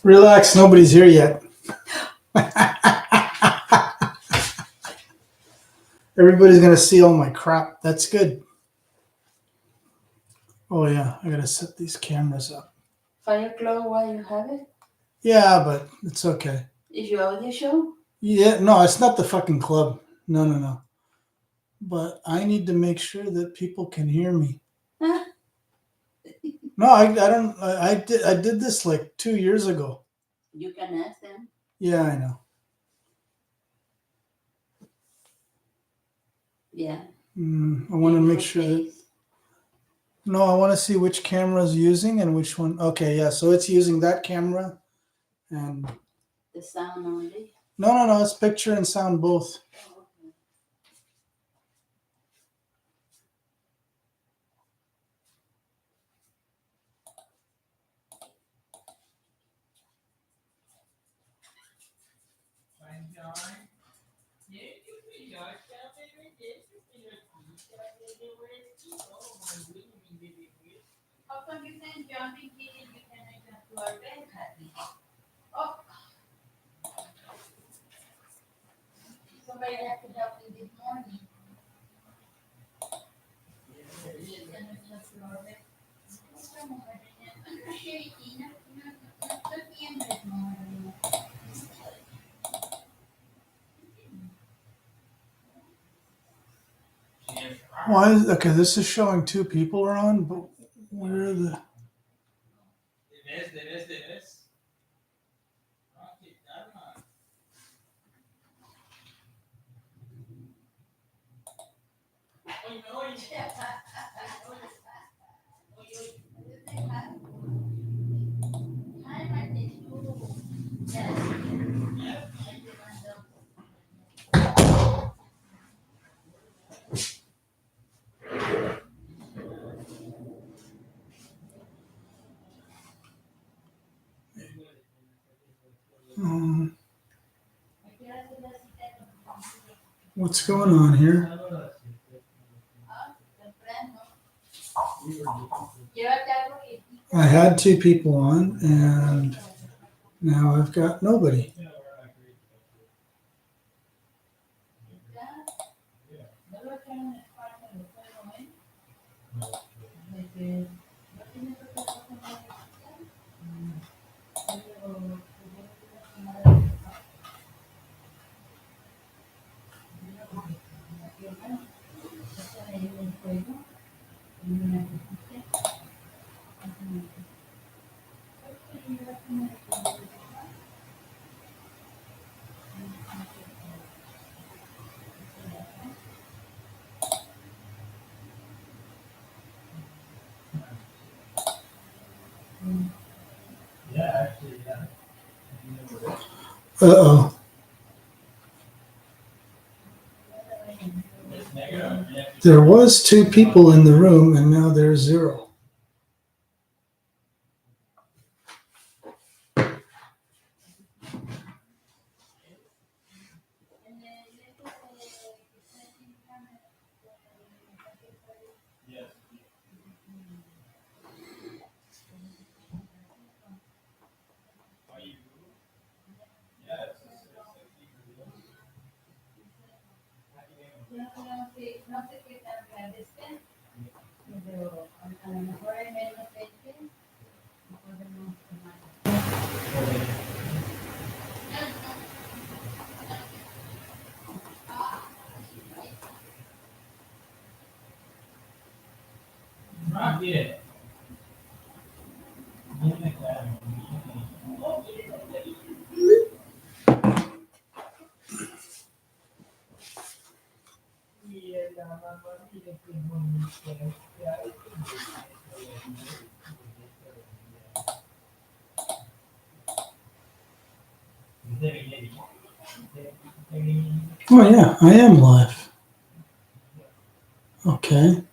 Relax, nobody's here yet. Everybody's gonna see all my crap. That's good. Oh yeah, I gotta set these cameras up. Fire club while you have it? Yeah, but it's okay. Is your audio show? Yeah, no, it's not the fucking club. No. But I need to make sure that people can hear me. No, I don't. I did this like 2 years ago. You can ask them. Yeah, I know. Yeah. I want to make sure that. No, I want to see which camera is using and which one. Okay, yeah. So it's using that camera, and The sound only. no. It's picture and sound both. Oh, okay. How come you can jump in here and you cannot jump to our bed, Happy? Oh. Somebody had to help me this morning. You cannot jump to our bed. Ano siya, nag-tiembres mo. Why? Okay, this is showing two people are on, but where are the? What's going on here? I had two people on, and now I've got nobody. Uh-oh. There was two people in the room, and now there's zero. No sé qué tan grande estén, pero a lo mejor hay menos gente y podemos tomar. Not yet. Oh yeah, I am live. Okay.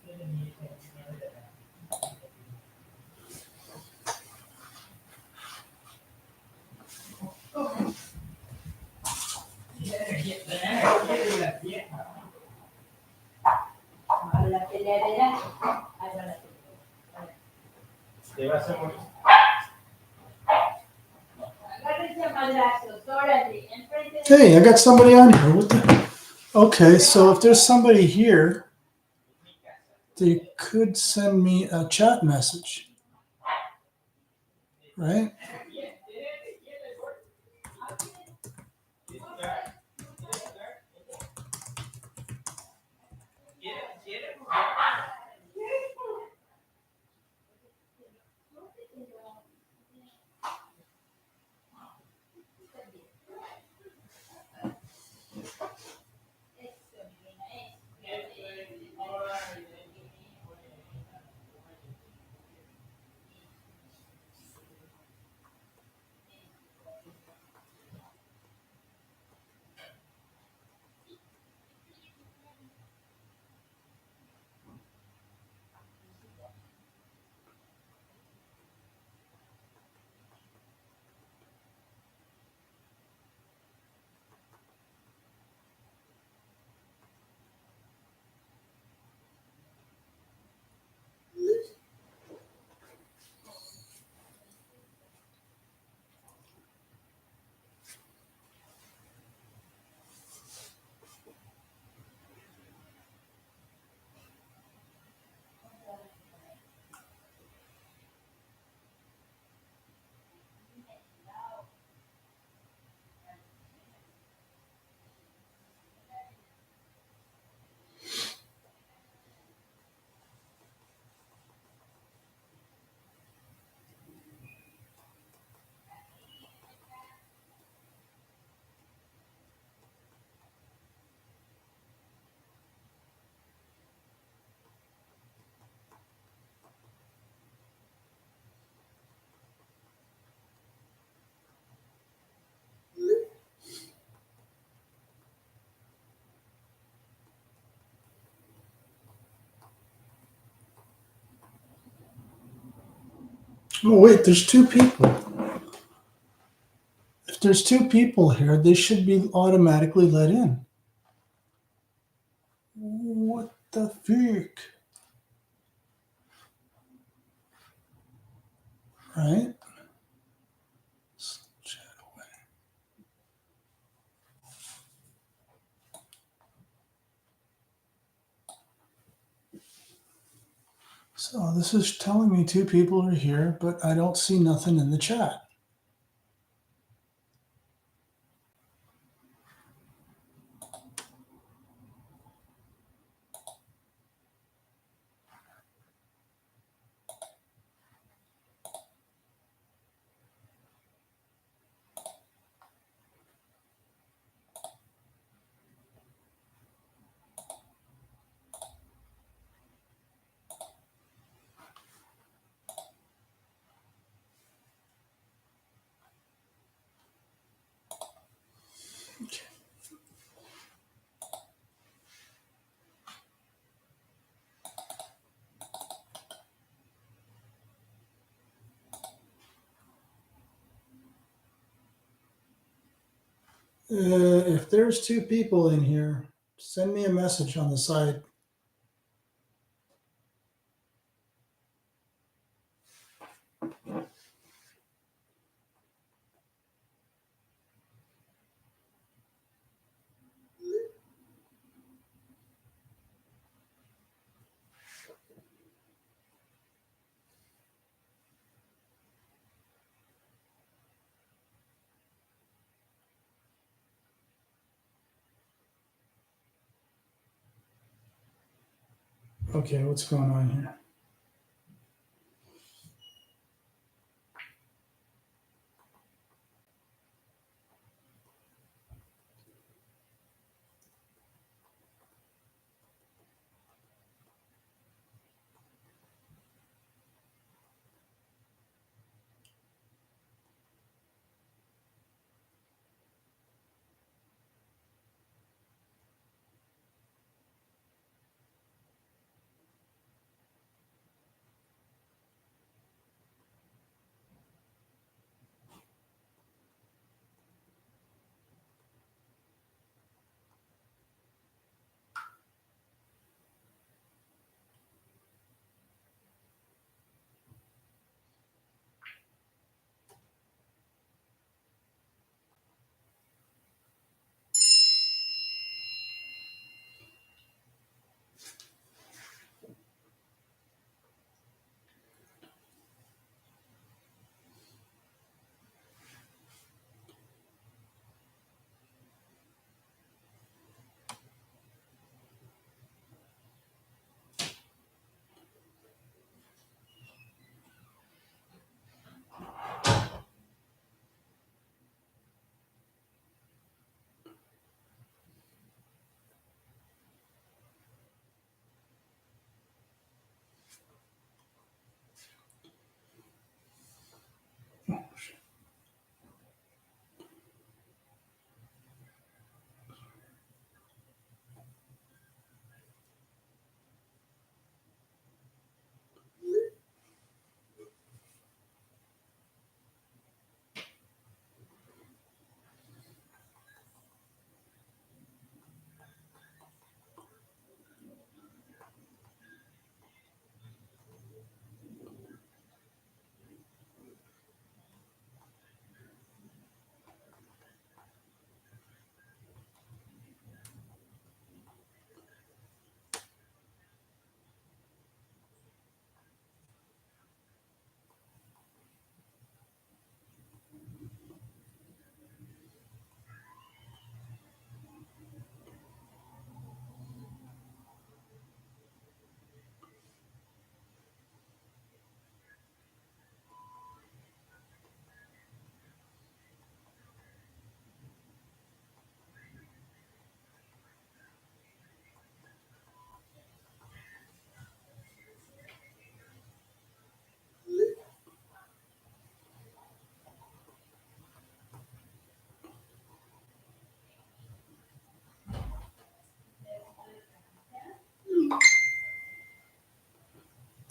la peleadera, ahí va la peleadera. Te vas a morir. Agárrense a madrazos, órale, enfrente de Hey, I got somebody on here. What the? Okay, so if there's somebody here, they could send me a chat message, right? Oh, wait, there's two people. If there's two people here, they should be automatically let in. What the fuck? Right? Chat away. So this is telling me two people are here, but I don't see nothing in the chat. Okay. If there's two people in here, send me a message on the side. Okay, what's going on here?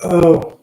Oh,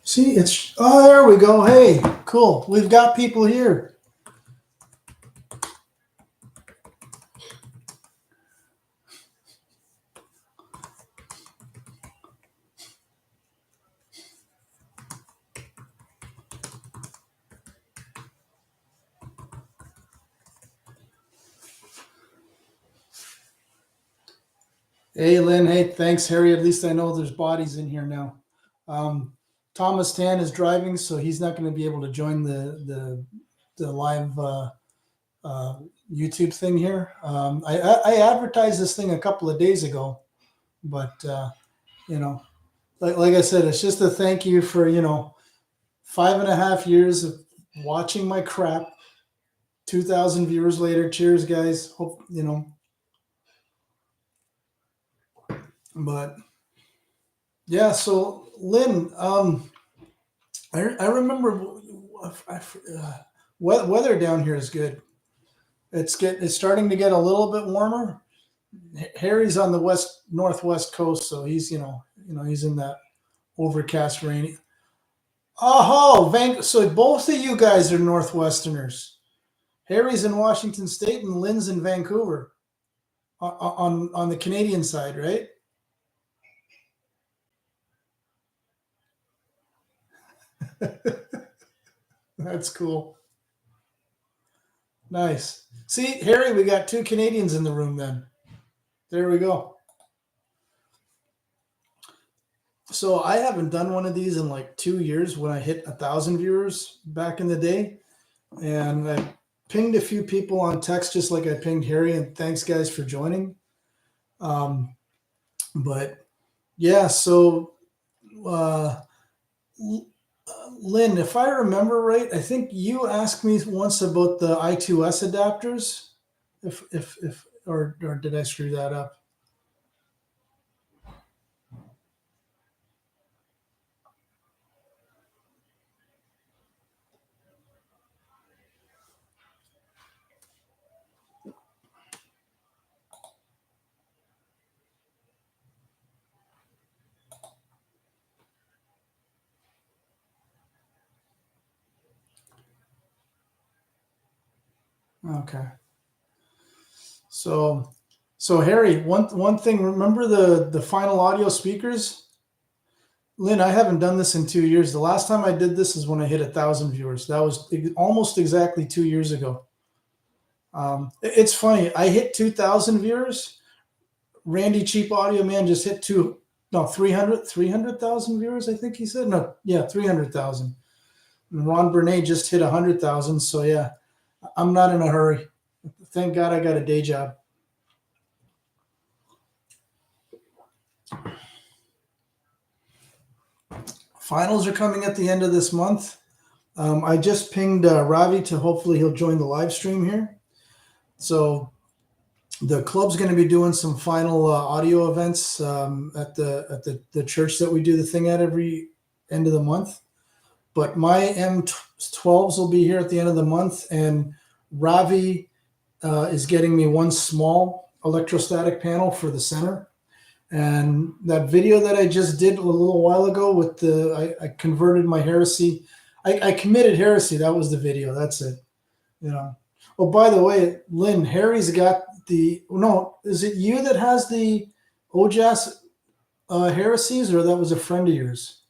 see, it's, oh, there we go. Hey, cool. We've got people here. Hey, Lynn. Hey, thanks, Harry. At least I know there's bodies in here now. Um, Thomas Tan is driving, so he's not going to be able to join the live uh, YouTube thing here. I advertised this thing a couple of days ago, but you know, like I said, it's just a thank you for 5.5 years of watching my crap. 2,000 viewers later. Cheers, guys. Hope but yeah. So Lynn, I remember weather down here is good. It's starting to get a little bit warmer. Harry's on the northwest coast, so he's he's in that overcast rainy. Oh, so both of you guys are Northwesterners. Harry's in Washington State and Lynn's in Vancouver on the Canadian side, right? That's cool. Nice. See, Harry, we got two Canadians in the room then. There we go. So I haven't done one of these in like 2 years when I hit 1,000 viewers back in the day. And I pinged a few people on text just like I pinged Harry, and thanks guys for joining. But yeah, so uh, Lynn, if I remember right, I think you asked me once about the I2S adapters. If or did I screw that up? Okay. So Harry, one thing. Remember the final audio speakers? Lynn, I haven't done this in 2 years. The last time I did this is when I hit 1,000 viewers. That was almost exactly 2 years ago. It's funny. I hit 2,000 viewers. Randy Cheap Audio Man just hit 300,000 viewers. I think he said no. Yeah, 300,000. And Ron Bernay just hit 100,000. So yeah, I'm not in a hurry. Thank God I got a day job. Finals are coming at the end of this month. I just pinged Ravi to hopefully he'll join the live stream here. So the club's going to be doing some final audio events at the church that we do the thing at every end of the month. But my M12s will be here at the end of the month, and Ravi is getting me one small electrostatic panel for the center. And that video that I just did a little while ago with I converted my heresy. I committed heresy. That was the video. That's it. Oh, by the way, Lynn, Harry's got no, is it you that has the OJAS heresies, or that was a friend of yours?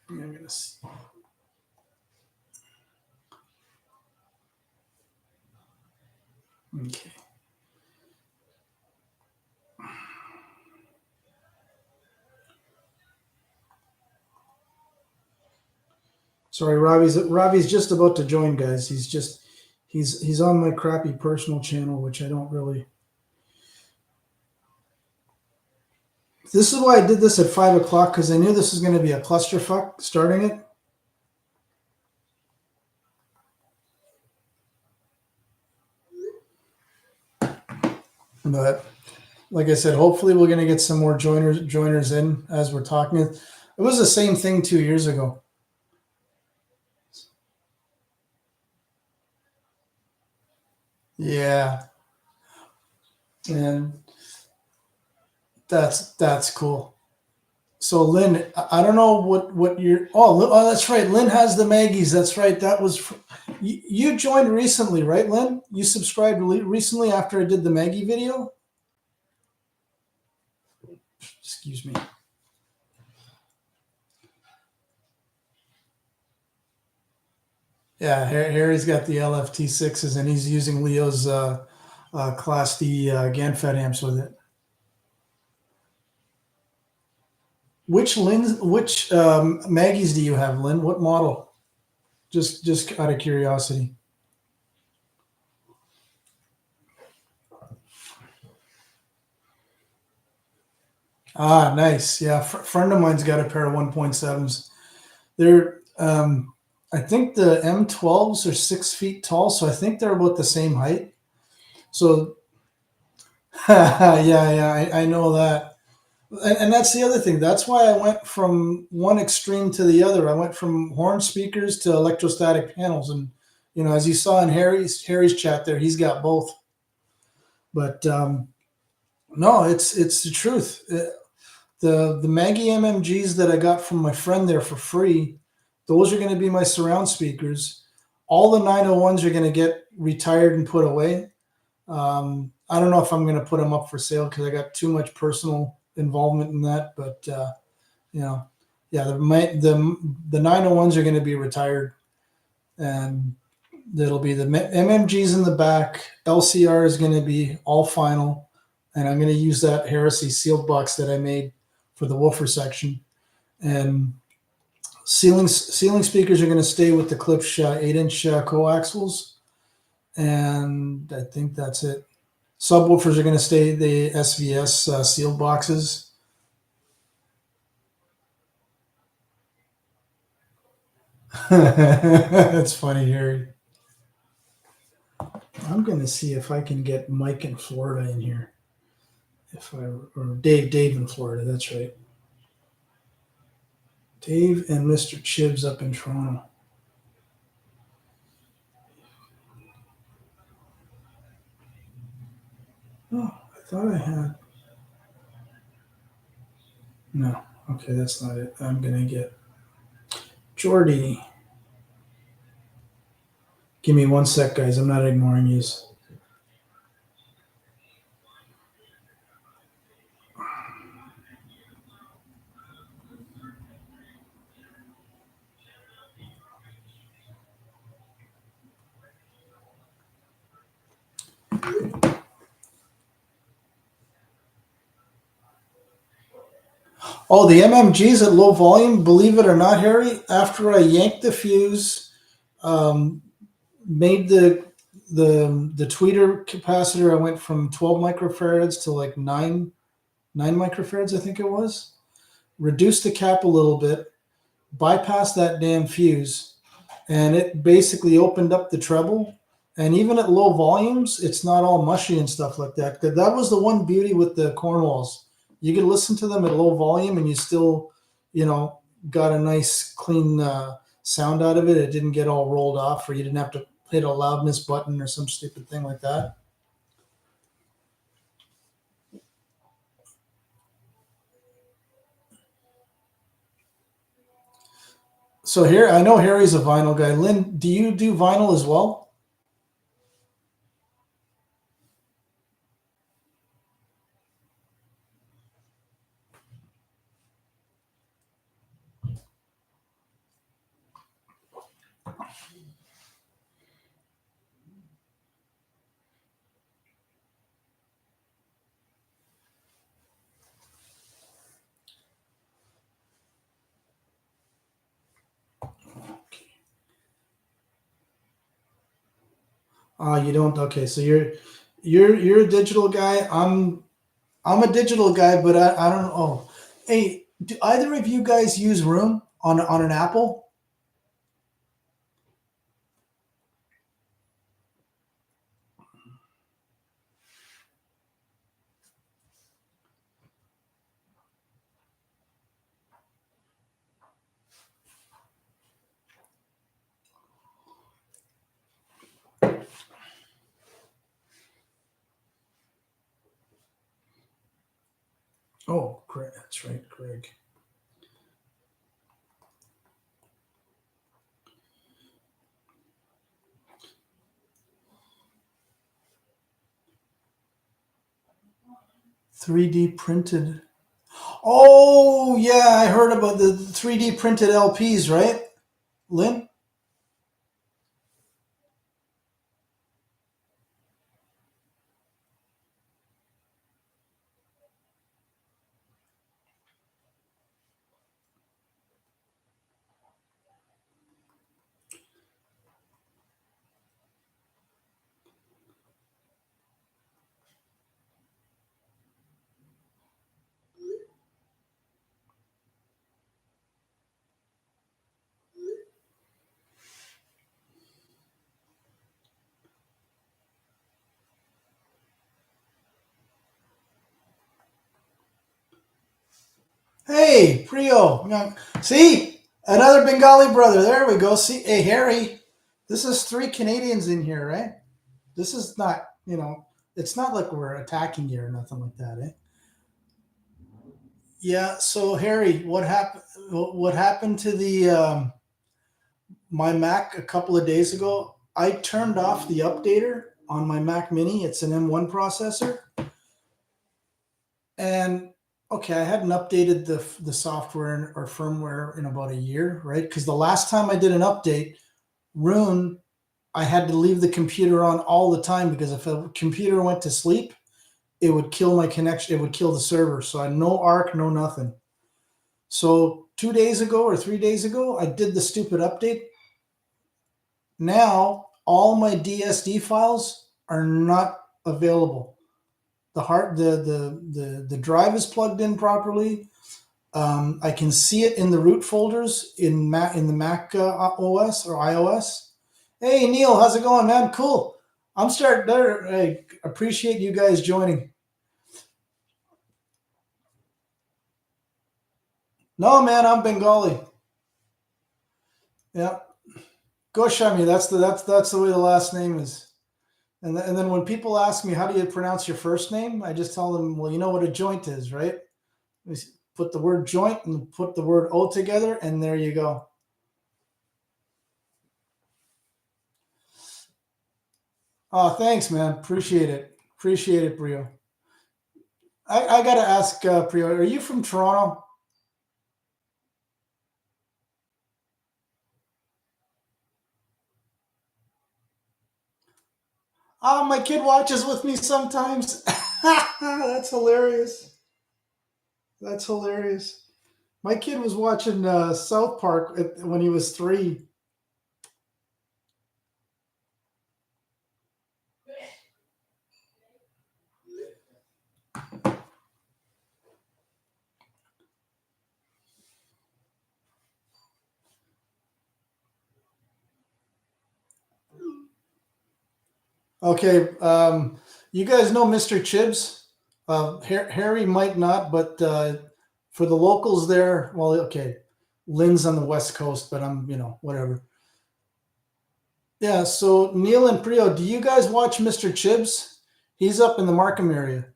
I'm gonna see. Okay. Sorry, Ravi's just about to join, guys. He's on my crappy personal channel, which I don't really. This is why I did this at 5 o'clock, because I knew this was going to be a clusterfuck starting it. But like I said, hopefully we're going to get some more joiners in as we're talking. It was the same thing 2 years ago. Yeah, and that's cool. So Lynn, I don't know what you're. Oh, that's right. Lynn has the Maggies. That's right. That was you joined recently, right, Lynn? You subscribed recently after I did the Maggie video. Excuse me. Yeah, Harry's got the LFT6s, and he's using Leo's Class D GaNFET amps with it. Which Maggies do you have, Lynn? What model? Just out of curiosity. Ah, nice. Yeah, friend of mine's got a pair of 1.7s. They're I think the M12s are 6 feet tall, so I think they're about the same height. So yeah, I know that. And that's the other thing. That's why I went from one extreme to the other. I went from horn speakers to electrostatic panels, and as you saw in Harry's chat there, he's got both. But no, it's the truth. The Maggie MMGs that I got from my friend there for free, those are going to be my surround speakers. All the 901s are going to get retired and put away. I don't know if I'm going to put them up for sale because I got too much personal involvement in that. But yeah, the 901s are going to be retired, and there'll be the MMGs in the back. LCR is going to be all final, and I'm going to use that Heresy sealed box that I made for the woofer section. And ceiling speakers are going to stay with the Klipsch 8-inch coaxials, and I think that's it. Subwoofers are going to stay the SVS sealed boxes. That's funny, Harry. I'm going to see if I can get Mike in Florida in here. Or Dave in Florida. That's right. Dave and Mr. Chibs up in Toronto. Oh, I thought I had. No. Okay, that's not it. I'm going to get Jordy. Give me 1 sec, guys. I'm not ignoring you. Oh, the MMGs at low volume, believe it or not, Harry, after I yanked the fuse, made the tweeter capacitor, I went from 12 microfarads to like 9 microfarads, I think it was. Reduced the cap a little bit, bypassed that damn fuse, and it basically opened up the treble. And even at low volumes, it's not all mushy and stuff like that. That was the one beauty with the Cornwalls. You could listen to them at low volume, and you still, got a nice clean sound out of it. It didn't get all rolled off, or you didn't have to hit a loudness button or some stupid thing like that. So here, I know Harry's a vinyl guy. Lynn, do you do vinyl as well? You don't. Okay, so you're a digital guy. I'm a digital guy, but I don't know. Oh, hey, do either of you guys use Room on an Apple? Oh, Greg, that's right, Greg. Three D printed. Oh yeah, I heard about the 3D printed LPs, right, Lynn? Hey, Priyo. Yeah. See, another Bengali brother. There we go. See, hey, Harry. This is three Canadians in here, right? This is not, it's not like we're attacking you or nothing like that, eh? Yeah. So Harry, what happened? What happened to the my Mac a couple of days ago? I turned off the updater on my Mac Mini. It's an M1 processor, and okay, I hadn't updated the software or firmware in about a year, right? Because the last time I did an update, Rune, I had to leave the computer on all the time because if a computer went to sleep, it would kill my connection. It would kill the server. So I had no ARC, no nothing. So 2 days ago or 3 days ago, I did the stupid update. Now all my DSD files are not available. The drive is plugged in properly. I can see it in the root folders in the Mac OS or iOS. Hey Neil, how's it going, man? Cool. I'm starting there. I appreciate you guys joining. No, man, I'm Bengali. Yeah, Goshami. That's the way the last name is. And then when people ask me how do you pronounce your first name, I just tell them, well, you know what a joint is, right? We put the word joint and put the word O together, and there you go. Oh, thanks, man. Appreciate it. Appreciate it, Brio. I got to ask, Brio, are you from Toronto? Oh, my kid watches with me sometimes. That's hilarious. That's hilarious. My kid was watching South Park when he was 3. Okay, you guys know Mr. Chibs? Harry might not, but for the locals there, well, okay, Lynn's on the West Coast, but I'm, whatever. Yeah, so Neil and Priyo, do you guys watch Mr. Chibs? He's up in the Markham area.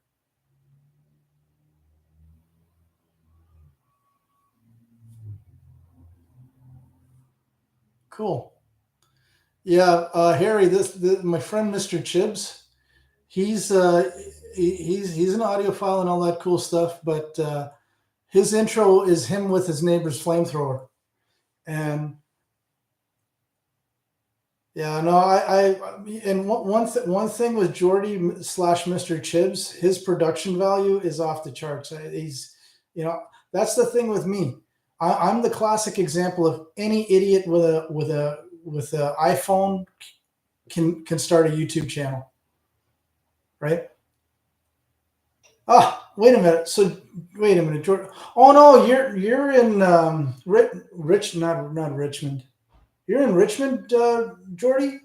Cool. Yeah, Harry, my friend Mr. Chibs, he's he's an audiophile and all that cool stuff, but his intro is him with his neighbor's flamethrower, and yeah, no, and one thing with Jordy slash Mr. Chibs, his production value is off the charts. He's, that's the thing with me. I'm the classic example of any idiot with a iPhone can start a YouTube channel, right? Ah, wait a minute. So wait a minute, Jordan. Oh no, you're in not Richmond. You're in Richmond, Jordy.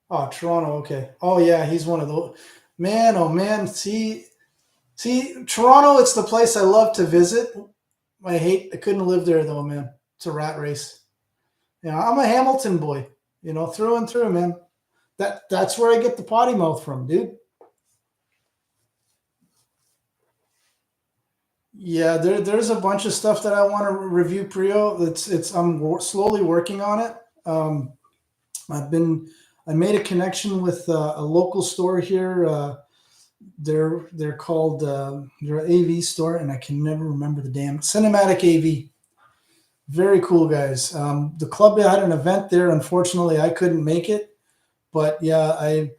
Oh, Toronto. Okay. Oh yeah, he's one of those. Man, oh man. See, Toronto. It's the place I love to visit. I couldn't live there though, man. It's a rat race. I'm a Hamilton boy. Through and through, man. That's where I get the potty mouth from, dude. Yeah, there's a bunch of stuff that I want to review, Priyo. I'm slowly working on it. Um, I made a connection with a local store here. They're called they're an AV store, and I can never remember the damn Cinematic AV. Very cool guys. The club had an event there. Unfortunately, I couldn't make it, but yeah, I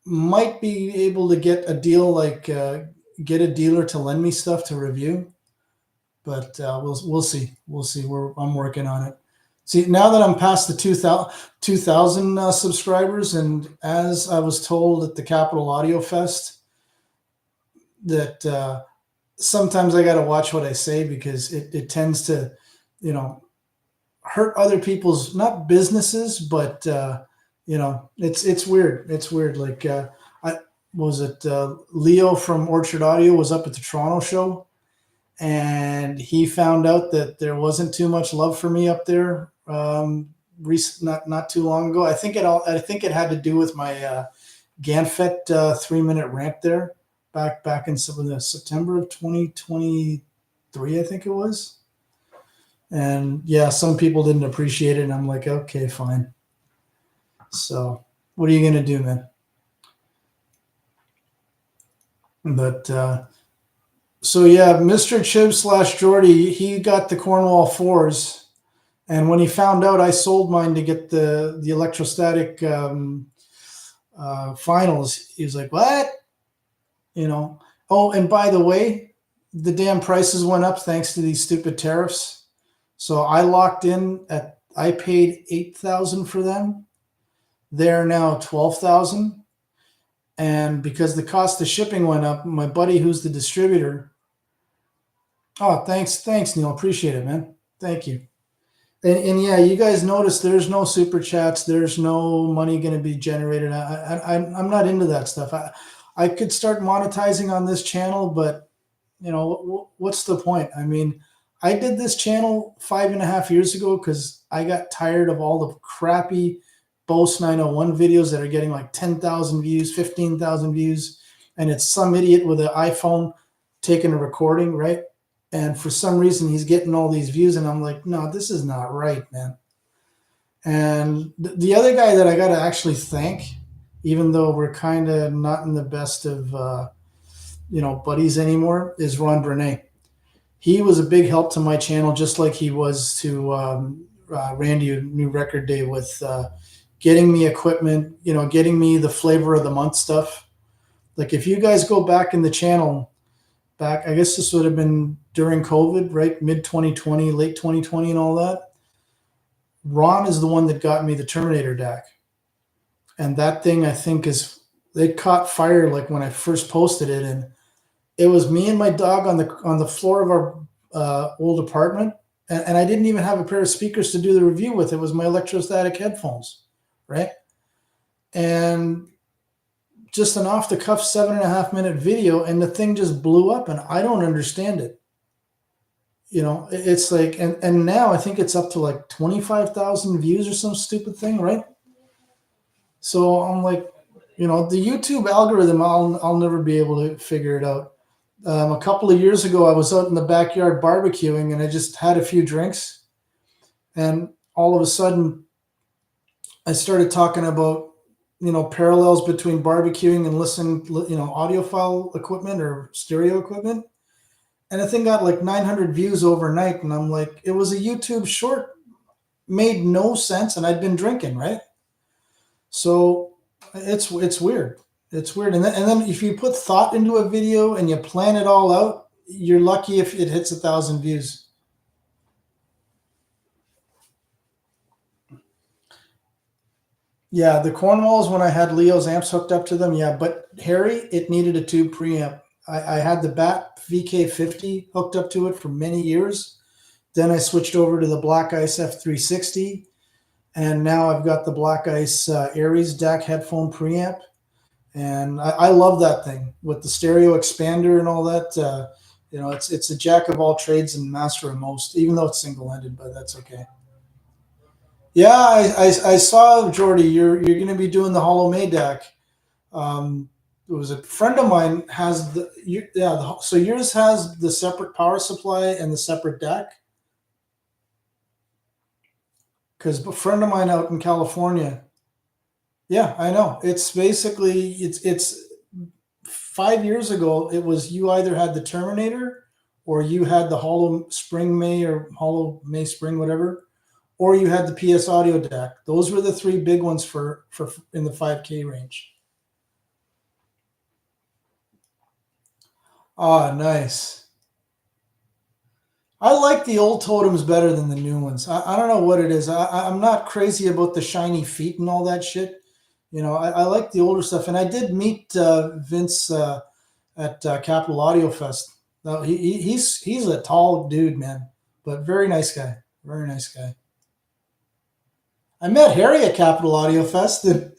might be able to get a deal, like get a dealer to lend me stuff to review. But we'll see. We'll see. I'm working on it. See, now that I'm past the 2,000 subscribers, and as I was told at the Capital Audio Fest, that sometimes I got to watch what I say, because it tends to, hurt other people's, not businesses, but it's weird. It's weird. Like I was it Leo from Orchard Audio was up at the Toronto show, and he found out that there wasn't too much love for me up there. Not too long ago. I think it had to do with my Ganfet 3-minute rant there back in September of 2023, I think it was. And yeah, some people didn't appreciate it, and I'm like, okay, fine. So what are you gonna do, man? But so yeah, Mr. Chib / Jordy, he got the Cornwall 4s, and when he found out I sold mine to get the electrostatic finals, he was like, what? Oh, and by the way, the damn prices went up thanks to these stupid tariffs. So I locked in I paid 8,000 for them. They're now 12,000. And because the cost of shipping went up, my buddy who's the distributor. Oh, thanks, Neil. Appreciate it, man. Thank you. And yeah, you guys notice there's no super chats. There's no money going to be generated. I'm not into that stuff. I could start monetizing on this channel, but what's the point? I mean, I did this channel 5.5 years ago because I got tired of all the crappy Bose 901 videos that are getting like 10,000 views, 15,000 views, and it's some idiot with an iPhone taking a recording, right? And for some reason, he's getting all these views, and I'm like, no, this is not right, man. And the other guy that I got to actually thank, even though we're kind of not in the best of buddies anymore, is Ron Bernay. He was a big help to my channel, just like he was to Randy New Record Day, with getting me equipment, getting me the flavor of the month stuff. Like if you guys go back in the channel, I guess this would have been during COVID, right? Mid 2020, late 2020 and all that. Ron is the one that got me the Terminator DAC. And that thing, I think, they caught fire like when I first posted it, and it was me and my dog on the floor of our old apartment, and I didn't even have a pair of speakers to do the review with. It was my electrostatic headphones, right? And just an off-the-cuff 7.5-minute video, and the thing just blew up, and I don't understand it. It's like, and now I think it's up to like 25,000 views or some stupid thing, right? So I'm like, the YouTube algorithm, I'll never be able to figure it out. A couple of years ago, I was out in the backyard barbecuing, and I just had a few drinks, and all of a sudden I started talking about, parallels between barbecuing and listening, audiophile equipment or stereo equipment. And the thing got like 900 views overnight. And I'm like, it was a YouTube short, made no sense. And I'd been drinking, right? So it's weird. It's weird. And then if you put thought into a video and you plan it all out, you're lucky if it hits 1,000 views. Yeah, the Cornwalls, when I had Leo's amps hooked up to them, yeah, but Harry, it needed a tube preamp. I had the BAT VK50 hooked up to it for many years. Then I switched over to the Black Ice F360, and now I've got the Black Ice Aries DAC headphone preamp, and I love that thing with the stereo expander and all that. It's a jack of all trades and master of most, even though it's single-ended, but that's okay. Yeah, I saw Jordy. You're going to be doing the Hollow May DAC. It was a friend of mine has so yours has the separate power supply and the separate DAC. Because a friend of mine out in California, yeah, I know. It's basically it's 5 years ago. It was you either had the Terminator, or you had the Hollow Spring May or Hollow May Spring, whatever, or you had the PS Audio DAC. Those were the three big ones for in the 5K range. Ah, nice. I like the old totems better than the new ones. I don't know what it is. I'm not crazy about the shiny feet and all that shit. I like the older stuff. And I did meet Vince at Capital Audio Fest. Now, he's a tall dude, man, but very nice guy. Very nice guy. I met Harry at Capital Audio Fest, and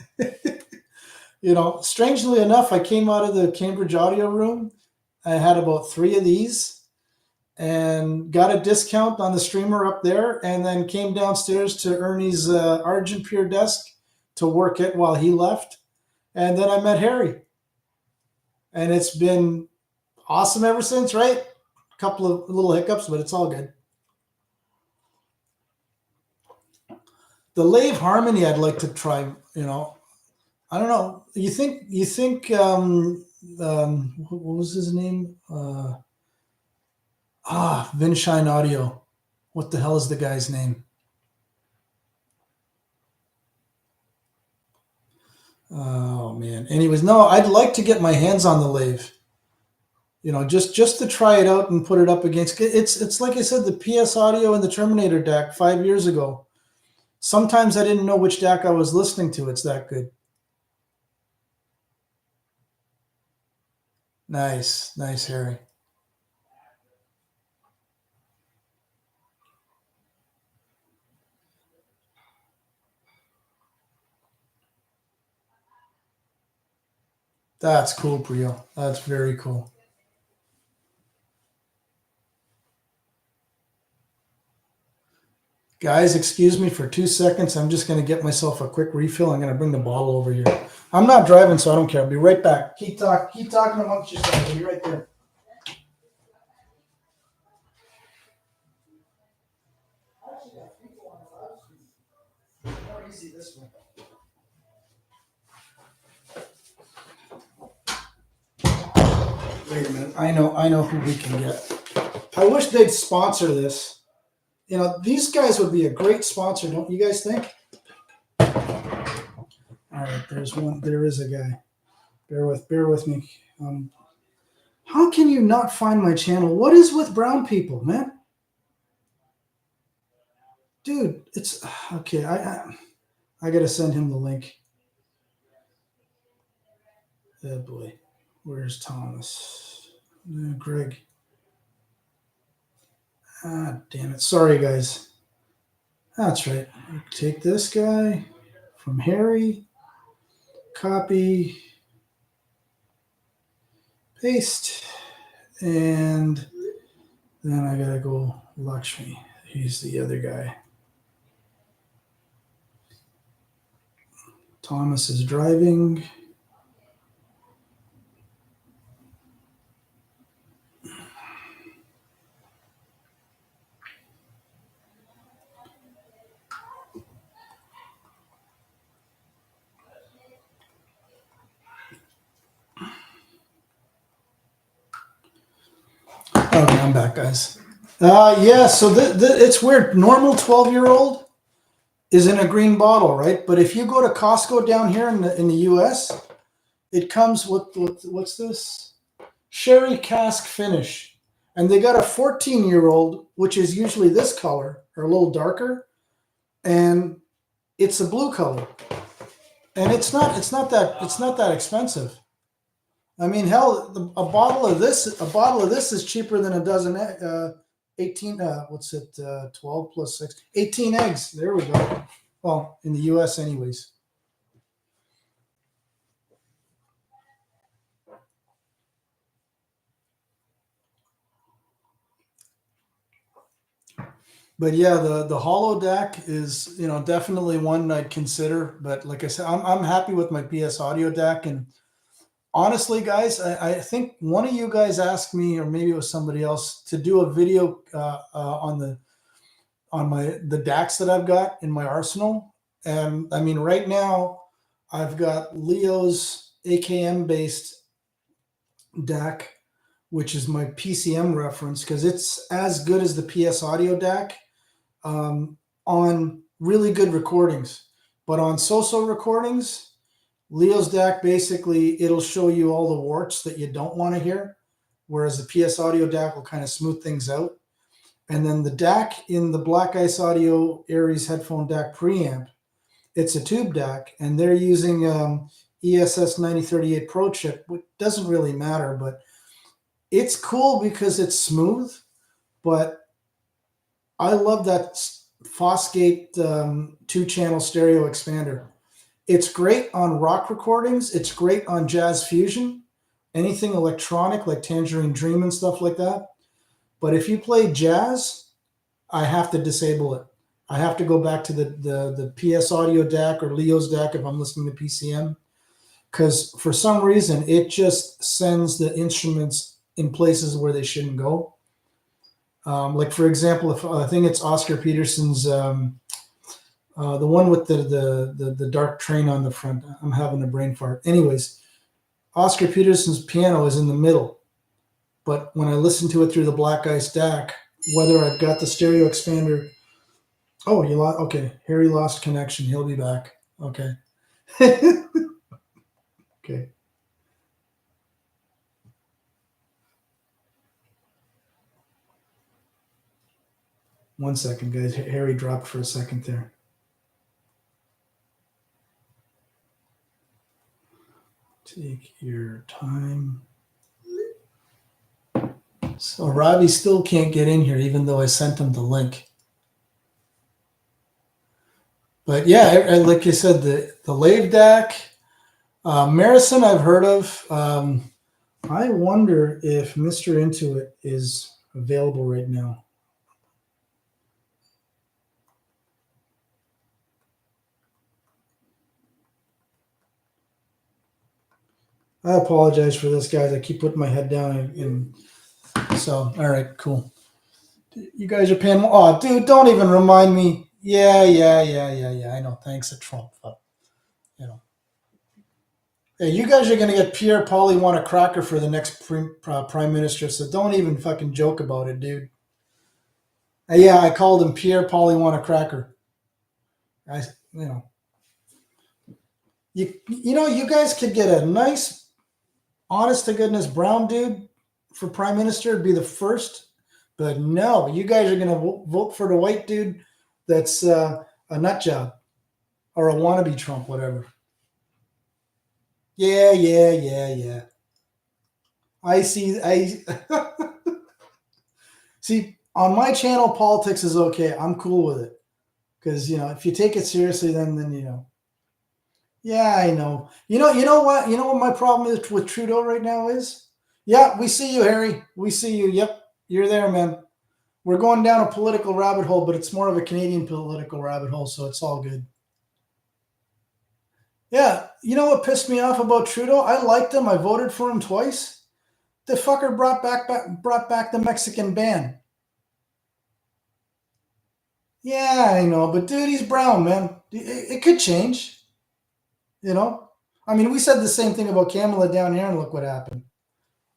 strangely enough, I came out of the Cambridge Audio Room. I had about 3 of these and got a discount on the streamer up there, and then came downstairs to Ernie's Argent Pure desk to work it while he left. And then I met Harry. And it's been awesome ever since, right? A couple of little hiccups, but it's all good. The Lave Harmony I'd like to try, I don't know. You think what was his name? Vinshine Audio. What the hell is the guy's name? Oh man. Anyways, no, I'd like to get my hands on the Lave. Just to try it out and put it up against it's like I said, the PS Audio and the Terminator DAC 5 years ago. Sometimes I didn't know which DAC I was listening to. It's that good. Nice, Harry. That's cool, Brio. That's very cool. Guys, excuse me for 2 seconds. I'm just going to get myself a quick refill. I'm going to bring the bottle over here. I'm not driving, so I don't care. I'll be right back. Keep talking amongst yourselves. I'll be right there. More easy this way. Wait a minute. I know who we can get. I wish they'd sponsor this. These guys would be a great sponsor, don't you guys think? All right, there's one. There is a guy. Bear with me. How can you not find my channel? What is with brown people, man? Dude, it's okay. I gotta send him the link. Oh boy, where's Thomas? Greg. Ah, damn it. Sorry, guys. That's right. Take this guy from Harry. Copy. Paste. And then I gotta go Lakshmi. He's the other guy. Thomas is driving. Okay, I'm back, guys. Yeah, so it's weird. Normal 12-year-old is in a green bottle, right? But if you go to Costco down here in the U.S., it comes with what's this? Sherry cask finish. And they got a 14-year-old, which is usually this color or a little darker, and it's a blue color. And it's not that expensive. I mean, hell, a bottle of this is cheaper than a dozen 18 what's it 12 plus 6 18 eggs. There we go. Well, in the US anyways. But yeah, the hollow DAC is, definitely one I'd consider. But like I said, I'm happy with my PS Audio DAC. And honestly, guys, I think one of you guys asked me, or maybe it was somebody else, to do a video on the DACs that I've got in my arsenal. And I mean, right now I've got Leo's AKM based DAC, which is my PCM reference because it's as good as the PS Audio DAC on really good recordings. But on so-so recordings, Leo's DAC basically it'll show you all the warts that you don't want to hear, whereas the PS Audio DAC will kind of smooth things out. And then the DAC in the Black Ice Audio Aries headphone DAC preamp, it's a tube DAC, and they're using ESS 9038 Pro chip, which doesn't really matter, but it's cool because it's smooth. But I love that Fosgate 2-channel stereo expander. It's great on rock recordings. It's great on jazz fusion, anything electronic like Tangerine Dream and stuff like that. But if you play jazz, I have to disable it. I have to go back to the PS Audio DAC or Leo's DAC if I'm listening to PCM, because for some reason it just sends the instruments in places where they shouldn't go. Like for example, if I think it's Oscar Peterson's, the one with the dark train on the front. I'm having a brain fart. Anyways, Oscar Peterson's piano is in the middle. But when I listen to it through the Black Ice DAC, whether I've got the stereo expander, oh, you lost. Okay, Harry lost connection. He'll be back. Okay. Okay. One second, guys. Harry dropped for a second there. Take your time. So Robbie still can't get in here, even though I sent him the link. But yeah, like I said, the Lave DAC, Marison I've heard of. I wonder if Mr. Intuit is available right now. I apologize for this, guys. I keep putting my head down and so, all right, cool. You guys are paying. Oh, dude, don't even remind me. Yeah. I know. Thanks to Trump. But, hey, you guys are going to get Pierre Pauli want a cracker for the next prime minister, so don't even fucking joke about it, dude. Yeah, I called him Pierre Pauli want a cracker. You guys could get a nice, honest to goodness brown dude for prime minister. It'd be the first. But no, you guys are going to vote for the white dude that's a nut job or a wannabe Trump, whatever. Yeah. I see. See, on my channel, politics is okay. I'm cool with it. Because, if you take it seriously, then. Yeah, I know. You know what? You know what my problem is with Trudeau right now is? Yeah, we see you, Harry. We see you. Yep, you're there, man. We're going down a political rabbit hole, but it's more of a Canadian political rabbit hole, so it's all good. Yeah, you know what pissed me off about Trudeau? I liked him. I voted for him twice. The fucker brought back the Mexican ban. Yeah, I know, but dude, he's brown, man. It could change. I mean, we said the same thing about Kamala down here, and look what happened,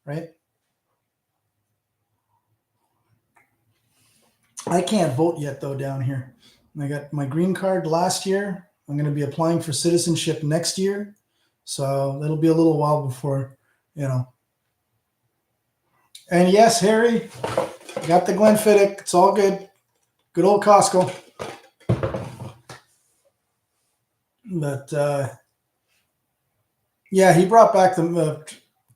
right? I can't vote yet, though, down here. I got my green card last year. I'm going to be applying for citizenship next year. So it'll be a little while before, And yes, Harry, got the Glenfiddich. It's all good. Good old Costco. But Yeah, he brought back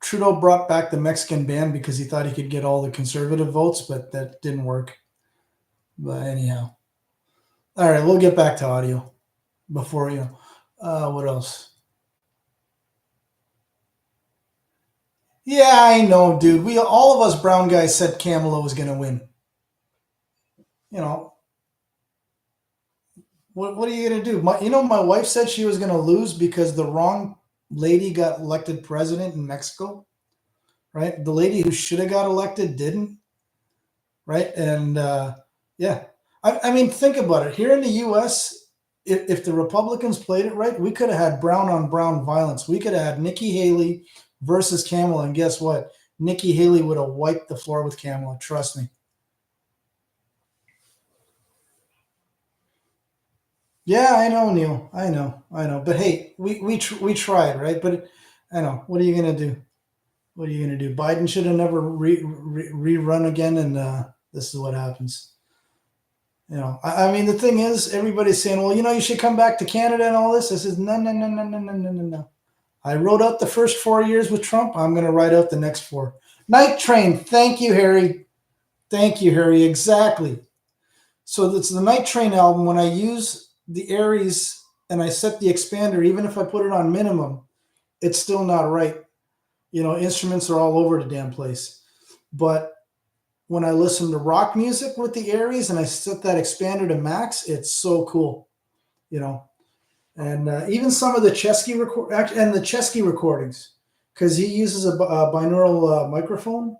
Trudeau brought back the Mexican ban because he thought he could get all the conservative votes, but that didn't work. But anyhow, all right, we'll get back to audio before what else? Yeah, I know, dude. We all of us brown guys said Kamala was going to win. You know what are you going to do? My wife said she was going to lose because the wrong lady got elected president in Mexico. Right, the lady who should have got elected didn't. Right, and yeah, I mean, think about it. Here in the U.S., if the Republicans played it right, we could have had brown on brown violence. We could have had Nikki Haley versus Kamala, and guess what? Nikki Haley would have wiped the floor with Kamala. Trust me. Yeah, I know, Neil. I know. But hey, we tried, right? But I know. What are you gonna do? What are you gonna do? Biden should have never rerun again, and this is what happens. I mean, the thing is, everybody's saying, well, you should come back to Canada and all this. I says, no, no, no, no, no, no, no, no, no. I wrote out the first 4 years with Trump. I'm going to write out the next four. Night Train. Thank you, Harry. Thank you, Harry. Exactly. So it's the Night Train album. When I use the Aries and I set the expander, even if I put it on minimum, it's still not right. Instruments are all over the damn place. But when I listen to rock music with the Aries and I set that expander to max, it's so cool, And even some of the Chesky recordings, because he uses a binaural microphone.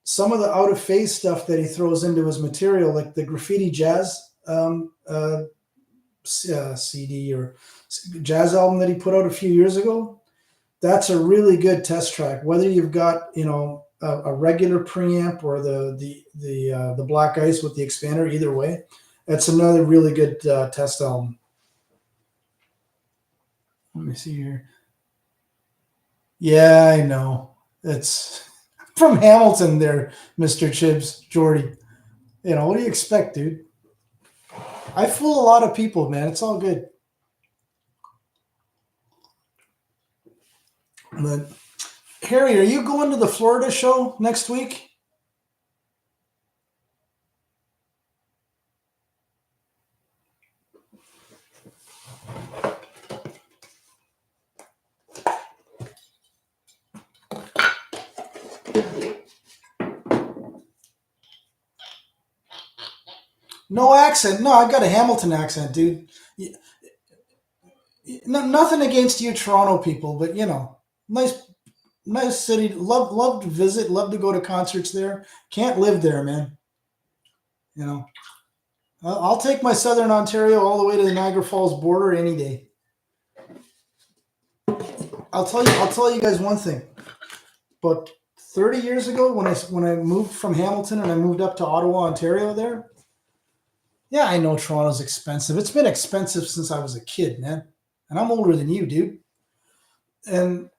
Some of the out of phase stuff that he throws into his material, like the graffiti jazz CD or jazz album that he put out a few years ago, that's a really good test track. Whether you've got a regular preamp or the Black Ice with the expander, either way, it's another really good test album. Let me see here. Yeah, I know. It's from Hamilton there, Mr. Chibs, Jordy. What do you expect, dude? I fool a lot of people, man. It's all good. But Harry, are you going to the Florida show next week? No accent. No, I got a Hamilton accent, dude. Nothing against you, Toronto people, but nice city. Love to visit. Love to go to concerts there. Can't live there, man. You know, I'll take my Southern Ontario all the way to the Niagara Falls border any day. I'll tell you guys one thing. But 30 years ago, when I moved from Hamilton and I moved up to Ottawa, Ontario, there. Yeah, I know Toronto's expensive. It's been expensive since I was a kid, man. And I'm older than you, dude. And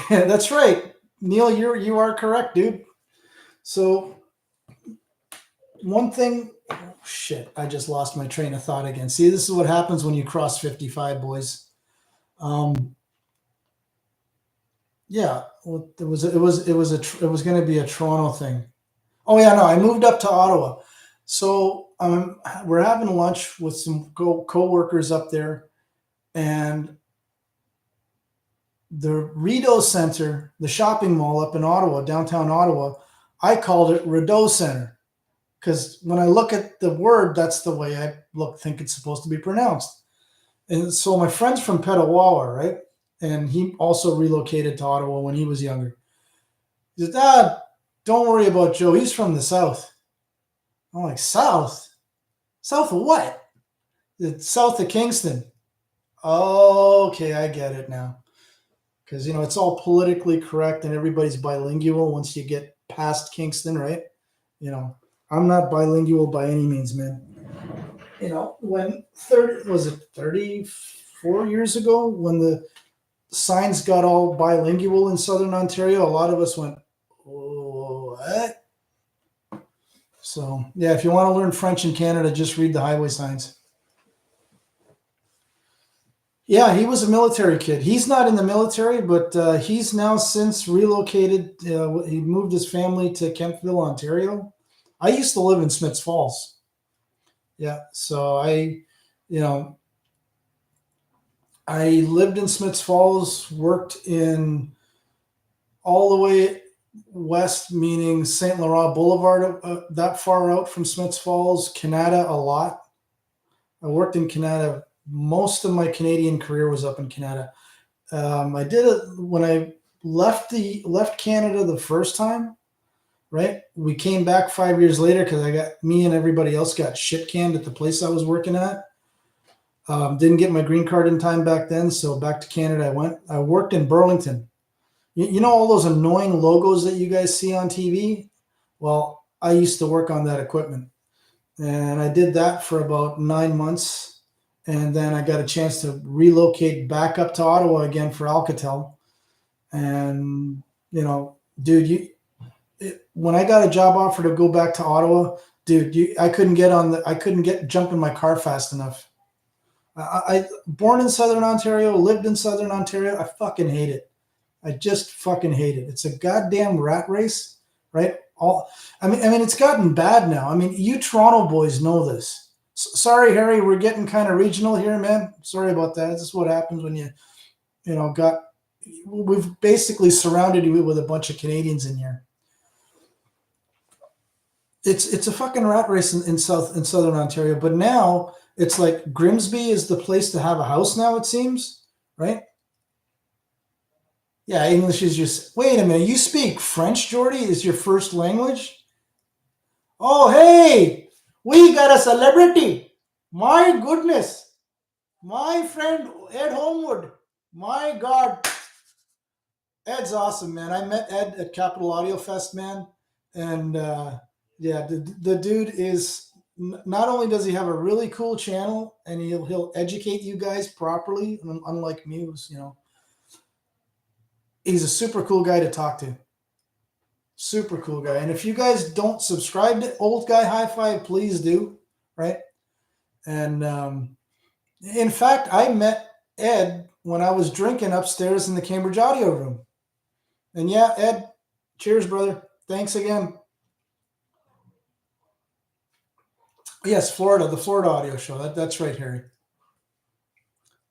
that's right, Neil. You are correct, dude. So one thing, shit, I just lost my train of thought again. See, this is what happens when you cross 55, boys. Yeah, well, it was going to be a Toronto thing. Oh yeah, no, I moved up to Ottawa, so we're having lunch with some co-workers up there, and the Rideau Center, the shopping mall up in Ottawa, downtown Ottawa, I called it Rideau Center because when I look at the word, that's the way I think it's supposed to be pronounced. And so my friend's from Petawawa, right? And he also relocated to Ottawa when he was younger. He said, Dad, don't worry about Joe. He's from the South. I'm like, South? South of what? It's south of Kingston. Okay, I get it now. Because, it's all politically correct and everybody's bilingual once you get past Kingston, right? I'm not bilingual by any means, man. When 34 years ago, when the signs got all bilingual in Southern Ontario, a lot of us went, oh, what? So, yeah, if you want to learn French in Canada, just read the highway signs. Yeah, he was a military kid. He's not in the military, but he's now since relocated. He moved his family to Kemptville, Ontario. I used to live in Smiths Falls. Yeah, so you know, I lived in Smiths Falls, worked in all the way west, meaning St. Laurent Boulevard, that far out from Smiths Falls, Canada a lot. I worked in Canada. Most of my Canadian career was up in Canada. I did it when I left Canada the first time. Right, we came back 5 years later because me and everybody else got shit canned at the place I was working at. Didn't get my green card in time back then, so back to Canada I went. I worked in Burlington. You know all those annoying logos that you guys see on TV? Well, I used to work on that equipment. And I did that for about 9 months. And then I got a chance to relocate back up to Ottawa again for Alcatel. And, dude, when I got a job offer to go back to Ottawa, dude, I couldn't jump in my car fast enough. I born in Southern Ontario, lived in Southern Ontario. I fucking hate it. I just fucking hate it. It's a goddamn rat race, right? I mean, it's gotten bad now. I mean, you Toronto boys know this. Sorry, Harry, we're getting kind of regional here, man. Sorry about that. This is what happens when we've basically surrounded you with a bunch of Canadians in here. It's a fucking rat race in Southern Ontario, but now it's like Grimsby is the place to have a house now. It seems, right? Yeah, English is just. Wait a minute, you speak French, Jordy? Is your first language? Oh, hey, we got a celebrity. My goodness, my friend Ed Homewood. My God, Ed's awesome, man. I met Ed at Capital Audio Fest, man, and yeah, the dude is. Not only does he have a really cool channel, and he'll educate you guys properly, unlike me, who's he's a super cool guy to talk to. Super cool guy. And if you guys don't subscribe to Old Guy Hi-Fi, please do. Right. And in fact, I met Ed when I was drinking upstairs in the Cambridge audio room. And yeah, Ed, cheers, brother. Thanks again. Yes, Florida, the Florida audio show. That's right, Harry.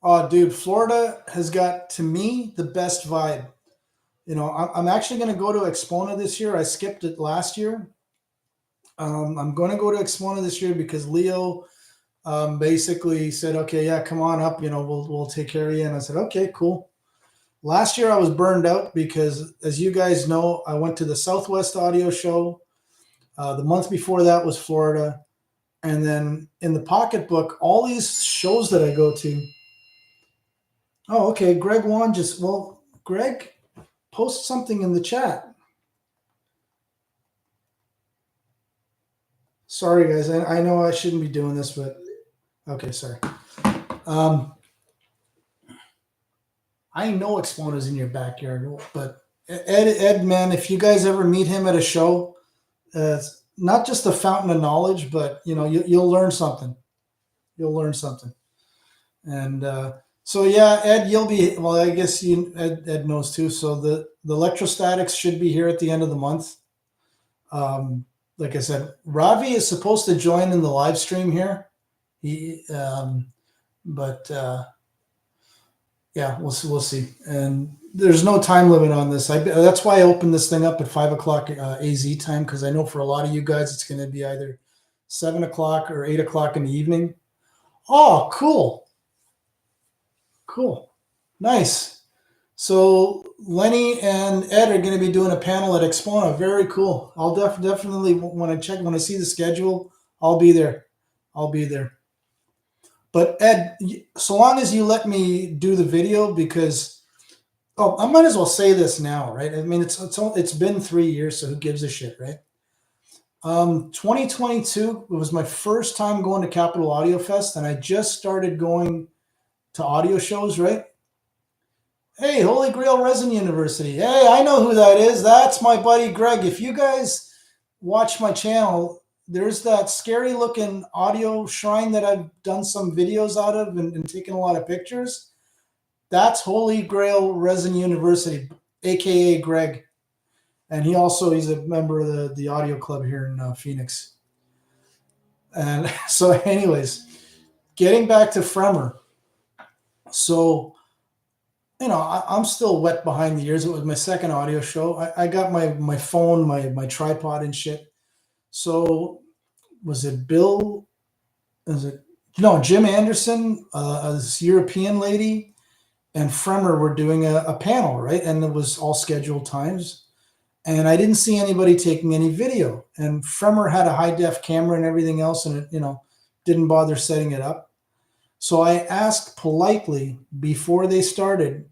Oh, dude, Florida has got, to me, the best vibe. I'm actually going to go to Expona this year. I skipped it last year. I'm going to go to Expona this year because Leo basically said, okay, yeah, come on up. We'll take care of you. And I said, okay, cool. Last year I was burned out because, as you guys know, I went to the Southwest Audio Show. The month before that was Florida. And then in the pocketbook, all these shows that I go to. Oh, okay. Greg Wan Greg, post something in the chat. Sorry, guys. I know I shouldn't be doing this, but okay, sorry. I know Expona's in your backyard, but Ed, man, if you guys ever meet him at a show, it's not just a fountain of knowledge, but you'll learn something. You'll learn something. And so yeah, Ed, you'll be. Well, I guess Ed knows too. So the electrostatics should be here at the end of the month. Like I said, Ravi is supposed to join in the live stream here. Yeah, we'll see. And there's no time limit on this. That's why I opened this thing up at 5:00 AZ time, because I know for a lot of you guys it's going to be either 7:00 or 8:00 in the evening. Oh, cool, nice. So Lenny and Ed are going to be doing a panel at Expona. Very cool. I'll definitely when I see the schedule, I'll be there. But Ed, so long as you let me do the video, because I might as well say this now, right? I mean, it's been 3 years, so who gives a shit, right? 2022, it was my first time going to Capital Audio Fest, and I just started going to audio shows, right? Hey, Holy Grail Resin University. Hey, I know who that is. That's my buddy Greg. If you guys watch my channel, there's that scary looking audio shrine that I've done some videos out of and taken a lot of pictures. That's Holy Grail Resin University, aka Greg, and he's a member of the audio club here in Phoenix. And so, anyways, getting back to Fremer. So, I'm still wet behind the ears. It was my second audio show. I got my phone, my tripod and shit. So, was it Bill? Is it no Jim Anderson, this European lady, and Fremer were doing a panel, right? And it was all scheduled times. And I didn't see anybody taking any video. And Fremer had a high def camera and everything else, and it, didn't bother setting it up. So I asked politely before they started,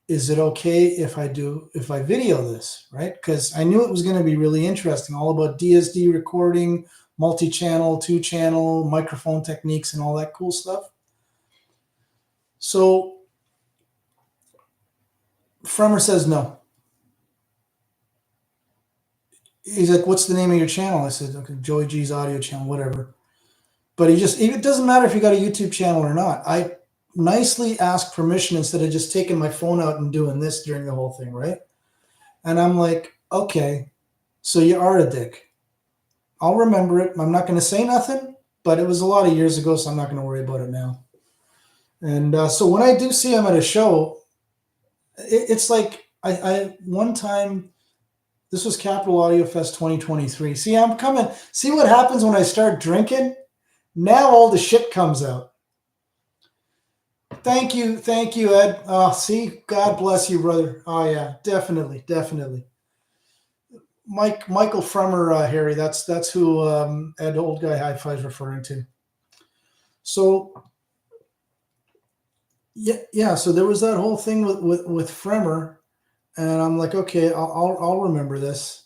is it okay if I video this, right? Because I knew it was going to be really interesting, all about DSD recording, multi-channel, 2-channel, microphone techniques, and all that cool stuff. So Fremer says no. He's like, what's the name of your channel? I said, okay, Joey G's audio channel, whatever. But it doesn't matter if you got a YouTube channel or not. I nicely asked permission instead of just taking my phone out and doing this during the whole thing, right? And I'm like, okay, so you are a dick. I'll remember it. I'm not going to say nothing, but it was a lot of years ago, so I'm not going to worry about it now. And so when I do see him at a show, it's like I one time, this was Capital Audio Fest 2023. See, I'm coming. See what happens when I start drinking? Now all the shit comes out. Thank you, Ed. See, God bless you, brother. Oh yeah, definitely. Michael Fremer, Harry. That's who Ed Old Guy Hi-Fi is referring to. So yeah. So there was that whole thing with Fremer, and I'm like, okay, I'll remember this.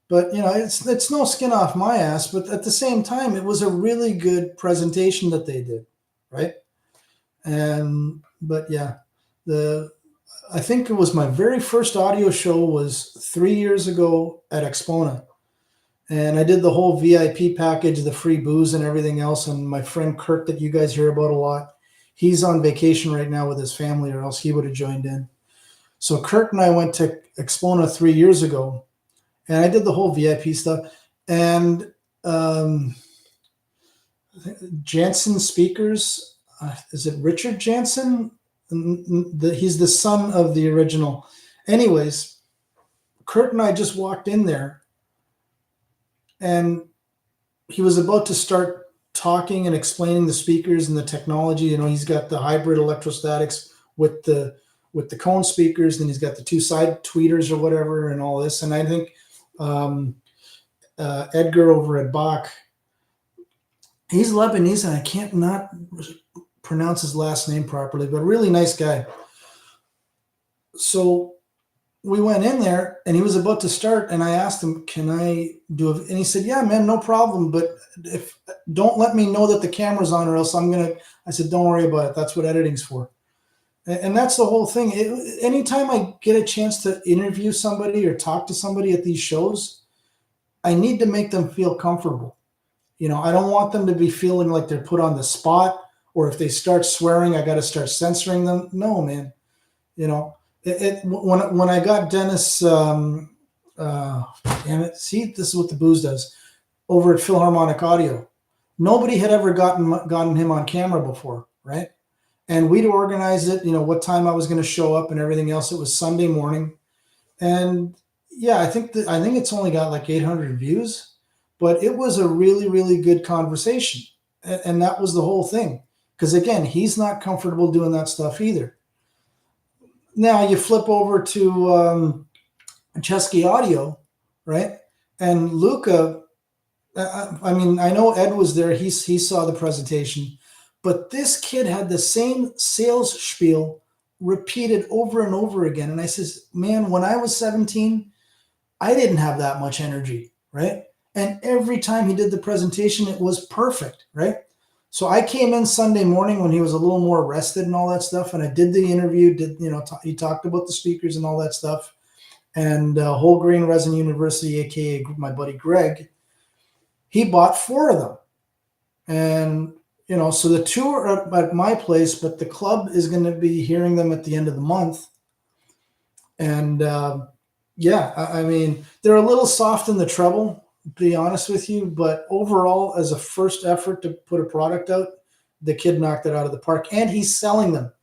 But it's no skin off my ass. But at the same time, it was a really good presentation that they did, right? But yeah, I think it was my very first audio show was 3 years ago at Expona, and I did the whole VIP package, the free booze and everything else. And my friend Kirk, that you guys hear about a lot, he's on vacation right now with his family, or else he would have joined in. So Kirk and I went to Expona 3 years ago. And I did the whole VIP stuff. And Jansen Speakers, is it Richard Jansen? He's the son of the original. Anyways, Kurt and I just walked in there, and he was about to start talking and explaining the speakers and the technology. He's got the hybrid electrostatics with the cone speakers, and he's got the two side tweeters or whatever and all this. And I think Edgar over at Bach, he's Lebanese, and I can't not pronounce his last name properly, but a really nice guy. So we went in there, and he was about to start, and I asked him, can I do it? And he said, yeah, man, no problem, but don't let me know that the camera's on, or else I said, don't worry about it. That's what editing's for. And that's the whole thing. Anytime I get a chance to interview somebody or talk to somebody at these shows, I need to make them feel comfortable. I don't want them to be feeling like they're put on the spot, or if they start swearing, I got to start censoring them. No, man. When I got Dennis, damn it, see, this is what the booze does, over at Philharmonic Audio. Nobody had ever gotten him on camera before, right? And we'd organized it, what time I was going to show up and everything else. It was Sunday morning. And yeah, I think it's only got like 800 views, but it was a really, really good conversation. And that was the whole thing. Because again, he's not comfortable doing that stuff either. Now you flip over to Chesky Audio, right? And Luca, I know Ed was there. He saw the presentation. But this kid had the same sales spiel repeated over and over again. And I says, man, when I was 17, I didn't have that much energy, right? And every time he did the presentation, it was perfect, right? So I came in Sunday morning when he was a little more rested and all that stuff, and I did the interview. He talked about the speakers and all that stuff. And Whole Grain Resin University, aka my buddy Greg, he bought 4 of them. And So the two are at my place, but the club is going to be hearing them at the end of the month. And yeah, I mean, they're a little soft in the treble, to be honest with you. But overall, as a first effort to put a product out, the kid knocked it out of the park, and he's selling them.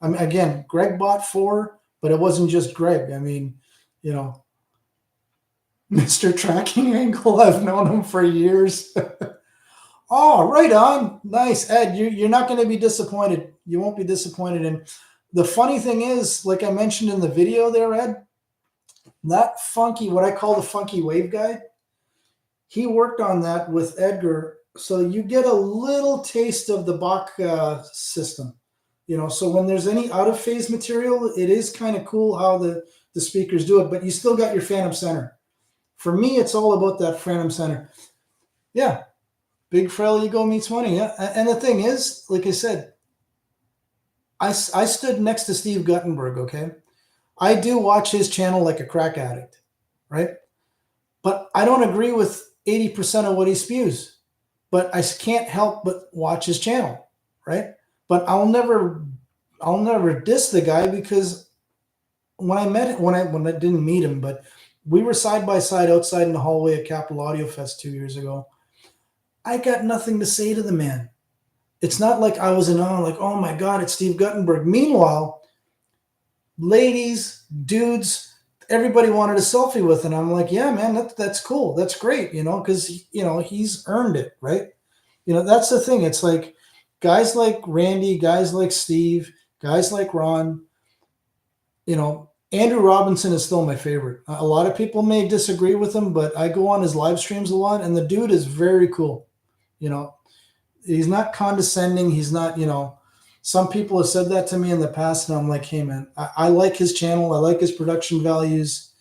I mean, again, Greg bought 4, but it wasn't just Greg. I mean, Mr. Tracking Angle, I've known him for years. Oh, right on. Nice. Ed, you're not going to be disappointed. You won't be disappointed. And the funny thing is, like I mentioned in the video there, Ed, that funky, what I call the funky wave guide, he worked on that with Edgar. So you get a little taste of the Bach system. So when there's any out of phase material, it is kind of cool how the speakers do it, but you still got your phantom center. For me, it's all about that phantom center. Yeah. Big frail ego meets money. Yeah. And the thing is, like I said, I stood next to Steve Guttenberg. Okay. I do watch his channel like a crack addict. Right. But I don't agree with 80% of what he spews, but I can't help but watch his channel. Right. But I'll never diss the guy, because when I met him, when I didn't meet him, but we were side by side outside in the hallway at Capital Audio Fest 2 years ago. I got nothing to say to the man. It's not like I was in awe, like, oh my God, it's Steve Guttenberg. Meanwhile, ladies, dudes, everybody wanted a selfie with him. I'm like, yeah, man, that's cool. That's great, because, he's earned it, right? That's the thing. It's like guys like Randy, guys like Steve, guys like Ron, Andrew Robinson is still my favorite. A lot of people may disagree with him, but I go on his live streams a lot, and the dude is very cool. He's not condescending. He's not, some people have said that to me in the past, and I'm like, hey, man, I like his channel. I like his production values.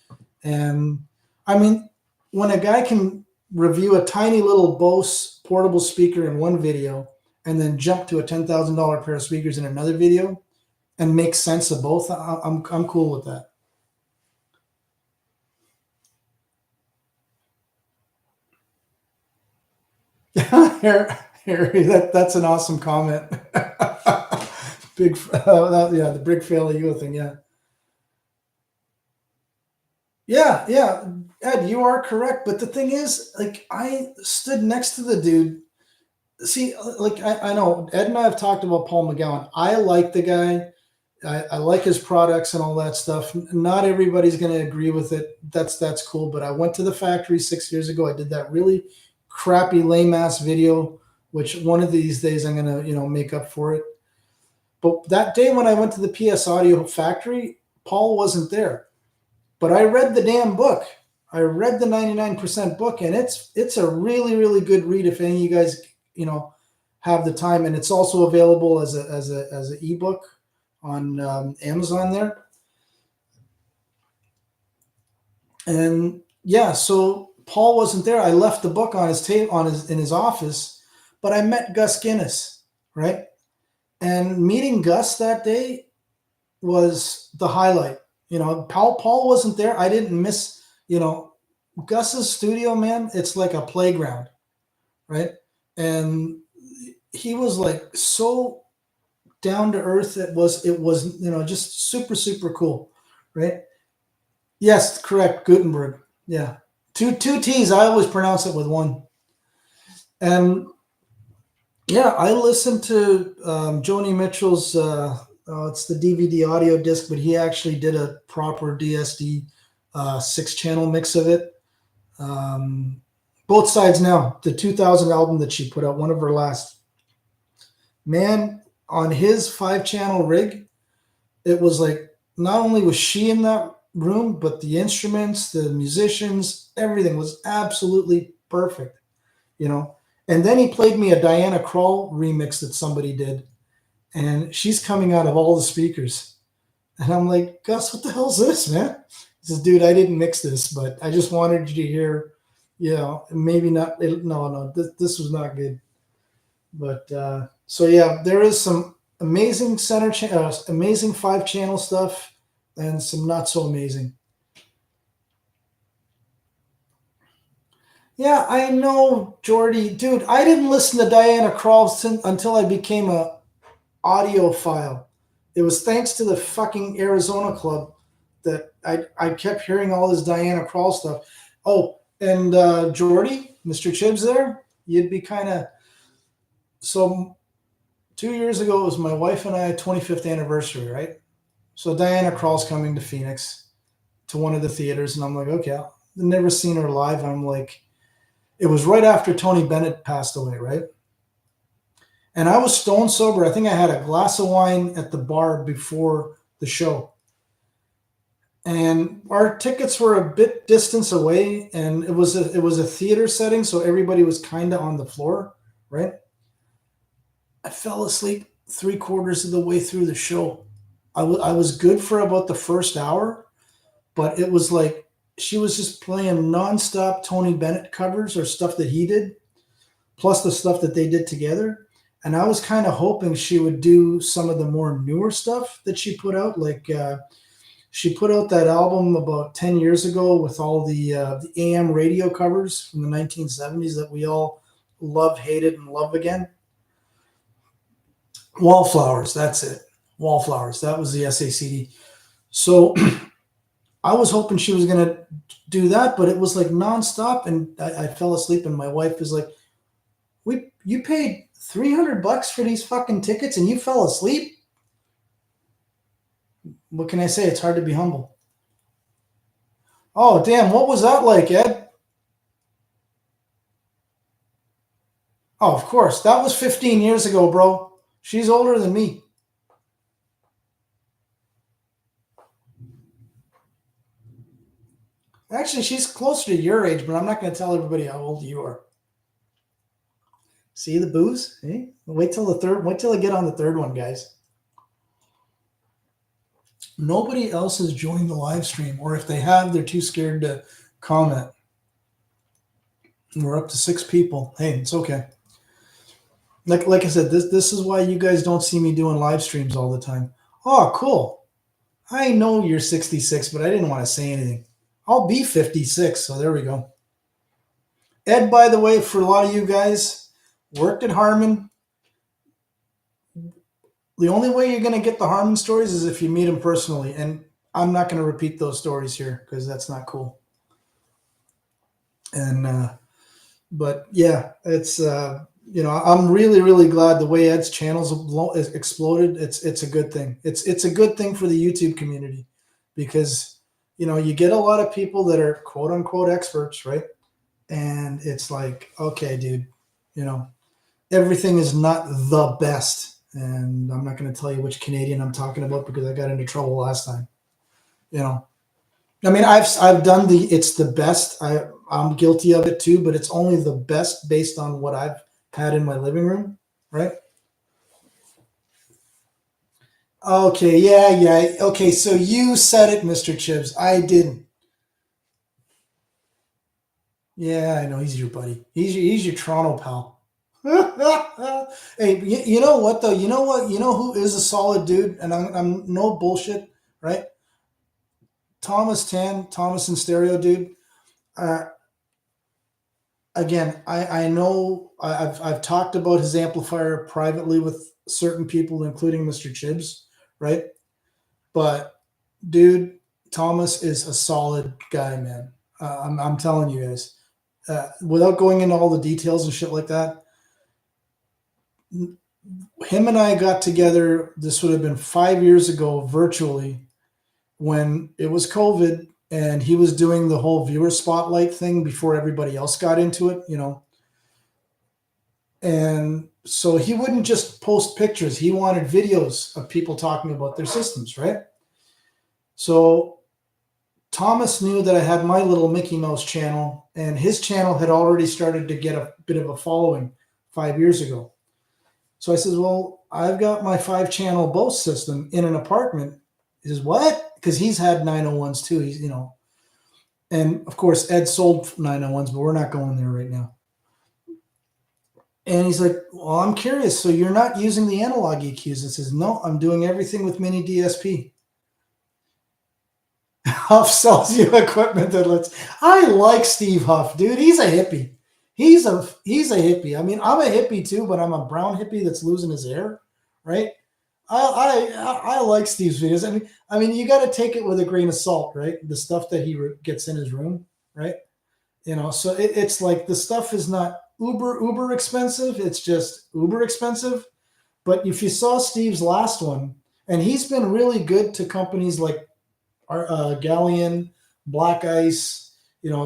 And I mean, when a guy can review a tiny little Bose portable speaker in one video and then jump to a $10,000 pair of speakers in another video and make sense of both, I'm cool with that. Harry, that's an awesome comment. Big, yeah, the big fail ego thing, yeah. Yeah, Ed, you are correct. But the thing is, like, I stood next to the dude. See, like, I know Ed and I have talked about Paul McGowan. I like the guy. I like his products and all that stuff. Not everybody's going to agree with it. That's cool. But I went to the factory 6 years ago. I did that really crappy, lame ass video, which one of these days I'm going to, make up for it. But that day when I went to the PS Audio factory, Paul wasn't there. But I read the damn book. I read the 99% book, and it's a really, really good read if any of you guys, have the time. And it's also available as an ebook on Amazon there. And yeah, so Paul wasn't there. I left the book on his table in his office, but I met Gus Guinness, right? And meeting Gus that day was the highlight. Paul wasn't there. I didn't miss, Gus's studio, man. It's like a playground, right? And he was like so down to earth. It was, just super, super cool, right? Yes, correct. Gutenberg. Yeah. Two T's. I always pronounce it with one. And yeah, I listened to Joni Mitchell's, it's the DVD audio disc, but he actually did a proper DSD 6-channel mix of it. Both Sides Now, the 2000 album that she put out, one of her last. Man, on his 5-channel rig, it was like, not only was she in that room, but the instruments, the musicians, everything was absolutely perfect, And then he played me a Diana Krall remix that somebody did, and she's coming out of all the speakers. And I'm like, Gus, what the hell's this, man? He says, dude, I didn't mix this, but I just wanted you to hear, maybe not. No, this was not good. But so yeah, there is some amazing amazing 5-channel stuff, and some not so amazing. Yeah, I know, Jordy. Dude, I didn't listen to Diana Krall until I became a audiophile. It was thanks to the fucking Arizona club that I kept hearing all this Diana Krall stuff. Oh, and Jordy, Mr. Chibs there, you'd be kind of. So 2 years ago, it was my wife and I 25th anniversary, right? So Diana Krall's coming to Phoenix to one of the theaters, and I'm like, okay, I've never seen her live. I'm like, it was right after Tony Bennett passed away, right? And I was stone sober. I think I had a glass of wine at the bar before the show. And our tickets were a bit distance away, and it was a theater setting, so everybody was kind of on the floor, right? I fell asleep 3/4 of the way through the show. I was good for about the first hour, but it was like she was just playing nonstop Tony Bennett covers or stuff that he did, plus the stuff that they did together. And I was kind of hoping she would do some of the more newer stuff that she put out. Like she put out that album about 10 years ago with all the AM radio covers from the 1970s that we all love, hated, and love again. Wallflowers, that's it. Wallflowers, that was the SACD. So I was hoping she was going to do that, but it was like nonstop. And I fell asleep, and my wife was like, you paid $300 for these fucking tickets and you fell asleep? What can I say? It's hard to be humble. Oh, damn. What was that like, Ed? Oh, of course. That was 15 years ago, bro. She's older than me. Actually, she's closer to your age, but I'm not going to tell everybody how old you are. See the booze? Eh? Wait till I get on the third one, guys. Nobody else has joined the live stream, or if they have, they're too scared to comment. We're up to 6 people. Hey, it's okay. Like I said, this is why you guys don't see me doing live streams all the time. Oh, cool. I know you're 66, but I didn't want to say anything. I'll be 56, so there we go. Ed, by the way, for a lot of you guys, worked at Harmon. The only way you're going to get the Harmon stories is if you meet him personally, and I'm not going to repeat those stories here because that's not cool. And but yeah, it's I'm really, really glad the way Ed's channels exploded. It's a good thing. It's a good thing for the YouTube community because you get a lot of people that are quote unquote experts, right? And it's like, okay, dude, everything is not the best. And I'm not going to tell you which Canadian I'm talking about because I got into trouble last time. I mean, I've done it's the best. I'm guilty of it too, but it's only the best based on what I've had in my living room, right? Okay, yeah. Okay, so you said it, Mr. Chibs. I didn't. Yeah, I know. He's your buddy. He's your Toronto pal. Hey, you know what though? You know what? You know who is a solid dude? And I'm no bullshit, right? Thomas and Stereo, dude. Uh, Again, I know I've talked about his amplifier privately with certain people, including Mr. Chibs, right? But dude, Thomas is a solid guy, man. I'm telling you guys. Without going into all the details and shit like that, him and I got together. This would have been 5 years ago, virtually, when it was COVID, and he was doing the whole viewer spotlight thing before everybody else got into it, And so he wouldn't just post pictures. He wanted videos of people talking about their systems, right? So Thomas knew that I had my little Mickey Mouse channel, and his channel had already started to get a bit of a following 5 years ago. So I said, well, I've got my 5-channel Bose system in an apartment. He says, what? Because he's had 901s too. He's, and of course, Ed sold 901s, but we're not going there right now. And he's like, well, I'm curious. So you're not using the analog EQs? I says, no, I'm doing everything with mini DSP. Huff sells you equipment that lets. I like Steve Huff, dude. He's a hippie. He's a hippie. I mean, I'm a hippie too, but I'm a brown hippie that's losing his hair, right? I like Steve's videos. I mean, you got to take it with a grain of salt, right? The stuff that he gets in his room, right? So it's like the stuff is not uber expensive. It's just uber expensive. But if you saw Steve's last one, and he's been really good to companies like Galleon, Black Ice,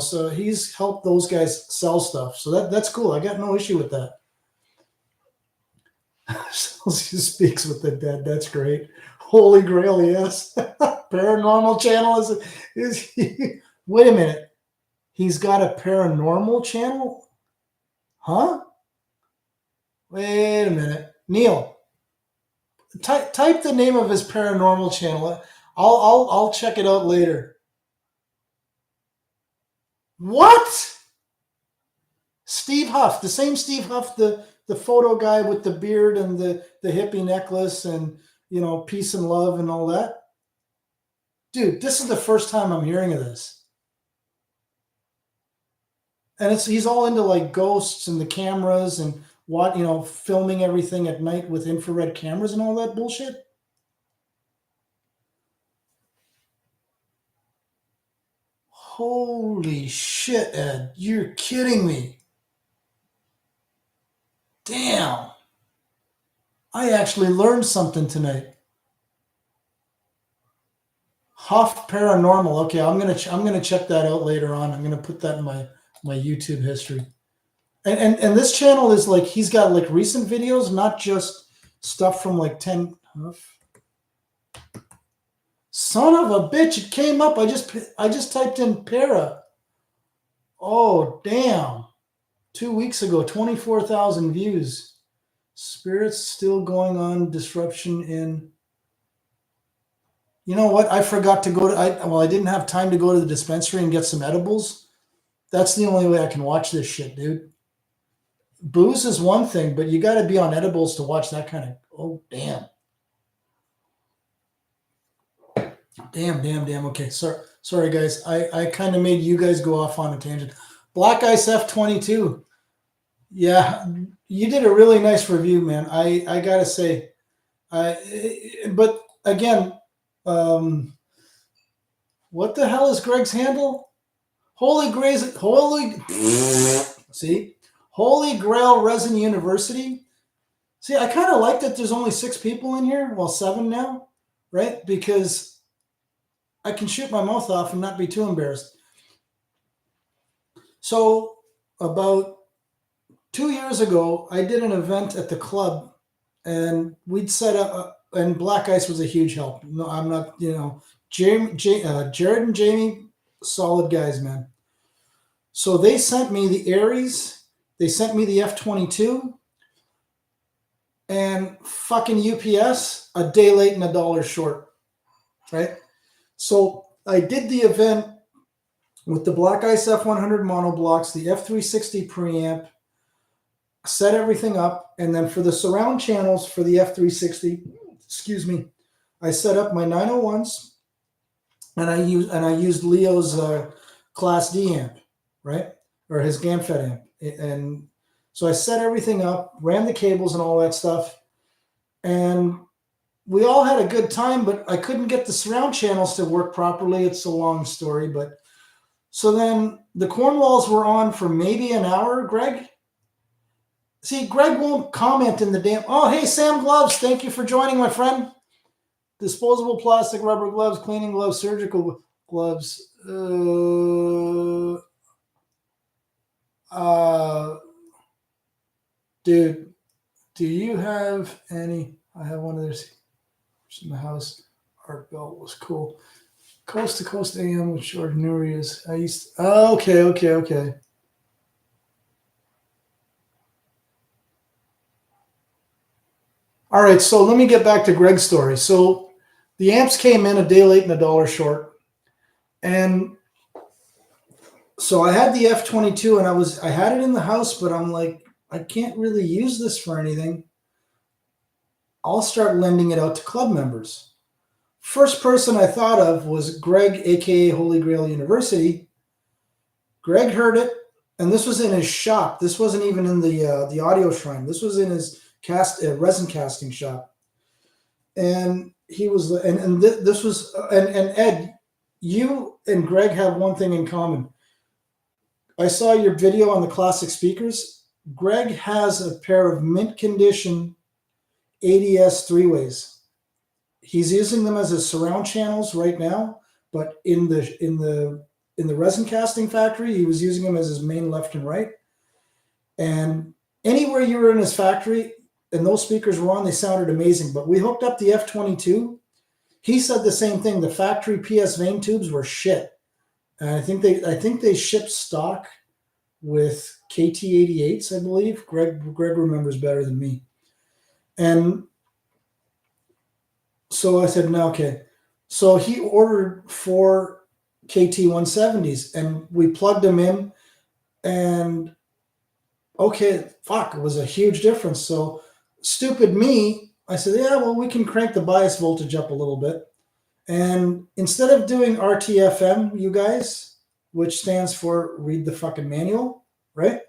so he's helped those guys sell stuff. So that's cool. I got no issue with that. He speaks with the dead. That's great. Holy Grail, yes. Paranormal channel is he, wait a minute. He's got a paranormal channel? Huh? Wait a minute. Neil, type the name of his paranormal channel. I'll check it out later. What? Steve Huff, the same Steve Huff, the photo guy with the beard and the hippie necklace and peace and love and all that. Dude, this is the first time I'm hearing of this. And he's all into like ghosts and the cameras and filming everything at night with infrared cameras and all that bullshit. Holy shit, Ed. You're kidding me. Damn. I actually learned something tonight. Huff Paranormal. Okay, I'm gonna check that out later on. I'm gonna put that in my YouTube history. And this channel is like he's got like recent videos, not just stuff from like 10. Huff. Son of a bitch! It came up. I just typed in para. Oh damn! 2 weeks ago, 24,000 views. Spirits still going on. Disruption in. You know what? I forgot to go to. I didn't have time to go to the dispensary and get some edibles. That's the only way I can watch this shit, dude. Booze is one thing, but you got to be on edibles to watch that kind of. Oh damn. Damn. Okay, sorry guys. I kind of made you guys go off on a tangent. Black Ice F22. Yeah, you did a really nice review, man. I gotta say, but again, what the hell is Greg's handle? Holy Grail Resin University. See, I kind of like that there's only 6 people in here. Well, 7 now, right? Because I can shoot my mouth off and not be too embarrassed. So about 2 years ago, I did an event at the club, and we'd set up, and Black Ice was a huge help. No, I'm not, Jared and Jamie, solid guys, man. So they sent me the Aries, they sent me the F22, and fucking UPS a day late and $1 short, right? So I did the event with the Black Ice F100 monoblocks, the F360 preamp, set everything up, and then for the surround channels for the F360, I set up my 901s, and I used Leo's Class D amp, right, or his GAMFET amp, and so I set everything up, ran the cables and all that stuff, and we all had a good time, but I couldn't get the surround channels to work properly. It's a long story, but so then the Cornwalls were on for maybe an hour, Greg. See, Greg won't comment in the damn. Oh, hey, Sam Gloves. Thank you for joining, my friend. Disposable plastic rubber gloves, cleaning gloves, surgical gloves. Dude, do you have any? I have one of those in the house. Art belt was cool. Coast to Coast AM with Ordinary is. I used. Okay. All right, so let me get back to Greg's story. So the amps came in a day late and $1 short. And so I had the F22 and I had it in the house, but I'm like, I can't really use this for anything. I'll start lending it out to club members. first person I thought of was Greg, aka Holy Grail University. Greg heard it, and this was in his shop. This wasn't even in the audio shrine. This was in his resin casting shop. And he was, this was, and Ed, you and Greg have one thing in common. I saw your video on the classic speakers. Greg has a pair of mint condition ADS three-ways. He's using them as his surround channels right now, but in the resin casting factory, he was using them as his main left and right. And anywhere you were in his factory and those speakers were on, they sounded amazing. But we hooked up the F22. He said the same thing. The factory PS vein tubes were shit. And I think they shipped stock with KT88s, I believe. Greg remembers better than me. And so I said, no, okay. So he ordered 4 KT170s, and we plugged them in, and okay, fuck, it was a huge difference. So stupid me, I said, yeah, well, we can crank the bias voltage up a little bit. And instead of doing RTFM, you guys, which stands for read the fucking manual, right?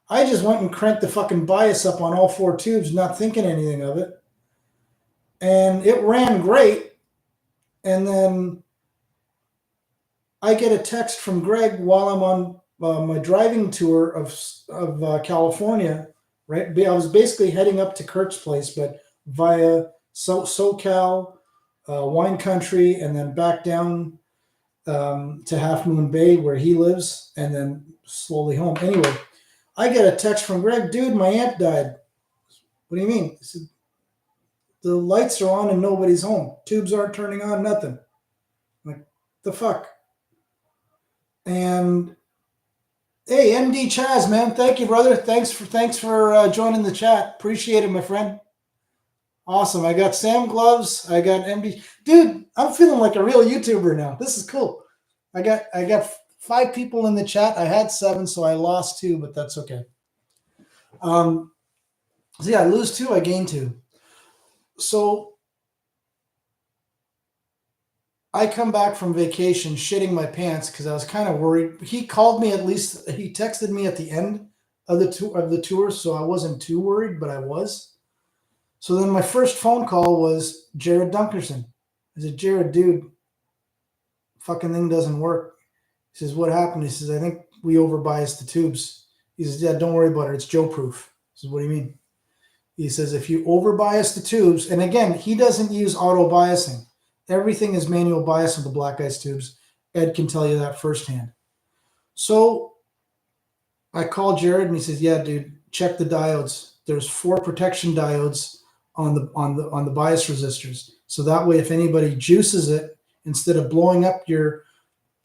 I just went and cranked the fucking bias up on all 4 tubes, not thinking anything of it. And it ran great. And then I get a text from Greg while I'm on my driving tour of California, right? I was basically heading up to Kurt's place, but via SoCal, wine country, and then back down to Half Moon Bay where he lives, and then slowly home. Anyway, I get a text from Greg, dude, my aunt died. What do you mean? I said, the lights are on and nobody's home. Tubes aren't turning on, nothing. I'm like, the fuck? And hey, MD Chaz, man, thank you, brother. Thanks for joining the chat. Appreciate it, my friend. Awesome. I got Sam Gloves. I got MD. Dude, I'm feeling like a real YouTuber now. This is cool. I got 5 people in the chat. I had 7, so I lost 2, but that's okay. So yeah, I lose 2, I gain 2. So I come back from vacation shitting my pants because I was kind of worried. He called me, at least he texted me at the end of the tour, so I wasn't too worried, but I was. So then my first phone call was Jared Dunkerson. I said, Jared, dude, fucking thing doesn't work. He says, what happened? He says, I think we overbiased the tubes. He says, yeah, don't worry about it. It's Joe proof. I says, what do you mean? He says, if you overbias the tubes, and again, he doesn't use auto biasing. Everything is manual bias with the Black Ice tubes. Ed can tell you that firsthand. So I called Jared and he says, yeah, dude, check the diodes. There's 4 protection diodes on the bias resistors. So that way, if anybody juices it, instead of blowing up your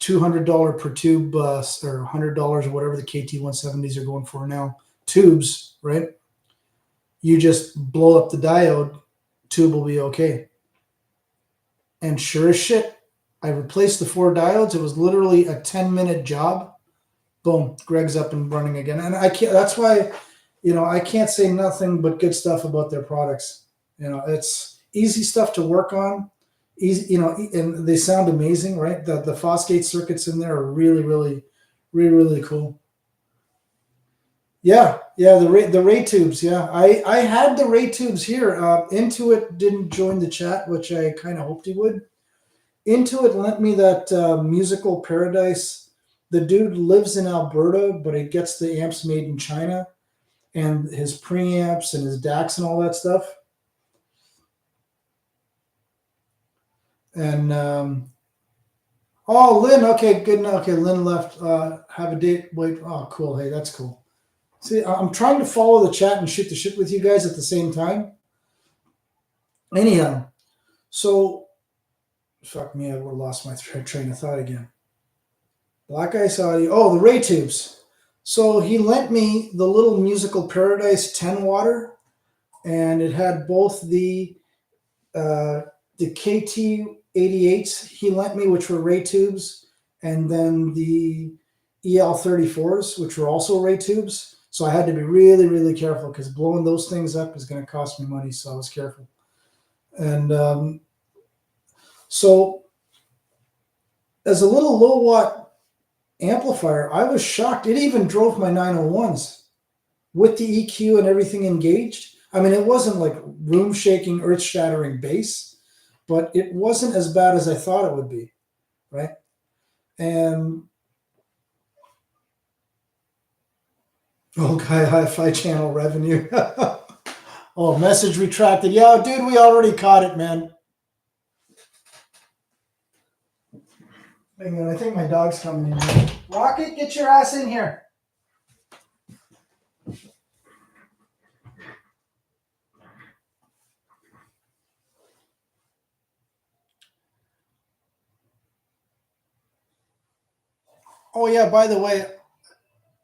$200 per tube or $100 or whatever the KT170s are going for now, tubes, right? You just blow up the diode, tube will be okay. And sure as shit, I replaced the 4 diodes. It was literally a 10-minute job. Boom, Greg's up and running again. And I can't, that's why, I can't say nothing but good stuff about their products. It's easy stuff to work on. Easy, and they sound amazing, right? The Fosgate circuits in there are really, really, really, really cool. Yeah, the Ray tubes. Yeah, I had the Ray tubes here. Intuit didn't join the chat, which I kind of hoped he would. Intuit lent me that Musical Paradise. The dude lives in Alberta, but he gets the amps made in China, and his preamps and his DACs and all that stuff. And Lynn, okay, good. Okay, Lynn left. Have a date. Wait. Oh, cool. Hey, that's cool. See, I'm trying to follow the chat and shoot the shit with you guys at the same time. Anyhow, so fuck me, I lost my train of thought again. Black Ice Audio. Oh, the Ray tubes. So he lent me the little Musical Paradise 10 water, and it had both the KT88s he lent me, which were Ray tubes, and then the EL34s, which were also Ray tubes. So I had to be really, really careful because blowing those things up is going to cost me money. So I was careful. And So as a little low watt amplifier, I was shocked. It even drove my 901s with the EQ and everything engaged. I mean, it wasn't like room shaking, earth shattering bass, but it wasn't as bad as I thought it would be, right? And oh, guy, hi-fi channel revenue. Oh, message retracted. Yeah, dude, we already caught it, man. Hang on, I think my dog's coming in here. Rocket, get your ass in here. Oh, yeah, by the way,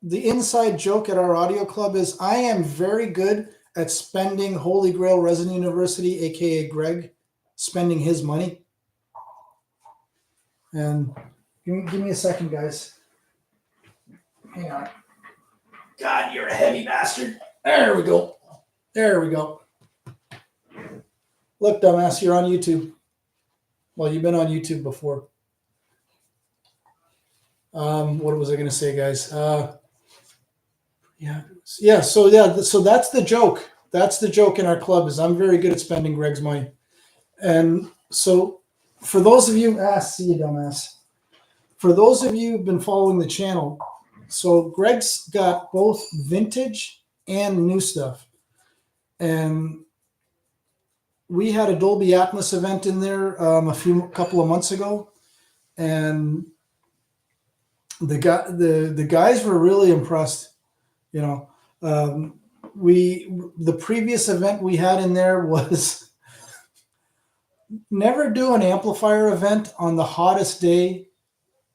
the inside joke at our audio club is I am very good at spending Holy Grail Resin University, aka Greg, spending his money. And give me a second, guys. Hang on. God, you're a heavy bastard. There we go. There we go. Look, dumbass, you're on YouTube. Well, you've been on YouTube before. What was I going to say, guys? So that's the joke. That's the joke in our club is I'm very good at spending Greg's money. And so for those of you, see you, dumbass. For those of you who've been following the channel, so Greg's got both vintage and new stuff. And we had a Dolby Atmos event in there a couple of months ago, and the guys were really impressed. You know, the previous event we had in there was never do an amplifier event on the hottest day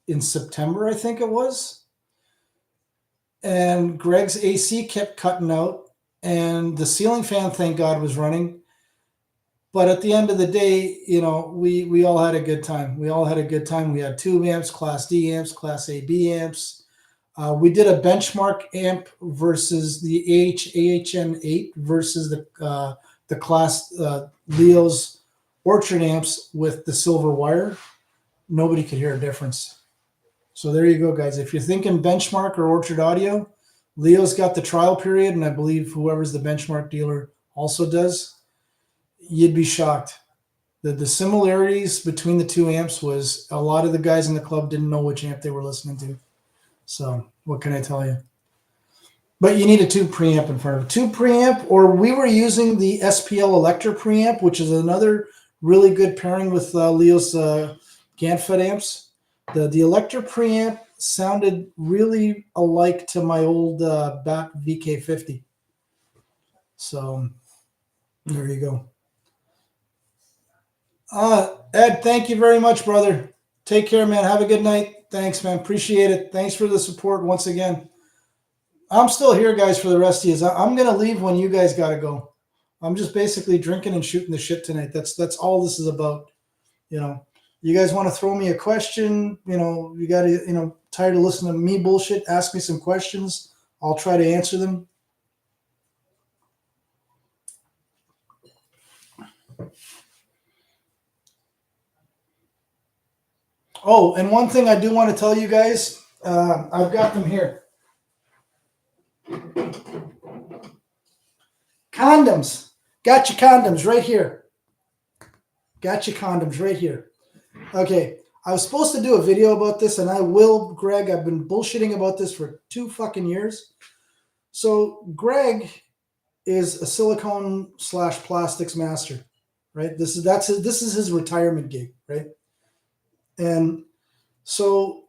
in September, I think it was. And Greg's AC kept cutting out, and the ceiling fan, thank God, was running. But at the end of the day, you know, we all had a good time. We all had a good time. We had tube amps, Class D amps, Class AB amps. We did a benchmark amp versus the AHN8 versus the Class Leo's Orchard amps with the silver wire. Nobody could hear a difference. So there you go, guys. If you're thinking benchmark or Orchard Audio, Leo's got the trial period, and I believe whoever's the benchmark dealer also does. You'd be shocked. The similarities between the two amps was a lot of the guys in the club didn't know which amp they were listening to. So what can I tell you? But you need a tube preamp in front of it. Tube preamp, or we were using the SPL Electra preamp, which is another really good pairing with Leo's GANFED amps. The Electra preamp sounded really alike to my old BAT VK50. So there you go. Ed, thank you very much, brother. Take care, man. Have a good night. Thanks, man. Appreciate it. Thanks for the support once again. I'm still here, guys, for the rest of you. I'm going to leave when you guys got to go. I'm just basically drinking and shooting the shit tonight. That's all this is about. You know, you guys want to throw me a question, you know, you got to, you know, tired of listening to me bullshit, ask me some questions. I'll try to answer them. Oh, and one thing I do want to tell you guys, I've got them here. Condoms. Got your condoms right here. Got your condoms right here. Okay. I was supposed to do a video about this, and I will, Greg. I've been bullshitting about this for 2 fucking years. So Greg is a silicone / plastics master, right? This is his retirement gig, right? And so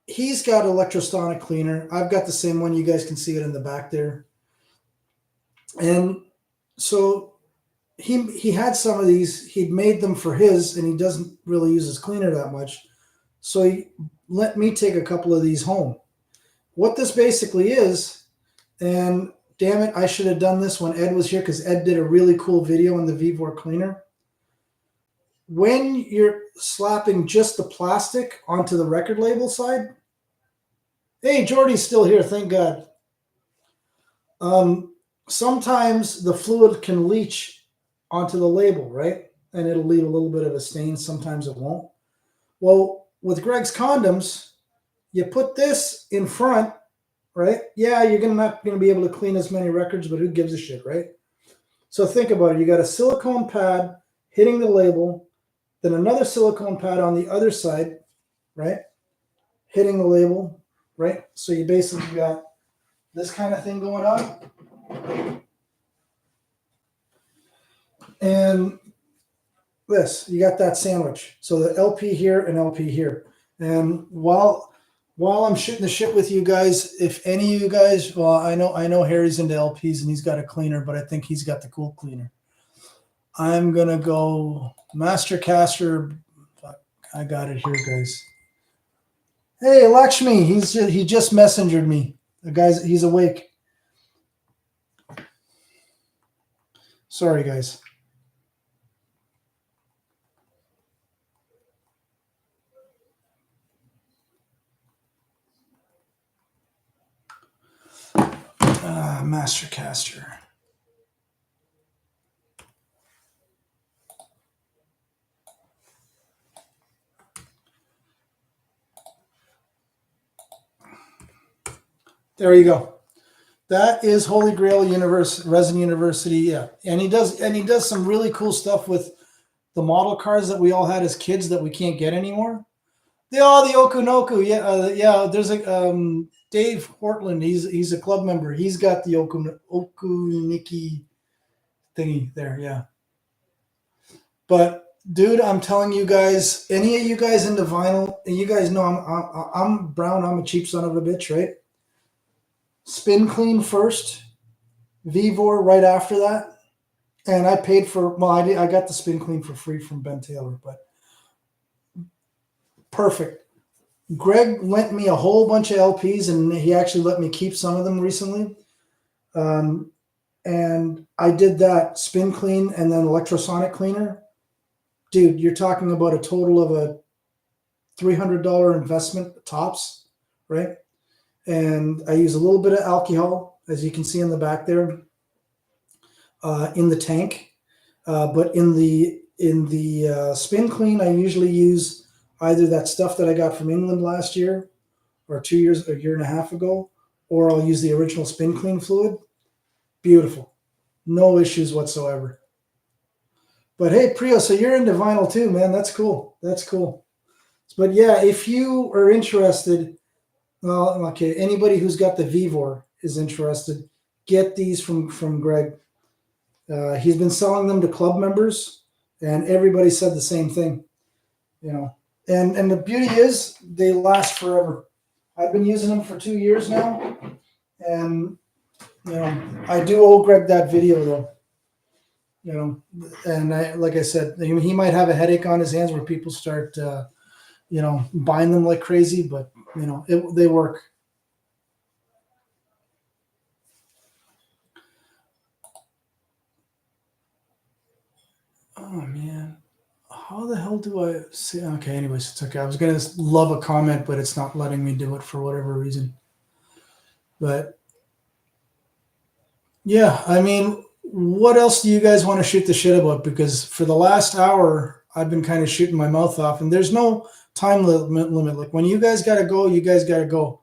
he's got electrostonic cleaner. I've got the same one. You guys can see it in the back there. And so he had some of these. He'd made them for his, and he doesn't really use his cleaner that much. So he let me take a couple of these home. What this basically is, and damn it, I should have done this when Ed was here, because Ed did a really cool video on the Vivor cleaner. When you're slapping just the plastic onto the record label side, hey, Jordy's still here, thank God. Sometimes the fluid can leach onto the label, right? and it'll leave a little bit of a stain. Sometimes it won't. Well, with Greg's condoms, you put this in front, right? Yeah, you're not going to be able to clean as many records, but who gives a shit, right? So think about it. You got a silicone pad hitting the label, then another silicone pad on the other side, right? Hitting the label, right? So you basically got this kind of thing going on. And this, you got that sandwich. So the LP here and LP here. And while I'm shooting the shit with you guys, if any of you guys, well, I know Harry's into LPs and he's got a cleaner, but I think he's got the cool cleaner. I'm gonna go Master Caster. Fuck, I got it here, guys. Hey, Lakshmi, he just messengered me. The guy's he's awake. Sorry, guys. Master Caster. There you go. That is Holy Grail Resin University. Yeah, and he does some really cool stuff with the model cars that we all had as kids that we can't get anymore. The Okunoku. Yeah. There's a Dave Hortland. He's a club member. He's got the Okuniki thingy there. Yeah. But dude, I'm telling you guys, any of you guys into vinyl, and you guys know I'm brown. I'm a cheap son of a bitch, right? Spin clean first, Vivor right after that, and I paid for. Well, I got the spin clean for free from Ben Taylor, but perfect. Greg lent me a whole bunch of LPs, and he actually let me keep some of them recently. And I did that spin clean and then electrosonic cleaner. Dude, you're talking about a total of a $300 investment tops, right? And I use a little bit of alcohol, as you can see in the back there, in the tank. But in the spin clean, I usually use either that stuff that I got from England last year, or a year and a half ago, or I'll use the original spin clean fluid. Beautiful, no issues whatsoever. But hey, Priyo, so you're into vinyl too, man. That's cool. That's cool. But yeah, if you are interested, well, okay, anybody who's got the Vivor is interested, get these from Greg. He's been selling them to club members, and everybody said the same thing. You know, and the beauty is they last forever. I've been using them for 2 years now, and you know, I do owe Greg that video though. You know, and like I said, he might have a headache on his hands where people start, buying them like crazy, but you know, they work. Oh man, how the hell do I say? Okay, anyways, it's okay. I was gonna love a comment, but it's not letting me do it for whatever reason. But yeah, I mean, what else do you guys want to shoot the shit about? Because for the last hour, I've been kind of shooting my mouth off, and there's no time limit. Like when you guys gotta go, you guys gotta go.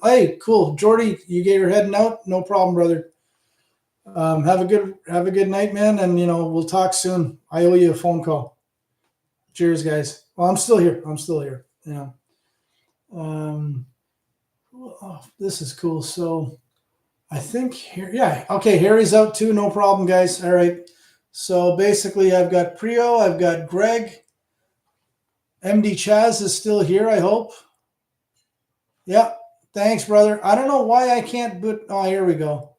Hey, cool, Jordy, you're heading out. No problem, brother. Have a good night, man, and we'll talk soon. I owe you a phone call. Cheers, guys. Well, I'm still here. This is cool. So I think here, yeah, okay, Harry's out too. No problem, guys. All right. So basically, I've got Priyo, I've got Greg. MD Chaz is still here, I hope. Yeah. Thanks, brother. I don't know why I can't put. Oh, here we go.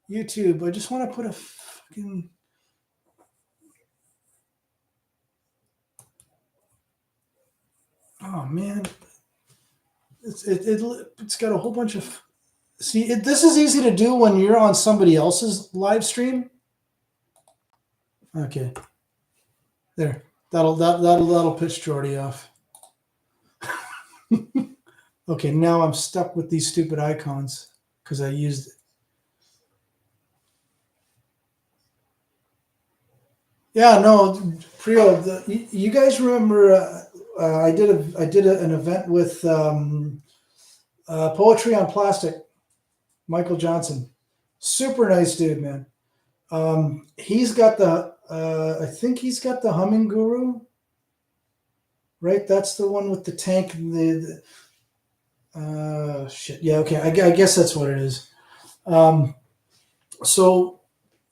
YouTube. I just want to put a fucking. Oh man, it's got a whole bunch of. See, this is easy to do when you're on somebody else's live stream. Okay, there. That'll piss Jordy off. Okay, now I'm stuck with these stupid icons because I used it. Yeah, no, Prio. You guys remember? I did an event with Poetry on Plastic. Michael Johnson, super nice dude, man. He's got the. I think he's got the Humming Guru, right? That's the one with the tank. And shit. Yeah, okay. I guess that's what it is. So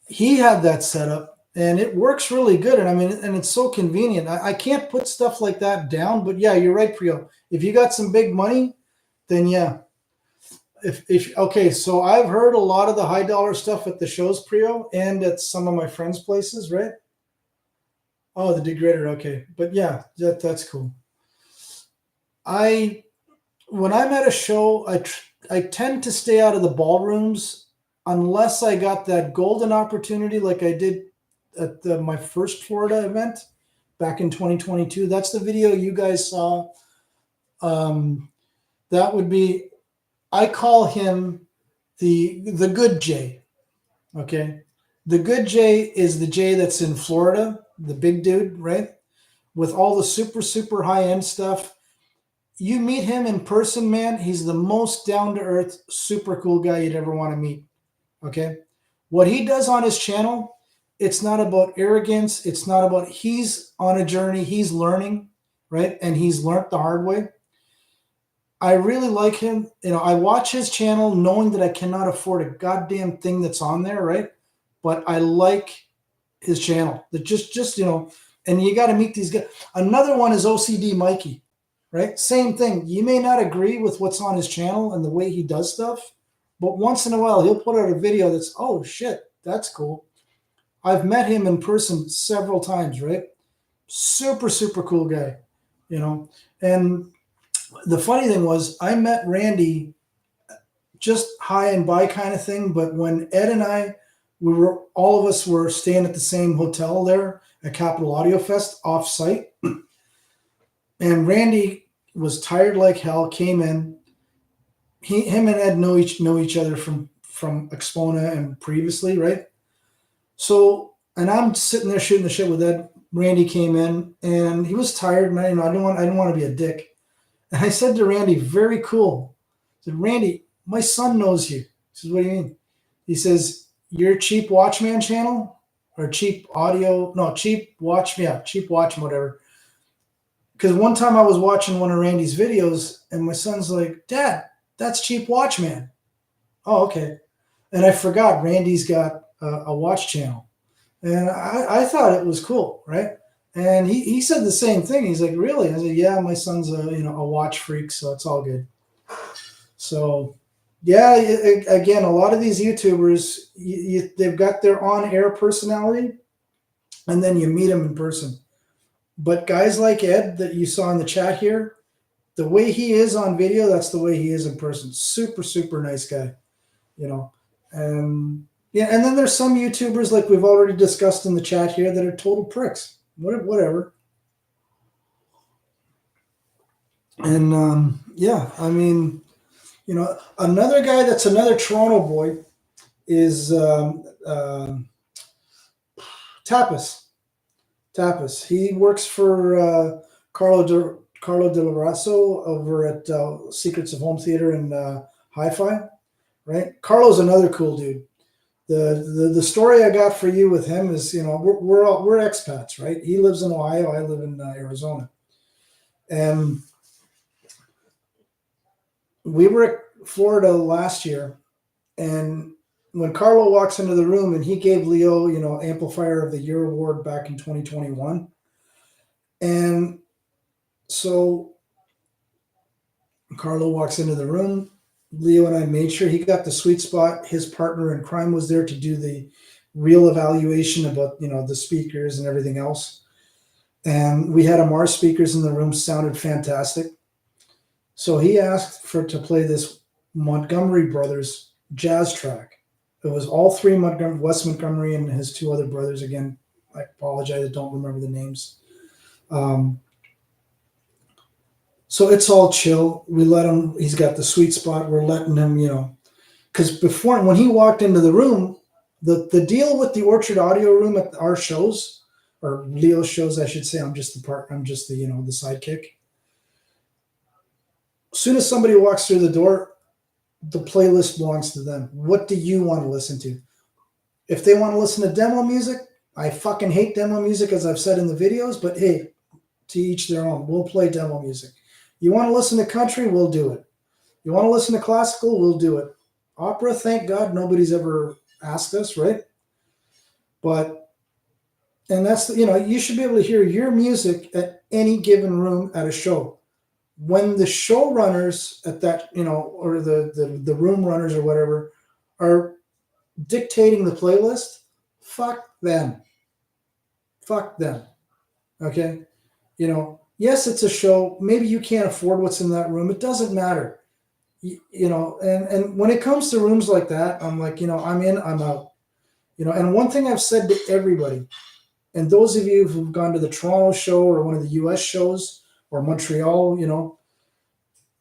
he had that set up and it works really good. And I mean, and it's so convenient. I can't put stuff like that down, but yeah, you're right, Priyo. If you got some big money, then yeah. If okay, so I've heard a lot of the high dollar stuff at the shows, Priyo, and at some of my friends' places, right? Oh, the degrader, okay. But yeah, that's cool. I when I'm at a show, I tend to stay out of the ballrooms unless I got that golden opportunity like I did at my first Florida event back in 2022. That's the video you guys saw. That would be, I call him the good Jay. Okay, the good Jay is the Jay that's in Florida, the big dude, right? With all the super high end stuff. You meet him in person, man. He's the most down to earth, super cool guy you'd ever want to meet. Okay. What he does on his channel, it's not about arrogance. It's not about, he's on a journey. He's learning, right? And he's learned the hard way. I really like him. You know, I watch his channel knowing that I cannot afford a goddamn thing that's on there, right? But I like his channel. That just and you got to meet these guys. Another one is OCD Mikey, right? Same thing. You may not agree with what's on his channel and the way he does stuff, but once in a while he'll put out a video that's, oh shit, that's cool. I've met him in person several times, right? Super cool guy, you know. And the funny thing was, I met Randy just high and by kind of thing. But when Ed and I, all of us were staying at the same hotel there at Capital Audio Fest off site. And Randy was tired like hell, came in. Him and Ed know each other from Expona and previously, right? So, and I'm sitting there shooting the shit with Ed. Randy came in and he was tired, and I didn't want to be a dick. And I said to Randy, very cool. I said, Randy, my son knows you. He says, what do you mean? He says, your Cheap Watchman channel or Cheap Audio, no, Cheap Watch, yeah, Cheap Watch, whatever. Because one time I was watching one of Randy's videos and my son's like, Dad, that's Cheap Watchman. Oh, okay. And I forgot Randy's got a watch channel. And I thought it was cool, right? And he said the same thing. He's like, really? I said, yeah, my son's a watch freak, so it's all good. So, yeah, again, a lot of these YouTubers, they've got their on-air personality, and then you meet them in person. But guys like Ed that you saw in the chat here, the way he is on video, that's the way he is in person. Super nice guy, you know. And yeah, and then there's some YouTubers like we've already discussed in the chat here that are total pricks. Whatever. And yeah, I mean, you know, another guy that's another Toronto boy is Tapas. Tapas. He works for Carlo De Lorenzo over at Secrets of Home Theater and Hi-Fi, right? Carlo's another cool dude. The story I got for you with him is, you know, we're expats, right? He lives in Ohio, I live in Arizona, and we were at Florida last year, and when Carlo walks into the room and he gave Leo, you know, Amplifier of the Year award back in 2021, and so Carlo walks into the room. Leo and I made sure he got the sweet spot. His partner in crime was there to do the real evaluation about, you know, the speakers and everything else. And we had Amar speakers in the room, sounded fantastic. So he asked to play this Montgomery Brothers jazz track. It was all three Wes Montgomery and his two other brothers. Again, I apologize, I don't remember the names. So it's all chill. We let him, he's got the sweet spot. We're letting him, you know, because before, when he walked into the room, the deal with the Orchard Audio Room at our shows or Leo's shows, I should say. I'm just the the sidekick. As soon as somebody walks through the door, the playlist belongs to them. What do you want to listen to? If they want to listen to demo music, I fucking hate demo music, as I've said in the videos, but hey, to each their own. We'll play demo music. You want to listen to country? We'll do it. You want to listen to classical? We'll do it. Opera, thank God, nobody's ever asked us, right? But, and that's, you should be able to hear your music at any given room at a show. When the showrunners at that, or the room runners or whatever are dictating the playlist, fuck them. Fuck them. Okay? Yes, it's a show. Maybe you can't afford what's in that room. It doesn't matter. And when it comes to rooms like that, I'm like, I'm in, I'm out. And one thing I've said to everybody, and those of you who've gone to the Toronto show or one of the US shows or Montreal,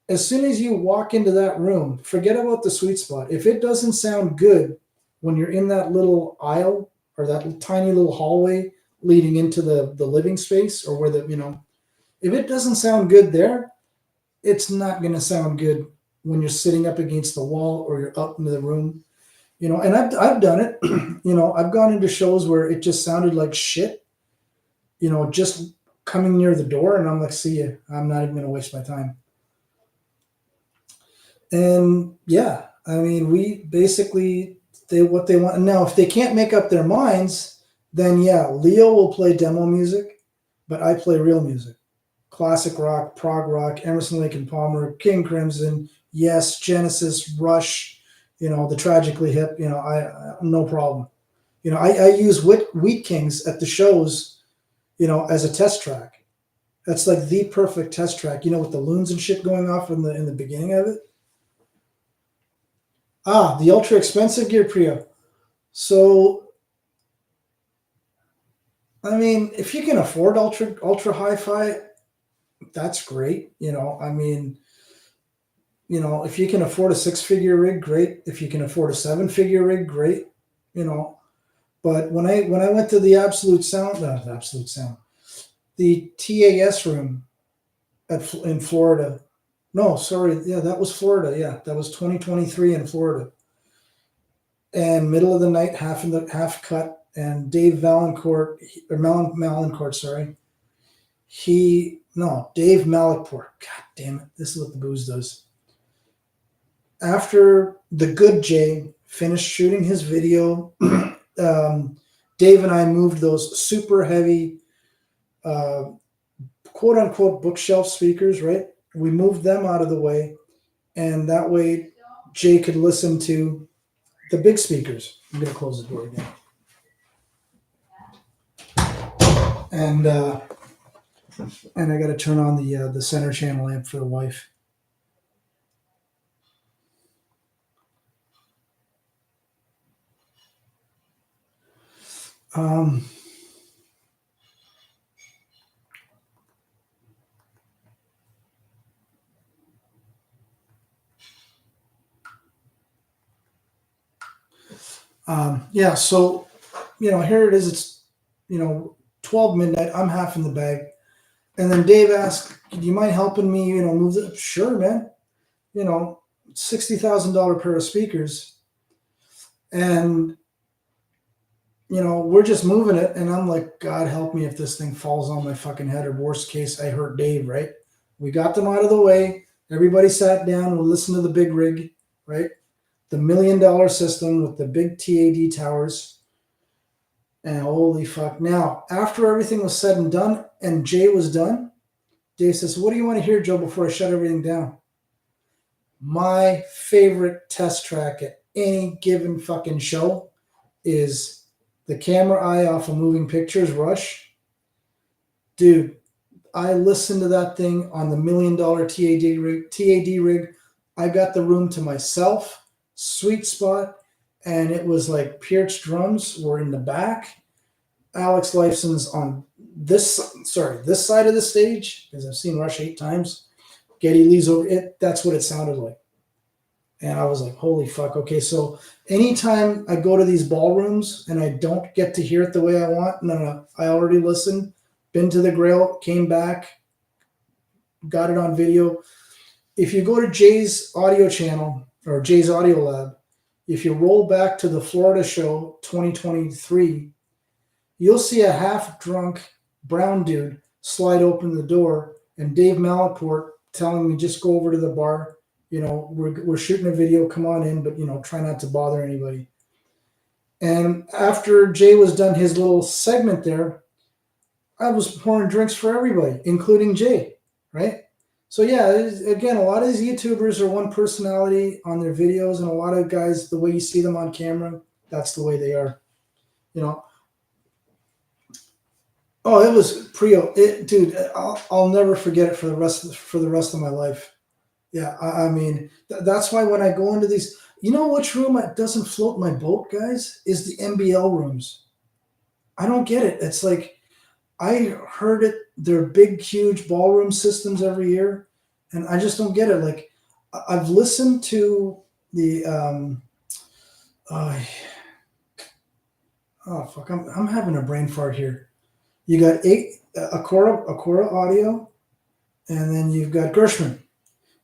as soon as you walk into that room, forget about the sweet spot. If it doesn't sound good when you're in that little aisle or that tiny little hallway leading into the living space, or where if it doesn't sound good there, it's not going to sound good when you're sitting up against the wall or you're up into the room. And I've done it. I've gone into shows where it just sounded like shit, just coming near the door, and I'm like, see ya. I'm not even going to waste my time. And yeah, I mean, we basically, what they want. Now, if they can't make up their minds, then yeah, Leo will play demo music, but I play real music. Classic rock, prog rock, Emerson, Lake and Palmer, King Crimson, Yes, Genesis, Rush, the Tragically Hip, I no problem. I use Wheat Kings at the shows, as a test track. That's like the perfect test track, with the loons and shit going off in the beginning of it. The ultra expensive gear, Priya. So, I mean, if you can afford ultra hi-fi, that's great. I mean, if you can afford a 6-figure rig, great. If you can afford a 7-figure rig, great. But when I went to the the TAS room in Florida. No, sorry, yeah, that was Florida. Yeah, that was 2023 in Florida. And middle of the night, half cut, and Dave Valancourt, or Malincourt, sorry. Dave Malakport. God damn it, this is what the booze does. After the good Jay finished shooting his video, Dave and I moved those super heavy, quote unquote, bookshelf speakers, right? We moved them out of the way, and that way Jay could listen to the big speakers. I'm going to close the door again. And I got to turn on the center channel amp for the wife. Yeah, so, here it is. It's, 12 midnight. I'm half in the bag. And then Dave asked, do you mind helping me, move it? Sure, man. $60,000 pair of speakers. And, we're just moving it. And I'm like, God help me if this thing falls on my fucking head, or worst case, I hurt Dave, right? We got them out of the way. Everybody sat down. We'll listen to the big rig, right? The $1 million system with the big TAD towers. And holy fuck. Now, after everything was said and done, and Jay was done, Dave says, what do you want to hear, Joe, before I shut everything down? My favorite test track at any given fucking show is the Camera Eye off of Moving Pictures, Rush. Dude, I listened to that thing on the $1 million TAD rig. I got the room to myself, sweet spot, and it was like Pierce drums were in the back. Alex Lifeson's on this side of the stage, because I've seen Rush 8 times. Geddy Lee's over it. That's what it sounded like. And I was like, holy fuck. Okay, so anytime I go to these ballrooms and I don't get to hear it the way I want, no. I already listened, been to the Grail, came back, got it on video. If you go to Jay's audio channel or Jay's Audio Lab, if you roll back to the Florida show 2023, you'll see a half drunk brown dude slide open the door and Dave Malaport telling me just go over to the bar. We're shooting a video, come on in, but try not to bother anybody. And after Jay was done his little segment there, I was pouring drinks for everybody, including Jay, right? So yeah, again, a lot of these YouTubers are one personality on their videos, and a lot of guys, the way you see them on camera, that's the way they are. Oh, it was Prio, dude. I'll never forget it for the rest of my life. Yeah, I mean that's why when I go into these, which room doesn't float my boat, guys, is the MBL rooms. I don't get it. It's like I heard it. They're big, huge ballroom systems every year, and I just don't get it. Like I've listened to the oh fuck, I'm having a brain fart here. You got Acora Audio, and then you've got Gershman.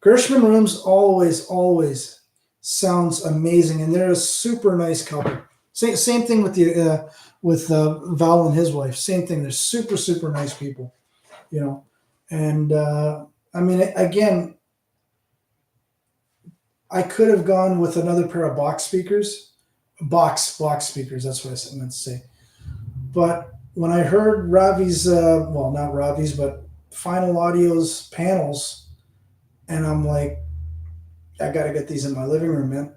Gershman rooms always sounds amazing, and they're a super nice couple. Same thing with Val and his wife. Same thing. They're super nice people, And I mean, again, I could have gone with another pair of box speakers. Box speakers. That's what I meant to say. But when I heard Ravi's, well, not Ravi's, but Final Audio's panels, and I'm like, I got to get these in my living room, man.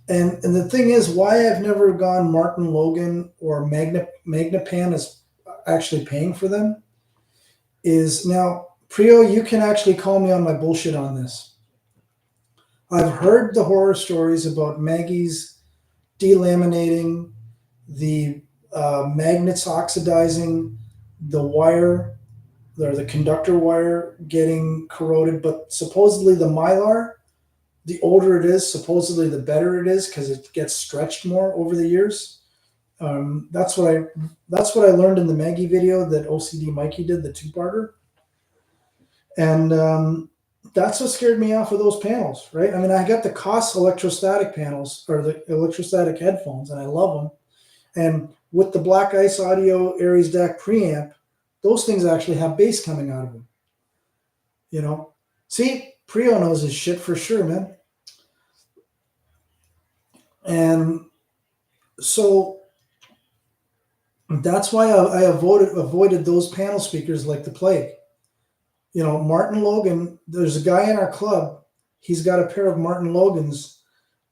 And the thing is, why I've never gone Martin Logan or Magnapan is actually paying for them is now, Prio, you can actually call me on my bullshit on this. I've heard the horror stories about Maggie's delaminating, the magnets oxidizing, the wire, or the conductor wire getting corroded, but supposedly the Mylar, the older it is, supposedly the better it is because it gets stretched more over the years. That's what I learned in the Maggie video that OCD Mikey did, the two-parter. And that's what scared me off of those panels, right? I mean, I got the Koss electrostatic panels or the electrostatic headphones, and I love them. And with the Black Ice Audio Aries DAC preamp, those things actually have bass coming out of them. See, Prio knows his shit for sure, man. And so that's why I avoided those panel speakers like the plague. Martin Logan, there's a guy in our club, he's got a pair of Martin Logans.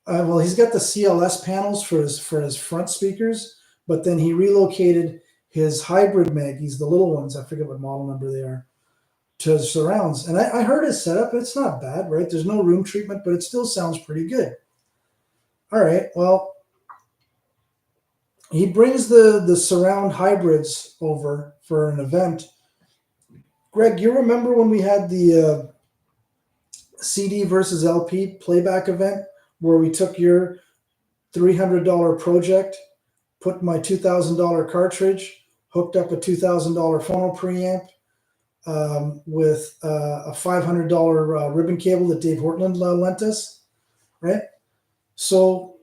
Well, he's got the CLS panels for his front speakers, but then he relocated his hybrid Maggies, the little ones, I forget what model number they are, to surrounds. And I heard his setup. It's not bad, right? There's no room treatment, but it still sounds pretty good. All right, well, he brings the surround hybrids over for an event. Greg, you remember when we had the CD versus LP playback event where we took your $300 project, put my $2,000 cartridge, hooked up a $2,000 phono preamp with a $500 ribbon cable that Dave Hortland lent us, right? So,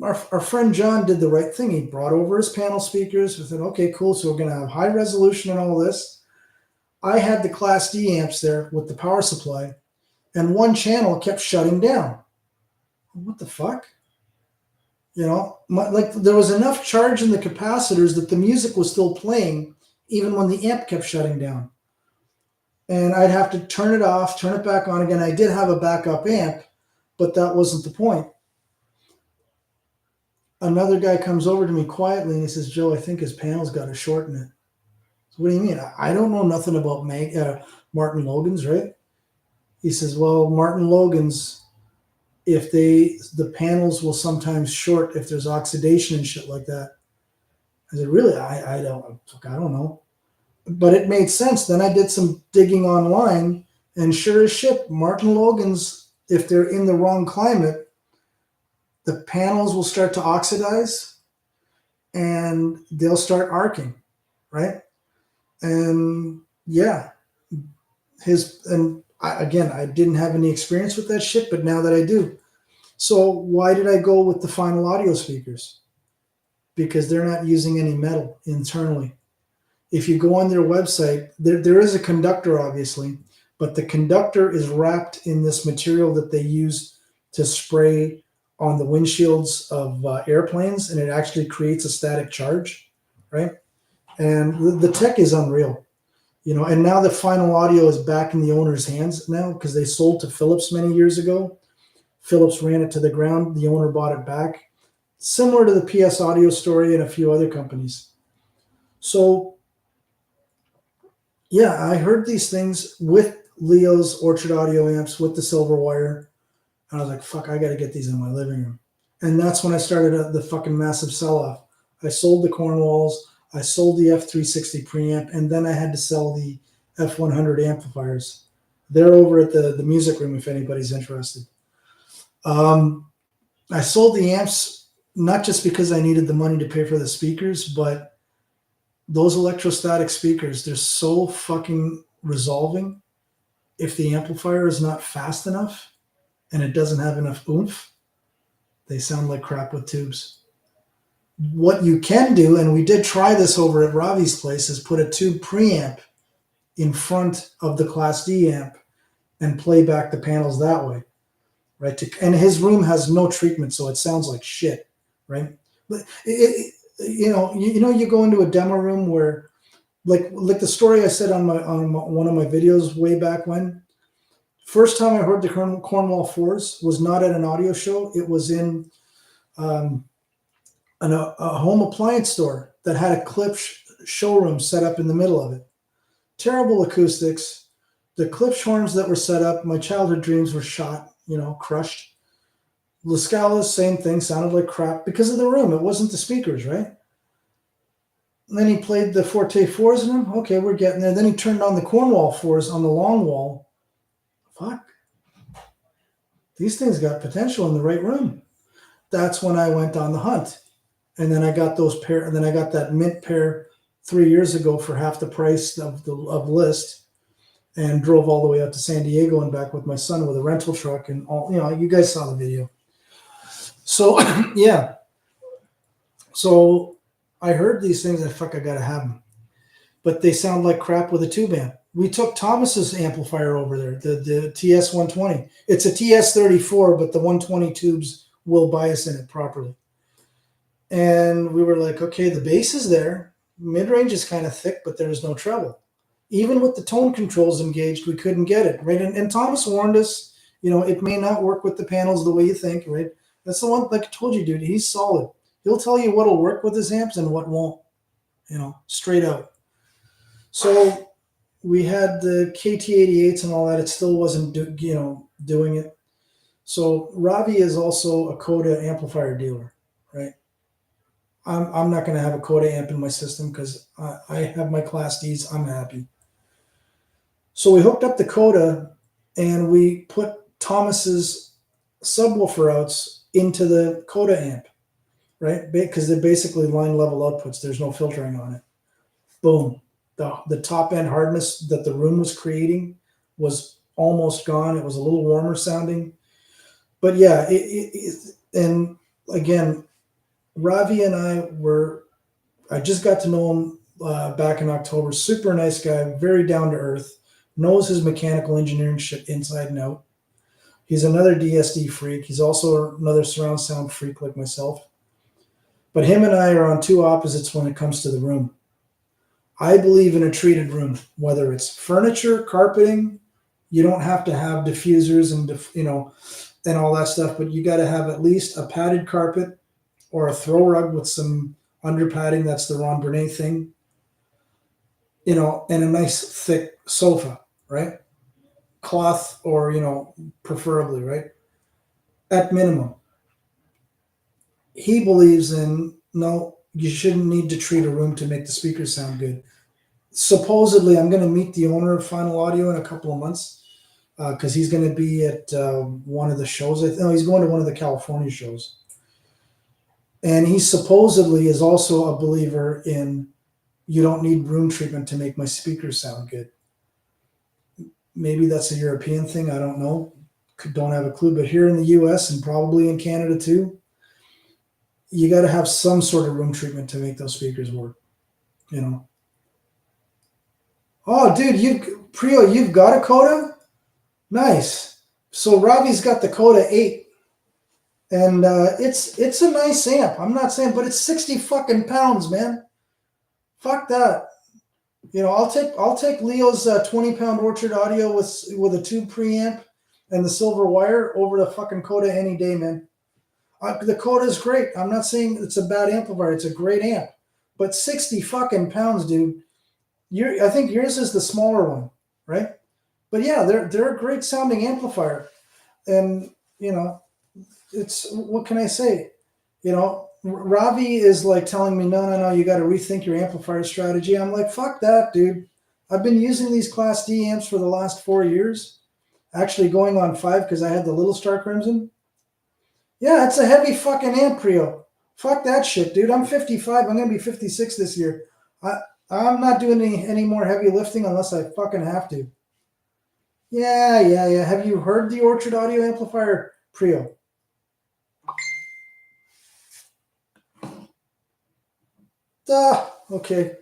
our friend John did the right thing. He brought over his panel speakers. We said, okay, cool. So we're going to have high resolution and all this. I had the Class D amps there with the power supply, and one channel kept shutting down. What the fuck? There was enough charge in the capacitors that the music was still playing even when the amp kept shutting down. And I'd have to turn it off, turn it back on again. I did have a backup amp, but that wasn't the point. Another guy comes over to me quietly and he says, Joe, I think his panel's got a short in it. So what do you mean? I don't know nothing about Martin Logan's, right? He says, well, Martin Logan's, the panels will sometimes short if there's oxidation and shit like that. I said, really? I don't know. But it made sense. Then I did some digging online, And sure as shit, Martin Logan's, if they're in the wrong climate, the panels will start to oxidize and they'll start arcing, right? And yeah, again, I didn't have any experience with that shit, but now that I do. So why did I go with the final audio speakers? Because they're not using any metal internally. If you go on their website, there is a conductor, obviously, but the conductor is wrapped in this material that they use to spray on the windshields of airplanes, and it actually creates a static charge, right? And the tech is unreal, and now the final audio is back in the owner's hands now because they sold to Philips many years ago. Philips ran it to the ground. The owner bought it back, similar to the PS Audio story and a few other companies. So yeah, I heard these things with Leo's Orchard Audio amps with the silver wire. And I was like, fuck, I got to get these in my living room. And that's when I started the fucking massive sell off. I sold the Cornwalls, I sold the F360 preamp, and then I had to sell the F100 amplifiers. They're over at the music room if anybody's interested. I sold the amps not just because I needed the money to pay for the speakers, but those electrostatic speakers, they're so fucking resolving. If the amplifier is not fast enough and it doesn't have enough oomph, they sound like crap with tubes. What you can do, and we did try this over at Ravi's place, is put a tube preamp in front of the Class D amp and play back the panels that way, right? And his room has no treatment, so it sounds like shit, right? But you go into a demo room where, like the story I said on one of my videos way back when. First time I heard the Cornwall 4s was not at an audio show. It was in a home appliance store that had a clip showroom set up in the middle of it. Terrible acoustics. The Klipsch horns that were set up, my childhood dreams were shot, crushed. La Scala's, same thing, sounded like crap because of the room. It wasn't the speakers, right? And then he played the Forte 4s in them. Okay, we're getting there. Then he turned on the Cornwall 4s on the long wall. Fuck. These things got potential in the right room. That's when I went on the hunt. And then I got those pair, and then I got that mint pair 3 years ago for half the price of list, and drove all the way out to San Diego and back with my son with a rental truck and all. You guys saw the video. So yeah. So I heard these things and I gotta have them. But they sound like crap with a tube amp. We took Thomas's amplifier over there, the TS120. It's a TS34, but the 120 tubes will bias in it properly. And we were like, okay, the bass is there. Mid-range is kind of thick, but there's no treble. Even with the tone controls engaged, we couldn't get it, right? And Thomas warned us, it may not work with the panels the way you think, right? That's the one, like I told you, dude, he's solid. He'll tell you what'll work with his amps and what won't, straight out. So we had the KT88s and all that. It still wasn't, doing it. So Ravi is also a Coda amplifier dealer, right? I'm not going to have a Coda amp in my system because I have my Class Ds. I'm happy. So we hooked up the Coda and we put Thomas's subwoofer outs into the Coda amp, right? Because they're basically line level outputs. There's no filtering on it. Boom. The top end hardness that the room was creating was almost gone. It was a little warmer sounding. But yeah, and again, Ravi and I just got to know him back in October. Super nice guy, very down to earth, knows his mechanical engineering shit inside and out. He's another DSD freak. He's also another surround sound freak like myself. But him and I are on two opposites when it comes to the room. I believe in a treated room, whether it's furniture, carpeting. You don't have to have diffusers and and all that stuff, but you got to have at least a padded carpet or a throw rug with some under padding. That's the Ron Bernay thing, and a nice thick sofa, right? Cloth or, preferably, right? At minimum. He believes in, no, you shouldn't need to treat a room to make the speakers sound good. Supposedly, I'm going to meet the owner of Final Audio in a couple of months. because he's going to be at one of the shows. No, he's going to one of the California shows. And he supposedly is also a believer in you don't need room treatment to make my speakers sound good. Maybe that's a European thing. I don't know. Don't have a clue. But here in the US and probably in Canada too, you got to have some sort of room treatment to make those speakers work. You know. Oh, dude, you've got a Coda? Nice. So Ravi's got the Coda 8. And it's a nice amp. I'm not saying, but it's 60 fucking pounds, man. Fuck that. You know, I'll take Leo's 20-pound Orchard Audio with a tube preamp and the silver wire over the fucking Coda any day, man. The Coda is great. I'm not saying it's a bad amplifier. It's a great amp, but 60 fucking pounds, dude. I think yours is the smaller one, right? But yeah, they're a great sounding amplifier, and you know, it's what can I say? You know, Ravi is like telling me, no, you got to rethink your amplifier strategy. I'm like, fuck that, dude. I've been using these Class D amps for the last 4 years, actually going on 5 because I had the Little Star Crimson. Yeah, it's a heavy fucking amp, Prio. Fuck that shit, dude. I'm 55. I'm gonna be 56 this year. I'm not doing any more heavy lifting unless I fucking have to. Yeah. Have you heard the Orchard Audio amplifier, Prio? Okay.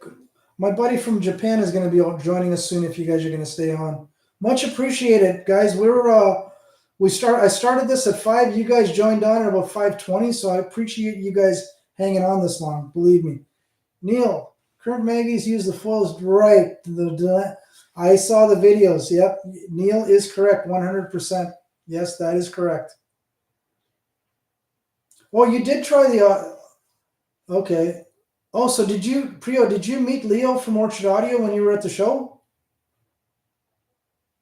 My buddy from Japan is going to be joining us soon if you guys are going to stay on. Much appreciated, guys. I started this at 5. You guys joined on at about 5:20, so I appreciate you guys hanging on this long. Believe me. Neil, current Maggies use the foils right. I saw the videos. Yep. Neil is correct. 100%. Yes, that is correct. Well, you did try the... okay. Oh, so did you meet Leo from Orchard Audio when you were at the show?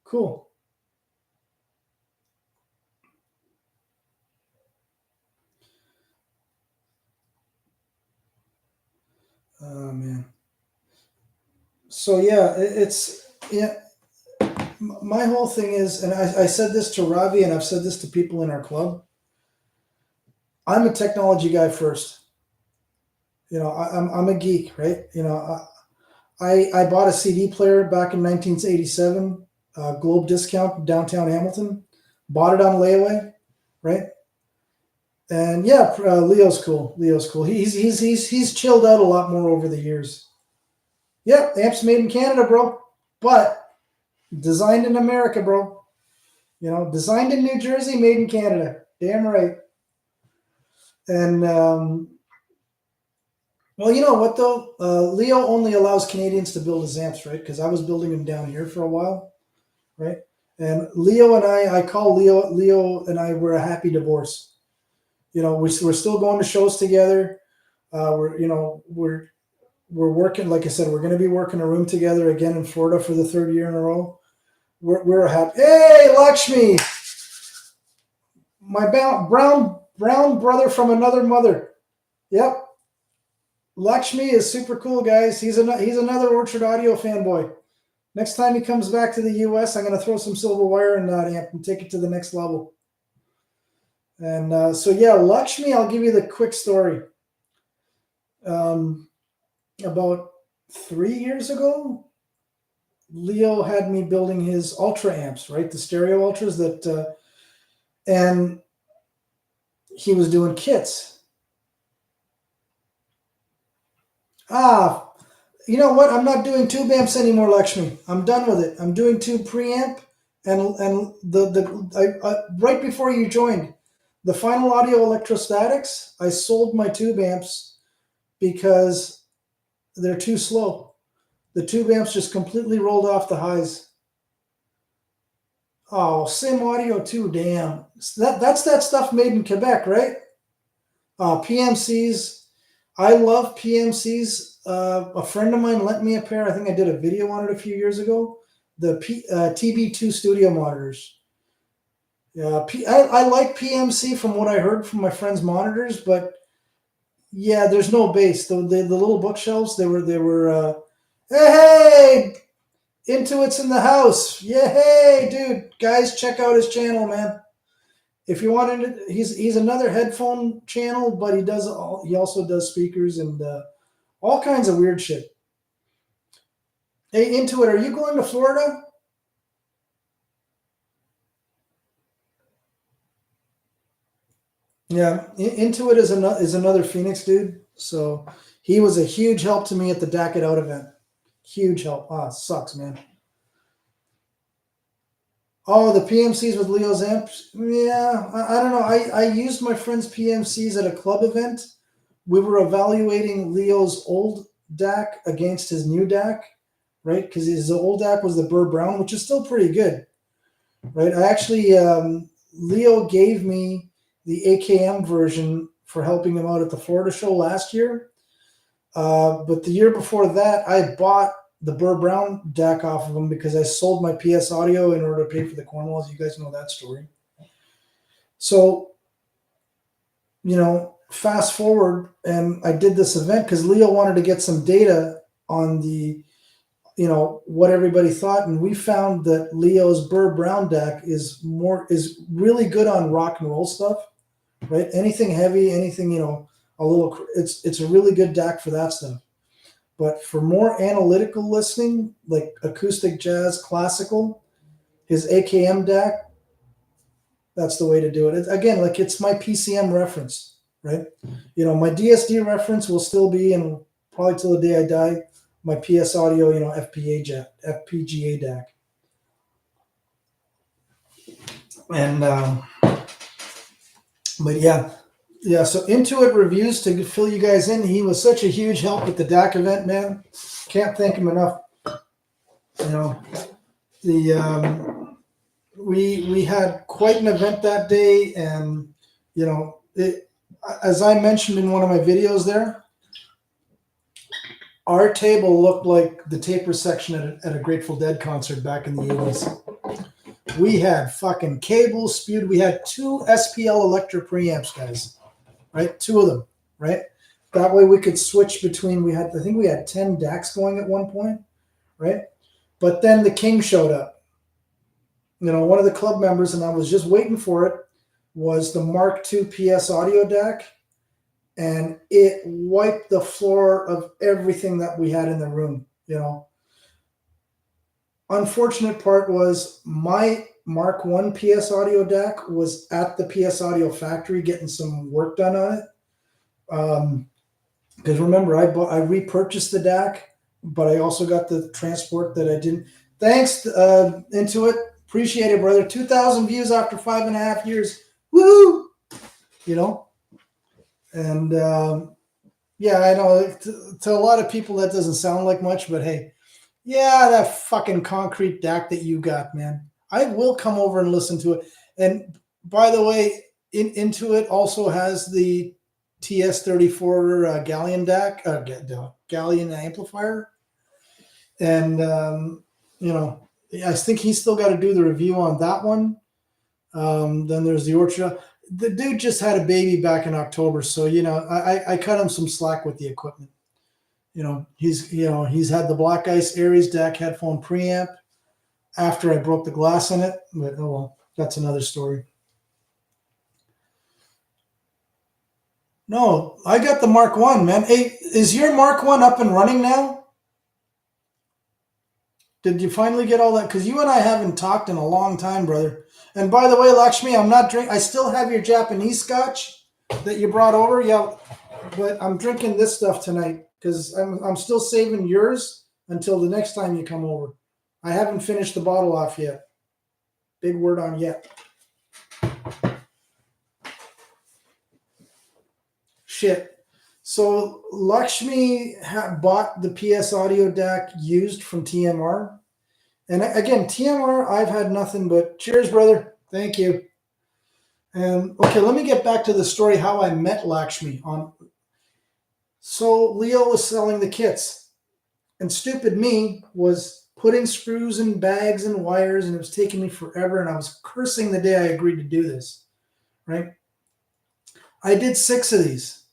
Cool. Oh, man. So, yeah, my whole thing is, and I said this to Ravi, and I've said this to people in our club, I'm a technology guy first. You know, I'm a geek, right? You know, I bought a CD player back in 1987, Globe discount, downtown Hamilton. Bought it on layaway, right? And yeah, Leo's cool. He's chilled out a lot more over the years. Yep, amps made in Canada, bro, but designed in America, bro. You know, designed in New Jersey, made in Canada. Damn right. And well, you know what though? Leo only allows Canadians to build his amps, right? Because I was building them down here for a while, right? And Leo and I call Leo and I were a happy divorce. You know, we're still going to shows together. We're working. Like I said, we're going to be working a room together again in Florida for the 3rd year in a row. We're happy. Hey, Lakshmi, my brown brother from another mother. Yep. Lakshmi is super cool, guys. He's another Orchard Audio fanboy. Next time he comes back to the US, I'm going to throw some silver wire in that amp and take it to the next level. And so, yeah, Lakshmi, I'll give you the quick story. About 3 years ago, Leo had me building his Ultra amps, right? The stereo Ultras and he was doing kits. You know what? I'm not doing tube amps anymore, Lakshmi. I'm done with it. I'm doing tube preamp, and right before you joined, the Final Audio Electrostatics, I sold my tube amps because they're too slow. The tube amps just completely rolled off the highs. Oh, Sim Audio too, damn. That's that stuff made in Quebec, right? PMCs. I love PMCs. A friend of mine lent me a pair. I think I did a video on it a few years ago. The TB2 studio monitors. Yeah, I like PMC from what I heard from my friend's monitors, but yeah, there's no bass. The little bookshelves, they were hey, Intuit's in the house. Yay, dude. Guys, check out his channel, man. If you wanted to, he's another headphone channel, but he also does speakers and all kinds of weird shit. Hey, Intuit, are you going to Florida? Yeah, Intuit is another Phoenix dude. So he was a huge help to me at the Dack It Out event. Huge help. Ah, sucks, man. Oh, the PMCs with Leo's amps. Yeah, I don't know. I used my friend's PMCs at a club event. We were evaluating Leo's old DAC against his new DAC, right? Because his old DAC was the Burr Brown, which is still pretty good, right? I actually, Leo gave me the AKM version for helping him out at the Florida show last year. But the year before that, I bought the Burr Brown DAC off of him because I sold my PS Audio in order to pay for the Cornwalls. You guys know that story. So, fast forward, and I did this event because Leo wanted to get some data on the, what everybody thought, and we found that Leo's Burr Brown DAC is really good on rock and roll stuff, right? Anything heavy, anything a little. It's a really good DAC for that stuff. But for more analytical listening, like acoustic jazz, classical, his AKM DAC, that's the way to do it. Again, like it's my PCM reference, right? My DSD reference will still be, and probably till the day I die, my PS Audio, FPGA DAC. And, but yeah. So Intuit Reviews, to fill you guys in, he was such a huge help at the DAC event, man. Can't thank him enough. We had quite an event that day, and as I mentioned in one of my videos there, our table looked like the taper section at a Grateful Dead concert back in the 80s. We had fucking cables spewed. We had 2 SPL Electro preamps, guys, right? 2 of them, right? That way we could switch between, I think we had 10 DACs going at one point, right? But then the king showed up. One of the club members, and I was just waiting for it, was the Mark II PS Audio DAC, and it wiped the floor of everything that we had in the room. Unfortunate part was my Mark I PS Audio DAC was at the PS Audio factory getting some work done on it. Because remember, I repurchased the DAC, but I also got the transport that I didn't. Thanks, Intuit. Appreciate it, brother. 2,000 views after 5.5 years. Woo! And yeah, I know to a lot of people that doesn't sound like much, but hey, yeah, that fucking concrete DAC that you got, man. I will come over and listen to it. And by the way, Intuit also has the TS34 Galleon DAC, Galleon amplifier. And, I think he's still got to do the review on that one. Then there's the Orchard. The dude just had a baby back in October, so I cut him some slack with the equipment. He's had the Black Ice Aries DAC headphone preamp after I broke the glass in it, but oh well, that's another story. No, I got the Mark I, man. Hey, is your Mark I up and running now? Did you finally get all that? Because you and I haven't talked in a long time, brother. And by the way, Lakshmi, I'm not drinking. I still have your Japanese scotch that you brought over. Yeah, but I'm drinking this stuff tonight because I'm still saving yours until the next time you come over. I haven't finished the bottle off yet. Big word on yet. Shit. So Lakshmi bought the PS Audio DAC used from TMR. And again, TMR, I've had nothing but cheers, brother. Thank you. And okay, let me get back to the story how I met Lakshmi. So Leo was selling the kits, and stupid me was putting screws in bags and wires, and it was taking me forever, and I was cursing the day I agreed to do this, right? I did 6 of these,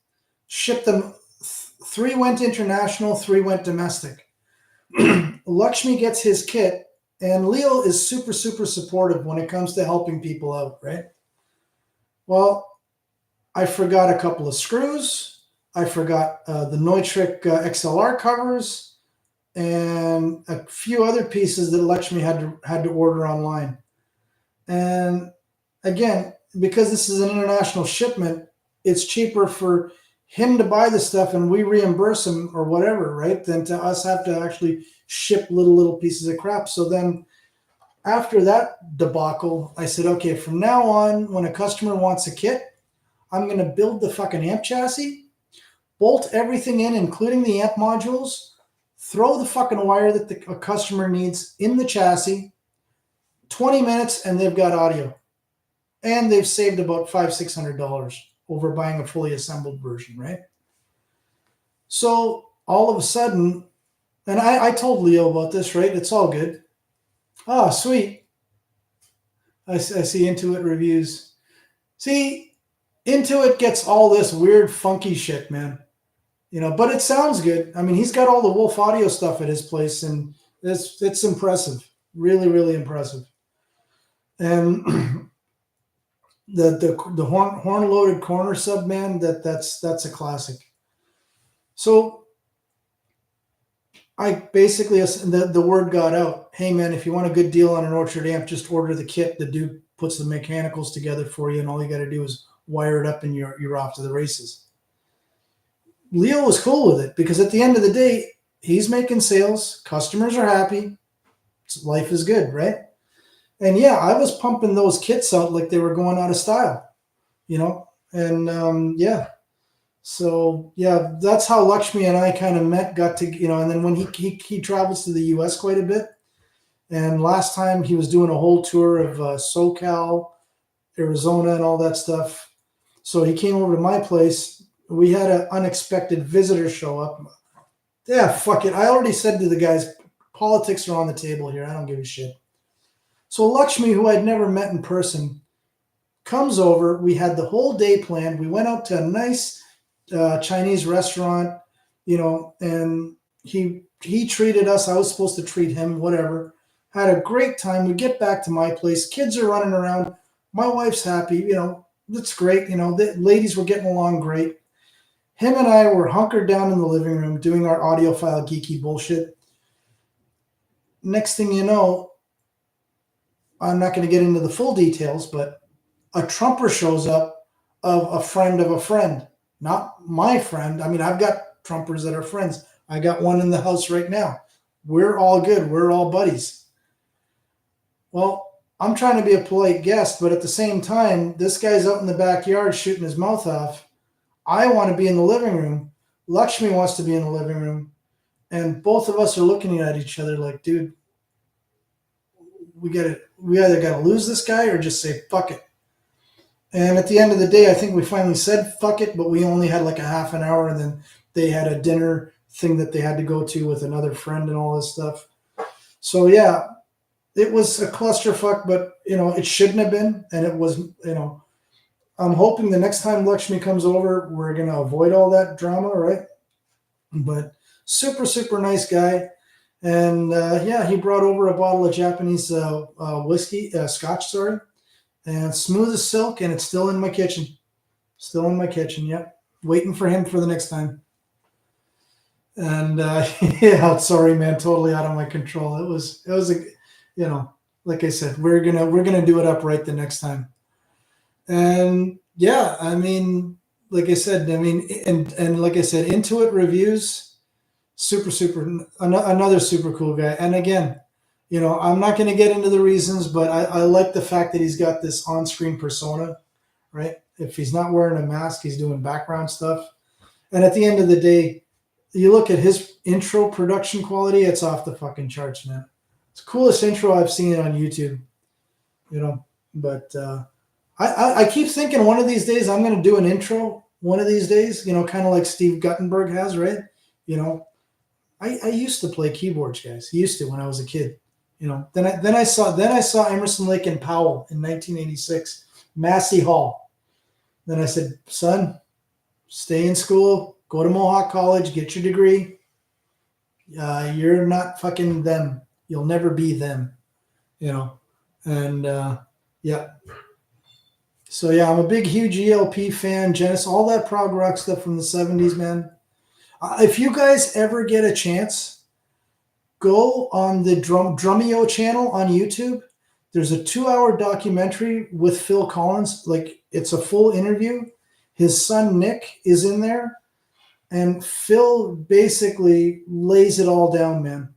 shipped them. 3 went international, 3 went domestic. Lakshmi gets his kit, and Leo is super, super supportive when it comes to helping people out, right? Well, I forgot a couple of screws. I forgot the Neutrik XLR covers and a few other pieces that Lakshmi had to order online. And again, because this is an international shipment, it's cheaper for him to buy the stuff and we reimburse him or whatever, right? Than to us have to actually ship little pieces of crap. So then after that debacle, I said, okay, from now on, when a customer wants a kit, I'm going to build the fucking amp chassis, bolt everything in, including the amp modules, throw the fucking wire that the customer needs in the chassis, 20 minutes, and they've got audio. And they've saved about $500-600 over buying a fully assembled version, right? So all of a sudden, and I told Leo about this, right? It's all good. Oh, sweet. I see Intuit reviews. See, Intuit gets all this weird, funky shit, man. But it sounds good. I mean, he's got all the Wolf Audio stuff at his place, and it's impressive. Really, really impressive. And the horn loaded corner sub, man, that's a classic. So I basically, the word got out. Hey man, if you want a good deal on an Orchard amp, just order the kit. The dude puts the mechanicals together for you, and all you got to do is wire it up, and you're off to the races. Leo was cool with it because at the end of the day, he's making sales. Customers are happy. Life is good, right? And yeah, I was pumping those kits out like they were going out of style, and yeah. So yeah, that's how Lakshmi and I kind of got to, and then when he travels to the US quite a bit. And last time he was doing a whole tour of SoCal, Arizona, and all that stuff. So he came over to my place. We had an unexpected visitor show up. Yeah, fuck it. I already said to the guys, politics are on the table here. I don't give a shit. So Lakshmi, who I'd never met in person, comes over. We had the whole day planned. We went out to a nice Chinese restaurant, and he treated us. I was supposed to treat him, whatever. Had a great time. We get back to my place. Kids are running around. My wife's happy. That's great. The ladies were getting along great. Him and I were hunkered down in the living room doing our audiophile geeky bullshit. Next thing you know, I'm not going to get into the full details, but a trumper shows up of a friend. Not my friend. I mean, I've got trumpers that are friends. I got one in the house right now. We're all good. We're all buddies. Well, I'm trying to be a polite guest, but at the same time, this guy's out in the backyard shooting his mouth off. I want to be in the living room. Lakshmi wants to be in the living room. And both of us are looking at each other like, dude, we either got to lose this guy or just say, fuck it. And at the end of the day, I think we finally said, fuck it, but we only had like a half an hour, and then they had a dinner thing that they had to go to with another friend and all this stuff. So yeah, it was a clusterfuck, but it shouldn't have been. And it was, I'm hoping the next time Lakshmi comes over, we're going to avoid all that drama, right? But super, super nice guy. And yeah, he brought over a bottle of Japanese whiskey, scotch, sorry, and smooth as silk, and it's still in my kitchen. Still in my kitchen, yep. Waiting for him for the next time. And yeah, sorry, man, totally out of my control. It was a, like I said, we're gonna do it upright the next time. And yeah, I mean, like I said, and like I said, Intuit reviews, super, another super cool guy. And again, I'm not going to get into the reasons, but I like the fact that he's got this on-screen persona, right? If he's not wearing a mask, he's doing background stuff. And at the end of the day, you look at his intro production quality, it's off the fucking charts, man. It's the coolest intro I've seen on YouTube, but I keep thinking one of these days I'm going to do an intro one of these days, kind of like Steve Guttenberg has, right? I used to play keyboards, guys. I used to when I was a kid. Then I saw Emerson, Lake and Powell in 1986, Massey Hall. Then I said, son, stay in school, go to Mohawk College, get your degree. You're not fucking them. You'll never be them, you know. And yeah. So yeah, I'm a big, huge ELP fan. Genesis, all that prog rock stuff from the '70s, man. If you guys ever get a chance, go on the Drumeo channel on YouTube. There's a 2-hour documentary with Phil Collins. Like, it's a full interview. His son Nick is in there, and Phil basically lays it all down, man.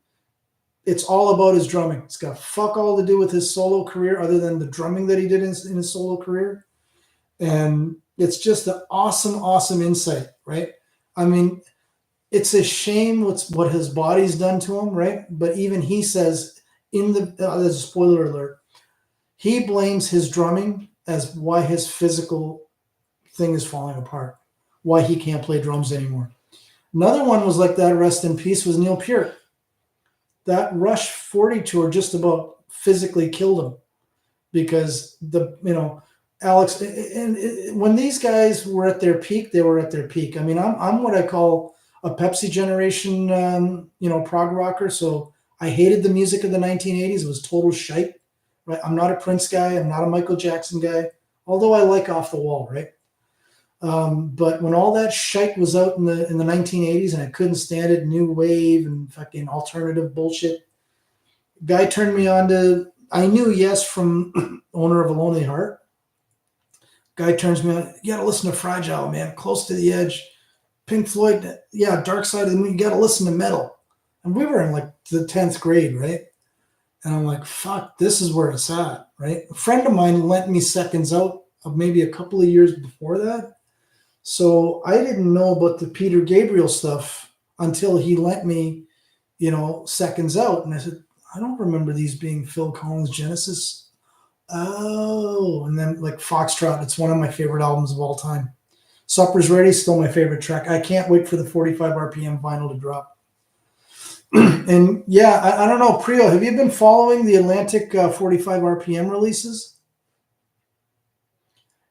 It's all about his drumming. It's got fuck all to do with his solo career, other than the drumming that he did in his solo career. And it's just an awesome, awesome insight, right? I mean, it's a shame what his body's done to him, right? But even he says in the there's a spoiler alert, he blames his drumming as why his physical thing is falling apart, why he can't play drums anymore. Another one was like that, rest in peace, was Neil Peart. That Rush 40 tour just about physically killed him because Alex, and when these guys were at their peak, they were at their peak. I mean, I'm what I call a Pepsi generation, prog rocker. So I hated the music of the 1980s. It was total shite, right? I'm not a Prince guy. I'm not a Michael Jackson guy, although I like Off the Wall, right? But when all that shite was out in the 1980s and I couldn't stand it, new wave and fucking alternative bullshit, guy turned me on to, I knew Yes from Owner of a Lonely Heart. Guy turns me on, you gotta listen to Fragile, man, Close to the Edge, Pink Floyd, yeah, Dark Side of the Moon, you gotta listen to metal. And we were in like the 10th grade, right? And I'm like, fuck, this is where it's at, right? A friend of mine lent me Seconds Out of maybe a couple of years before that. So I didn't know about the Peter Gabriel stuff until he lent me, Seconds Out. And I said, I don't remember these being Phil Collins Genesis. Oh, and then like Foxtrot, it's one of my favorite albums of all time. Supper's Ready, still my favorite track. I can't wait for the 45 RPM vinyl to drop. And yeah, I don't know, Priyo, have you been following the Atlantic 45 RPM releases?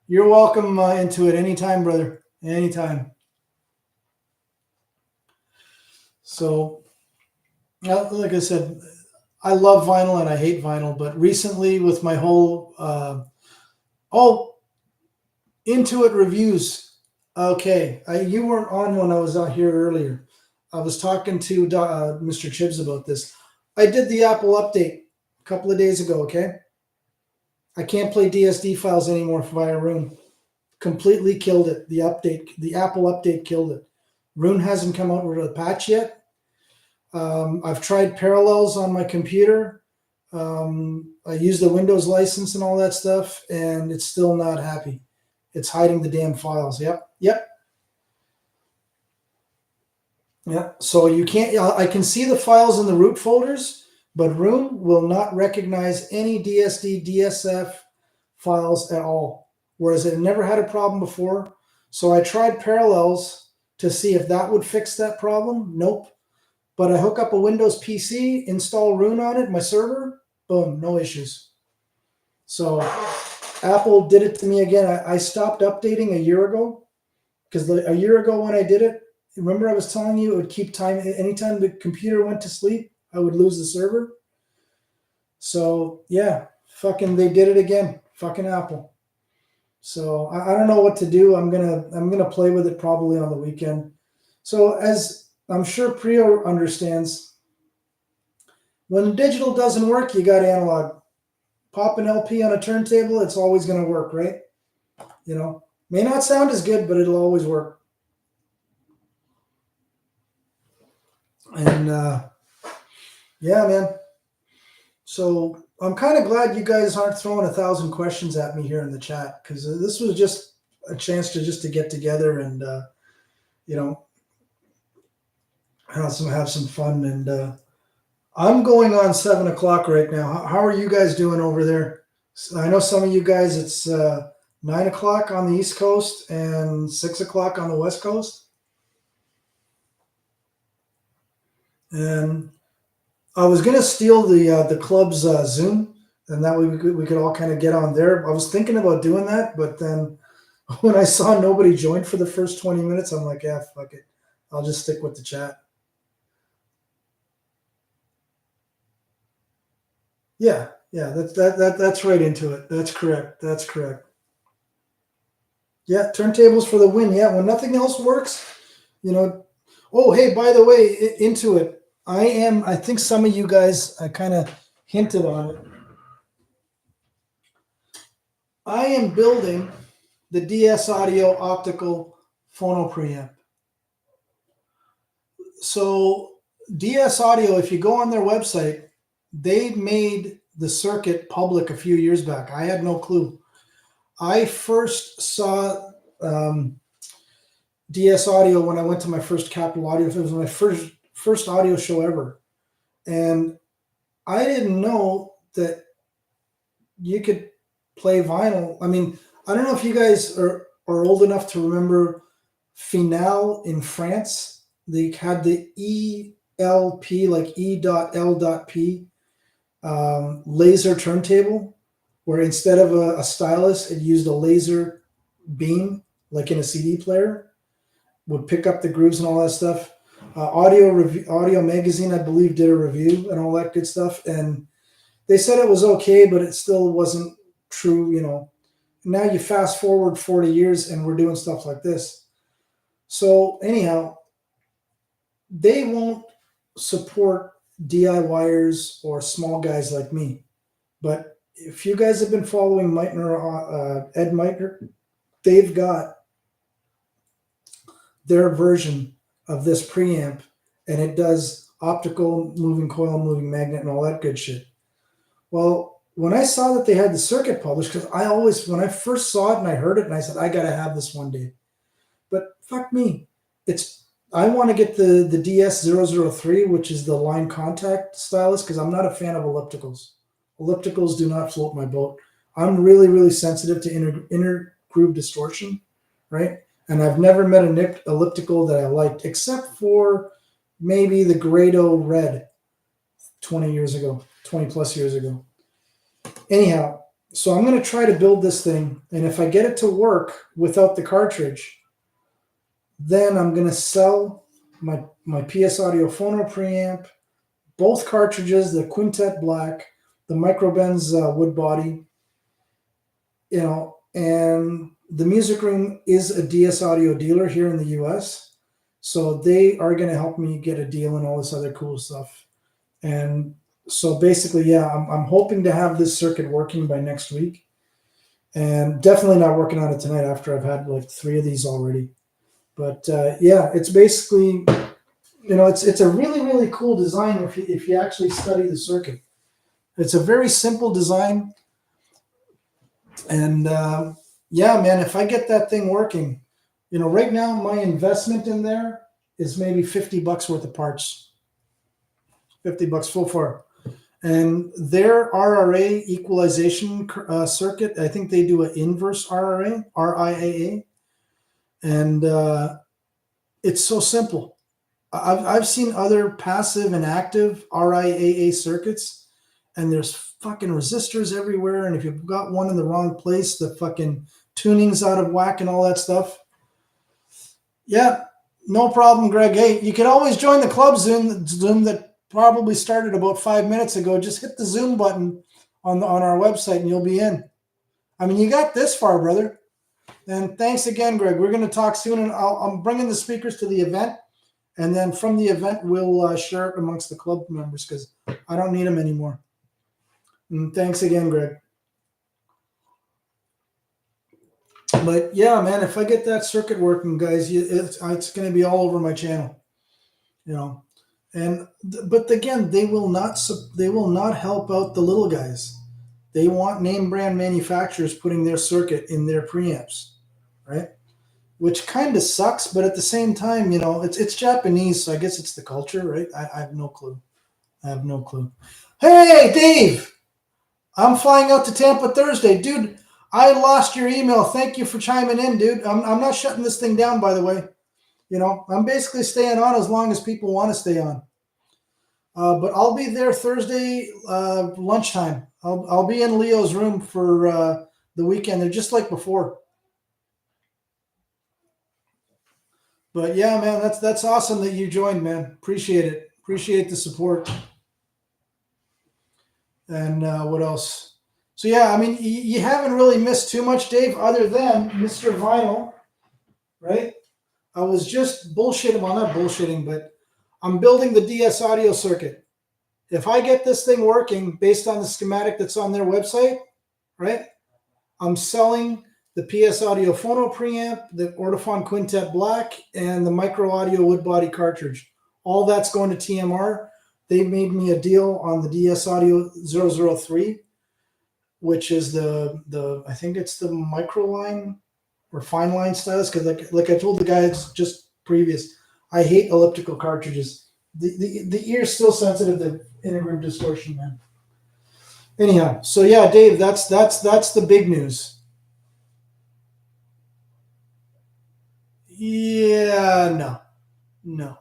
You're welcome into it anytime, brother. Anytime. So, like I said, I love vinyl and I hate vinyl, but recently with my whole Intuit reviews. Okay, you weren't on when I was out here earlier. I was talking to Mr. Chibbs about this. I did the Apple update a couple of days ago. Okay, I can't play DSD files anymore via Roon. Completely killed it. The Apple update killed it. Roon hasn't come out with a patch yet. I've tried Parallels on my computer. I use the Windows license and all that stuff, and it's still not happy. It's hiding the damn files. Yep. So you can't. I can see the files in the root folders, but Roon will not recognize any DSD, DSF files at all. Whereas it never had a problem before. So I tried Parallels to see if that would fix that problem. Nope. But I hook up a Windows PC, install Roon on it, my server, boom, no issues. So Apple did it to me again. I stopped updating a year ago because a year ago when I did it, remember I was telling you it would keep time. Anytime the computer went to sleep, I would lose the server. So yeah, fucking they did it again. Fucking Apple. So I don't know what to do. I'm gonna play with it probably on the weekend. So as I'm sure Priyo understands, when digital doesn't work, you got analog. Pop an LP on a turntable, it's always gonna work, right? May not sound as good, but it'll always work. And yeah, man. So I'm kind of glad you guys aren't throwing 1,000 questions at me here in the chat, because this was just a chance to get together and have some fun. And I'm going on 7 o'clock right now. How are you guys doing over there? I know some of you guys, it's 9 o'clock on the East Coast and 6 o'clock on the West Coast. And I was going to steal the club's Zoom, and that way we could all kind of get on there. I was thinking about doing that, but then when I saw nobody joined for the first 20 minutes, I'm like, yeah, fuck it. I'll just stick with the chat. Yeah, that's right into it. That's correct. That's correct. Yeah, turntables for the win. Yeah, when nothing else works, you know. Oh, hey, by the way, into it. I think some of you guys, I kind of hinted on it. I am building the DS Audio optical phono preamp. So DS Audio, if you go on their website, they made the circuit public a few years back. I had no clue. I first saw DS Audio when I went to my first Capital Audio. It was my first audio show ever, and I didn't know that you could play vinyl. I mean, I don't know if you guys are old enough to remember Finale in France. They had the ELP, like E.L.P, laser turntable, where instead of a stylus, it used a laser beam, like in a CD player, would pick up the grooves and all that stuff. Audio Magazine, I believe, did a review and all that good stuff, and they said it was okay, but it still wasn't true. Now you fast forward 40 years, and we're doing stuff like this. So anyhow, they won't support DIYers or small guys like me. But if you guys have been following Meitner, Ed Meitner, they've got their version of this preamp, and it does optical, moving coil, moving magnet, and all that good shit. Well, when I saw that they had the circuit published, because when I first saw it and I heard it, and I said, I got to have this one day. But fuck me. I want to get the DS003, which is the line contact stylus, because I'm not a fan of ellipticals. Ellipticals do not float my boat. I'm really, really sensitive to inner groove distortion, right? And I've never met an elliptical that I liked, except for maybe the Grado Red 20 plus years ago. Anyhow, so I'm going to try to build this thing, and if I get it to work without the cartridge, then I'm going to sell my PS Audio phono preamp, both cartridges, the Quintet Black, the Microbenz wood body, and the Music Room is a DS Audio dealer here in the US. So they are going to help me get a deal and all this other cool stuff. And so basically, yeah, I'm hoping to have this circuit working by next week. And definitely not working on it tonight after I've had like 3 of these already. But yeah, it's basically, it's a really, really cool design if you actually study the circuit. It's a very simple design. And yeah, man, if I get that thing working, right now my investment in there is maybe $50 worth of parts. $50 full far. And their RRA equalization circuit, I think they do an inverse RRA, RIAA. And it's so simple. I've seen other passive and active RIAA circuits, and there's fucking resistors everywhere. And if you've got one in the wrong place, the fucking tuning's out of whack and all that stuff. Yeah, no problem, Greg. Hey, you can always join the club Zoom that probably started about 5 minutes ago. Just hit the Zoom button on our website and you'll be in. I mean, you got this far, brother. And thanks again, Greg. We're going to talk soon, and I'm bringing the speakers to the event. And then from the event, we'll share it amongst the club members because I don't need them anymore. And thanks again, Greg. But yeah, man, if I get that circuit working, guys, it's going to be all over my channel, But again, they will not help out the little guys. They want name brand manufacturers putting their circuit in their preamps, right? Which kind of sucks, but at the same time, it's Japanese, so I guess it's the culture, right? I have no clue. Hey, Dave, I'm flying out to Tampa Thursday. Dude, I lost your email. Thank you for chiming in, dude. I'm not shutting this thing down, by the way. I'm basically staying on as long as people want to stay on. But I'll be there Thursday lunchtime. I'll be in Leo's room for the weekend. They're just like before. But yeah, man, that's awesome that you joined, man. Appreciate it. Appreciate the support. And what else? So yeah, I mean, you haven't really missed too much, Dave, other than Mr. Vinyl, right? I was just bullshitting. Well, not bullshitting, but I'm building the DS audio circuit. If I get this thing working based on the schematic that's on their website, right? I'm selling the PS Audio Phono preamp, the Ortofon Quintet Black, and the Micro Audio wood body cartridge. All that's going to TMR. They made me a deal on the DS Audio 003, which is the I think it's the micro line or fine line styles. Because like I told the guys just previous, I hate elliptical cartridges. The ear's still sensitive to integrative distortion, man. Anyhow, so yeah, Dave, that's the big news. Yeah, no.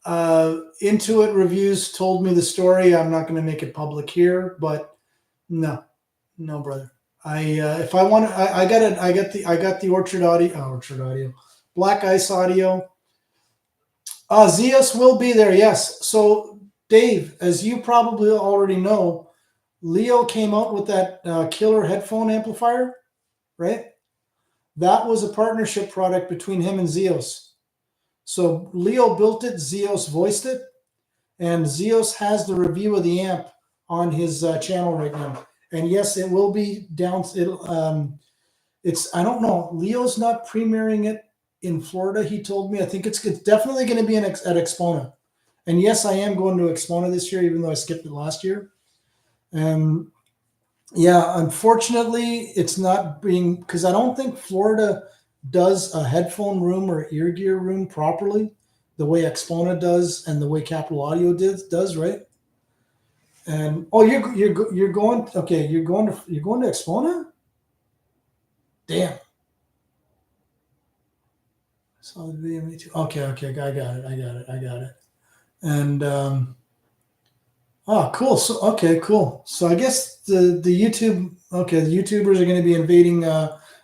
Intuit Reviews told me the story. I'm not going to make it public here, but no, brother. If I want, I got the Orchard Audio, Black Ice Audio. Zeus will be there. Yes. So Dave, as you probably already know, Leo came out with that killer headphone amplifier, right? That was a partnership product between him and Zeus. So Leo built it, Zeus voiced it, and Zeus has the review of the amp on his channel right now. And yes, it will be down. It's I don't know. Leo's not premiering it in Florida. He told me. I think it's definitely going to be at Expona. And yes, I am going to Expona this year, even though I skipped it last year. Yeah, unfortunately, it's not being because I don't think Florida does a headphone room or ear gear room properly, the way Expona does and the way Capital Audio does, right? And oh, you're going okay. You're going to Expona. Damn. So the video me too. Okay, I got it. And oh, cool. So okay, cool. So I guess the YouTube the YouTubers are going to be invading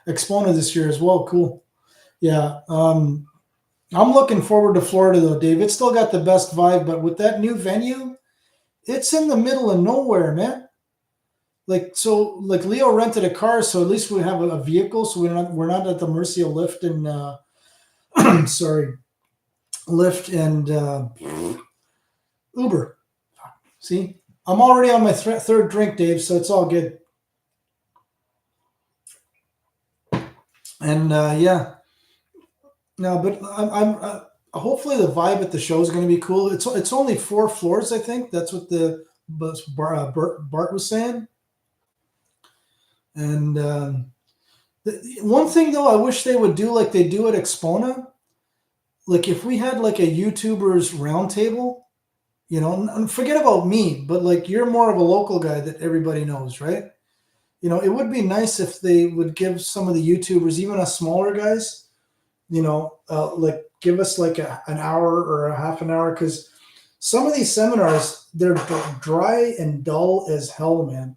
Expona this year as well. Cool. Yeah. I'm looking forward to Florida though, Dave. It's still got the best vibe, but with that new venue, it's in the middle of nowhere, man. Like Leo rented a car, so at least we have a vehicle, so we're not at the mercy of Lyft and sorry, Lyft and Uber. See, I'm already on my third drink, Dave, so it's all good. And yeah, no, but I'm hopefully the vibe at the show is going to be cool. It's only 4 floors, I think. That's what the Bart was saying. And one thing though, I wish they would do like they do at Expona. Like if we had like a YouTubers roundtable, and forget about me, but like you're more of a local guy that everybody knows, right? It would be nice if they would give some of the YouTubers, even us smaller guys, like give us like an hour or a half an hour, because some of these seminars, they're dry and dull as hell, man.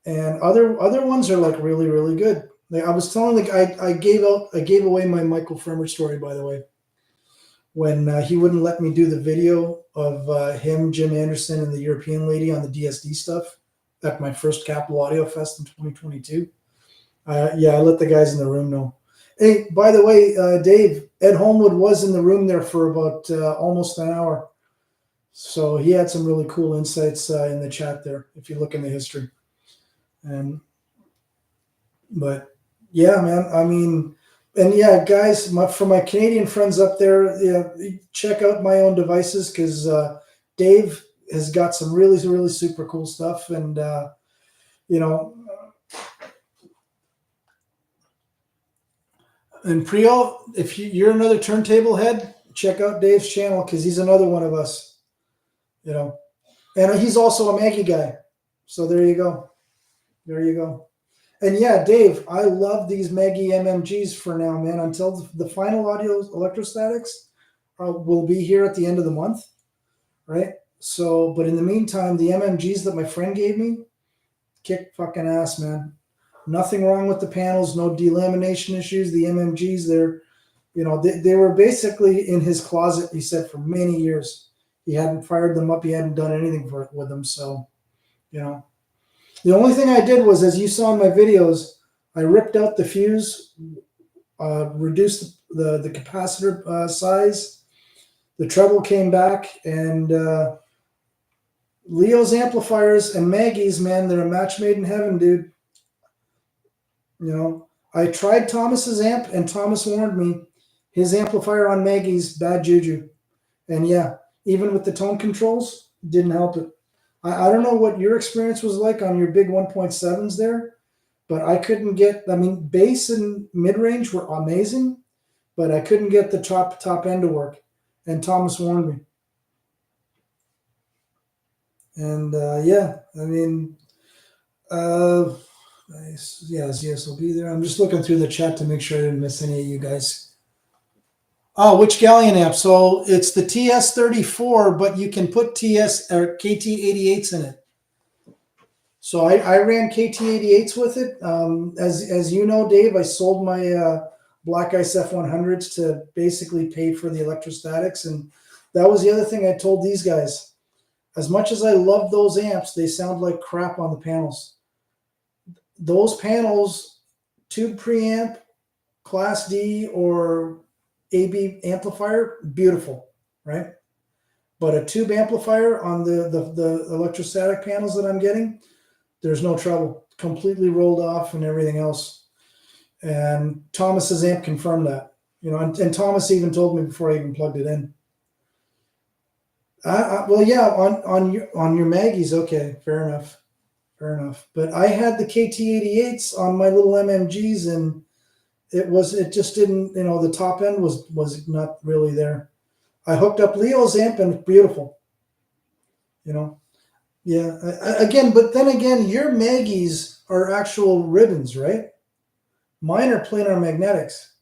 And other ones are like really, really good. Like I was telling, like I gave away my Michael Fremer story, by the way, when he wouldn't let me do the video of him, Jim Anderson, and the European lady on the DSD stuff at my first Capital Audio Fest in 2022. Yeah, I let the guys in the room know. Hey, by the way, Dave, Ed Homewood was in the room there for about almost an hour. So he had some really cool insights in the chat there, if you look in the history. But yeah, man, I mean, and yeah, guys, for my Canadian friends up there, yeah, check out My Own Devices, because Dave has got some really, really super cool stuff. And, and Priyo, if you're another turntable head, check out Dave's channel, because he's another one of us, and he's also a Maggie guy. So there you go. And yeah, Dave, I love these Maggie MMGs for now, man, until the final audio electrostatics will be here at the end of the month, right? So, but in the meantime, the MMGs that my friend gave me, kick fucking ass, man. Nothing wrong with the panels, no delamination issues. The MMGs, they were basically in his closet, he said, for many years. He hadn't fired them up. He hadn't done anything with them. So, you know, the only thing I did was, as you saw in my videos, I ripped out the fuse, reduced the capacitor size. The treble came back, and Leo's amplifiers and Maggie's, man, they're a match made in heaven, dude. You know, I tried Thomas's amp, and Thomas warned me his amplifier on Maggie's bad juju. And yeah, even with the tone controls, didn't help it. I don't know what your experience was like on your big 1.7s there, but I couldn't get, I mean, bass and mid range were amazing, but I couldn't get the top end to work. And Thomas warned me. And yeah, I mean, nice. Yes, I'll be there. I'm just looking through the chat to make sure I didn't miss any of you guys. Oh, which Galleon amp? So it's the TS34, but you can put TS or KT88s in it. So I ran KT88s with it. As you know, Dave, I sold my Black Ice F100s to basically pay for the electrostatics, and that was the other thing I told these guys. As much as I love those amps, they sound like crap on the panels. Those panels, tube preamp, Class D or AB amplifier, beautiful, right? But a tube amplifier on the electrostatic panels that I'm getting, there's no trouble. Completely rolled off and everything else. And Thomas's amp confirmed that. You know, and Thomas even told me before I even plugged it in. Well, yeah, on your Maggie's, okay, fair enough. But I had the KT88s on my little MMGs, and it just didn't, you know, the top end was not really there. I hooked up Leo's amp, and it's beautiful. You know, yeah. But then again, your Maggie's are actual ribbons, right? Mine are planar magnetics.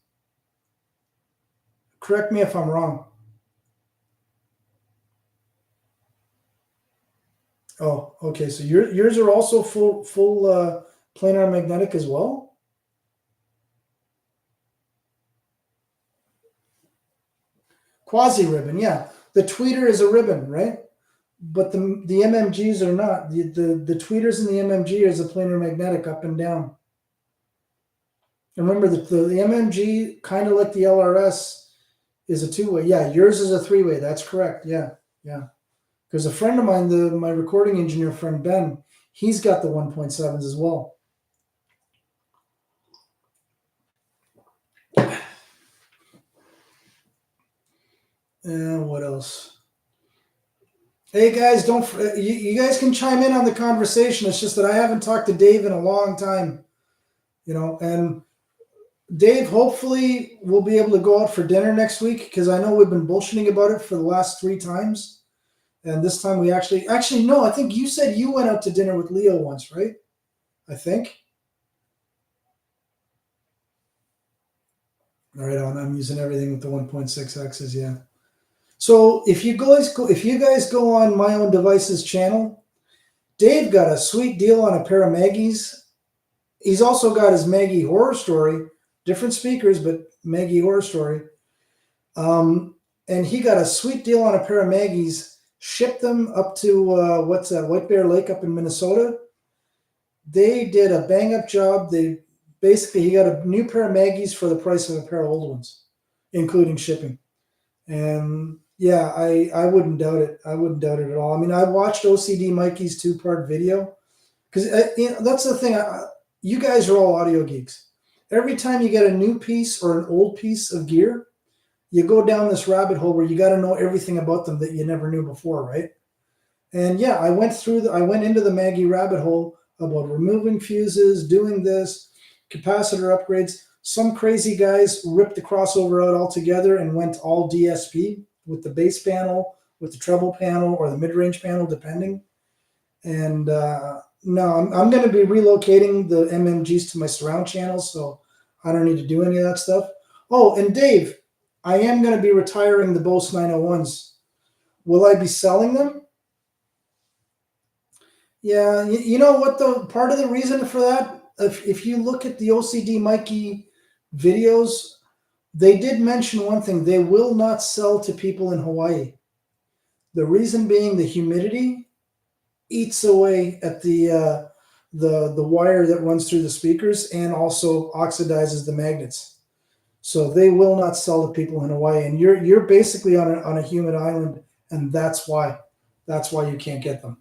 Correct me if I'm wrong. Oh, okay. So yours are also full planar magnetic as well? Quasi ribbon, yeah. The tweeter is a ribbon, right? But the MMGs are not. The tweeters in the MMG is a planar magnetic up and down. And remember that the MMG, kind of like the LRS, is a two-way. Yeah, yours is a three-way. That's correct. Yeah. Because a friend of mine, my recording engineer friend Ben, he's got the 1.7s as well. And what else? Hey guys, you guys can chime in on the conversation. It's just that I haven't talked to Dave in a long time, you know. And Dave, hopefully we'll be able to go out for dinner next week, because I know we've been bullshitting about it for the last 3 times. And this time we actually no, I think you said you went out to dinner with Leo once, right? I think. All right, I'm using everything with the 1.6X's, yeah. So if you guys go on My Own Devices channel, Dave got a sweet deal on a pair of Maggie's. He's also got his Maggie Horror Story, different speakers, but Maggie Horror Story. And he got a sweet deal on a pair of Maggie's. Shipped them up to what's that, White Bear Lake up in Minnesota. They did a bang up job. He got a new pair of Maggie's for the price of a pair of old ones, including shipping. And yeah, I wouldn't doubt it. I wouldn't doubt it at all. I mean, I watched OCD Mikey's 2-part video, because that's the thing. You guys are all audio geeks. Every time you get a new piece or an old piece of gear, you go down this rabbit hole where you got to know everything about them that you never knew before, right? And yeah, I went into the Maggie rabbit hole about removing fuses, doing this, capacitor upgrades. Some crazy guys ripped the crossover out altogether and went all DSP with the bass panel, with the treble panel, or the mid-range panel, depending. And no, I'm going to be relocating the MMGs to my surround channels, so I don't need to do any of that stuff. Oh, and Dave, I am going to be retiring the Bose 901s. Will I be selling them? Yeah, you know what, though? Part of the reason for that, if you look at the OCD Mikey videos, they did mention one thing. They will not sell to people in Hawaii. The reason being the humidity eats away at the wire that runs through the speakers and also oxidizes the magnets. So they will not sell to people in Hawaii, and you're basically on a humid island, and that's why you can't get them.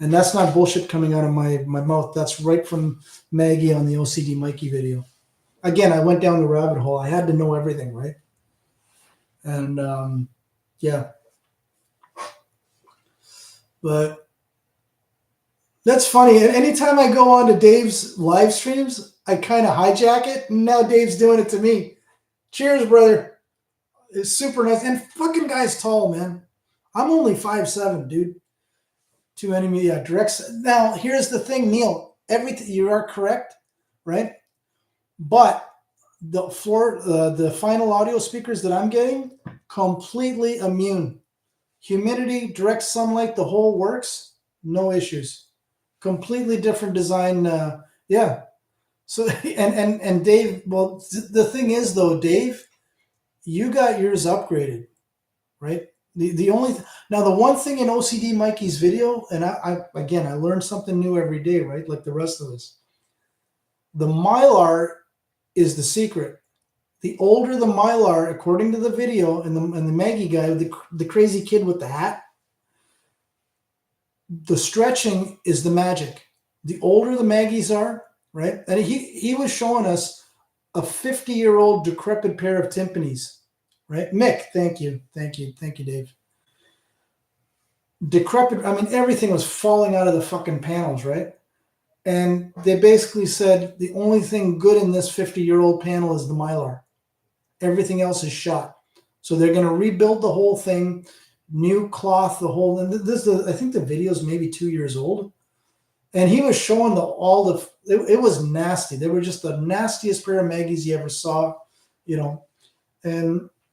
And that's not bullshit coming out of my mouth. That's right from Maggie on the OCD Mikey video. Again, I went down the rabbit hole. I had to know everything, right? And yeah, but that's funny. Anytime I go on to Dave's live streams, I kind of hijack it, and now Dave's doing it to me. Cheers, brother. It's super nice. And fucking guy's tall, man. I'm only 5'7", dude. Too many, yeah, directs. Now, here's the thing, Neil. Everything, you are correct, right? But the final audio speakers that I'm getting, completely immune. Humidity, direct sunlight, the whole works. No issues. Completely different design. Yeah. So, and Dave, well, the thing is, though, Dave, you got yours upgraded, right? The only now the one thing in OCD Mikey's video, and I again I learn something new every day, right? Like the rest of us. The Mylar is the secret. The older the Mylar, according to the video and the Maggie guy, the crazy kid with the hat, the stretching is the magic. The older the Maggies are, right? And he was showing us a 50-year-old decrepit pair of timpanis. Right, Mick, thank you, Dave. Decrepit. I mean, everything was falling out of the fucking panels, right? And they basically said the only thing good in this 50-year-old panel is the Mylar. Everything else is shot. So they're going to rebuild the whole thing, new cloth, the whole. And I think the video is maybe 2 years old. And he was showing it was nasty. They were just the nastiest pair of Maggies you ever saw, you know,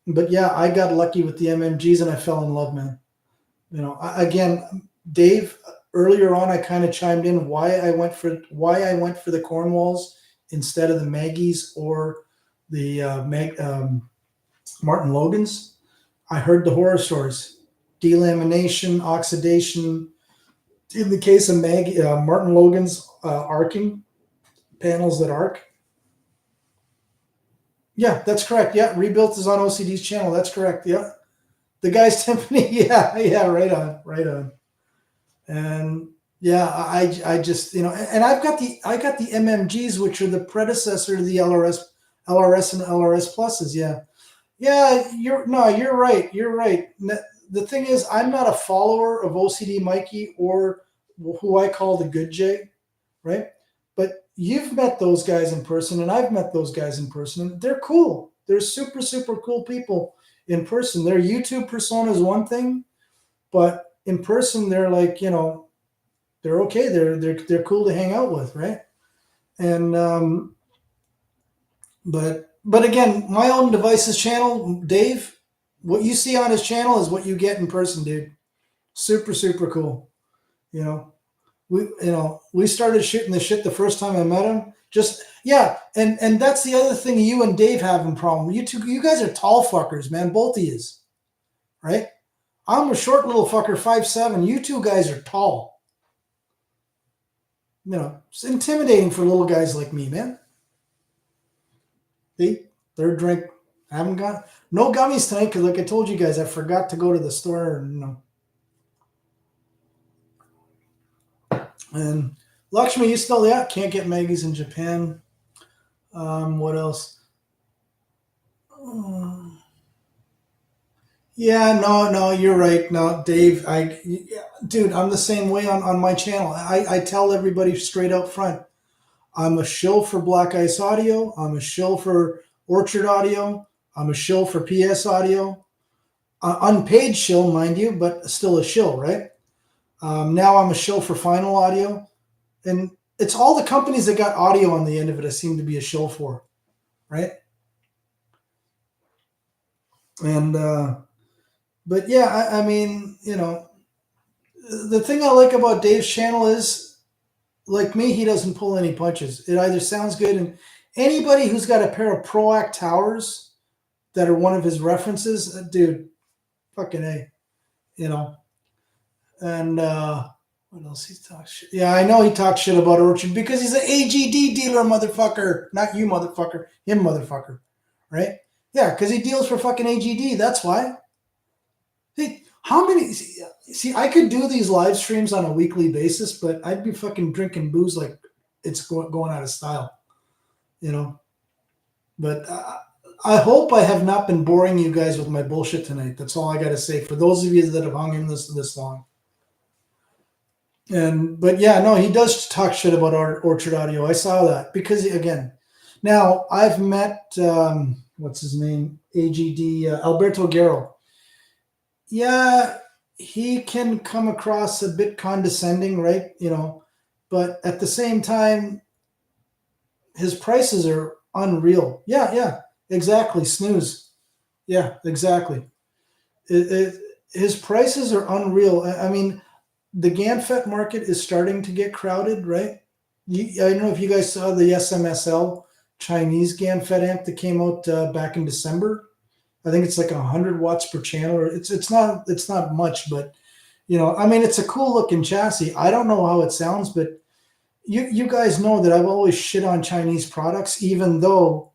But yeah, I got lucky with the MMGs and I fell in love, man. You know, again, Dave, earlier on, I kind of chimed in why I went for the Cornwalls instead of the Maggies or the Martin Logans. I heard the horror stories, delamination, oxidation. In the case of Martin Logan's arcing, panels that arc. Yeah, that's correct. Yeah, Rebuilt is on OCD's channel. That's correct. Yeah. The guy's timpani. Yeah, right on. And yeah, I just, you know, and I got the MMGs, which are the predecessor to the LRS and LRS pluses. Yeah. You're right. You're right. The thing is, I'm not a follower of OCD Mikey or who I call the Good J, right? But you've met those guys in person, and I've met those guys in person, and they're cool. They're super, super cool people in person. Their YouTube persona is one thing, but in person, they're like, you know, they're okay. They're cool to hang out with, right? And but again, my own devices channel, Dave, what you see on his channel is what you get in person, dude. Super, super cool. You know, we started shooting the shit the first time I met him. Just yeah, and that's the other thing you and Dave have in problem. You guys are tall fuckers, man. Both of yous, right? I'm a short little fucker, 5'7". You two guys are tall. You know, it's intimidating for little guys like me, man. See, third drink. I haven't got no gummies tonight because, like I told you guys, I forgot to go to the store and, you know. And Lakshmi, you still can't get Maggie's in Japan. What else? Yeah, no, you're right. No, Dave, dude, I'm the same way on my channel. I tell everybody straight up front, I'm a shill for Black Ice Audio. I'm a shill for Orchard Audio. I'm a shill for PS Audio. Unpaid shill, mind you, but still a shill, right? Now I'm a shill for Final Audio. And it's all the companies that got audio on the end of it I seem to be a shill for, right? And, but yeah, I mean, you know, the thing I like about Dave's channel is, like me, he doesn't pull any punches. It either sounds good, and anybody who's got a pair of Proact towers that are one of his references, dude, fucking A, you know. And what else he talks shit? Yeah, I know he talks shit about Orchard because he's an AGD dealer, motherfucker. Not you, motherfucker. Him, motherfucker. Right? Yeah, because he deals for fucking AGD. That's why. See, how many? See, I could do these live streams on a weekly basis, but I'd be fucking drinking booze like it's going out of style, you know. But I hope I have not been boring you guys with my bullshit tonight. That's all I got to say. For those of you that have hung in this long. But yeah, no, he does talk shit about Orchard Audio. I saw that because again, now I've met what's his name, AGD Alberto Guerrero. Yeah, he can come across a bit condescending, right? You know, but at the same time, his prices are unreal. Yeah, exactly. Snooze. Yeah, exactly. His prices are unreal. I mean, the GANFET market is starting to get crowded, right? I don't know if you guys saw the SMSL Chinese GANFET amp that came out back in December. I think it's like 100 watts per channel. Or it's not much, but you know, I mean, it's a cool looking chassis. I don't know how it sounds, but you guys know that I've always shit on Chinese products, even though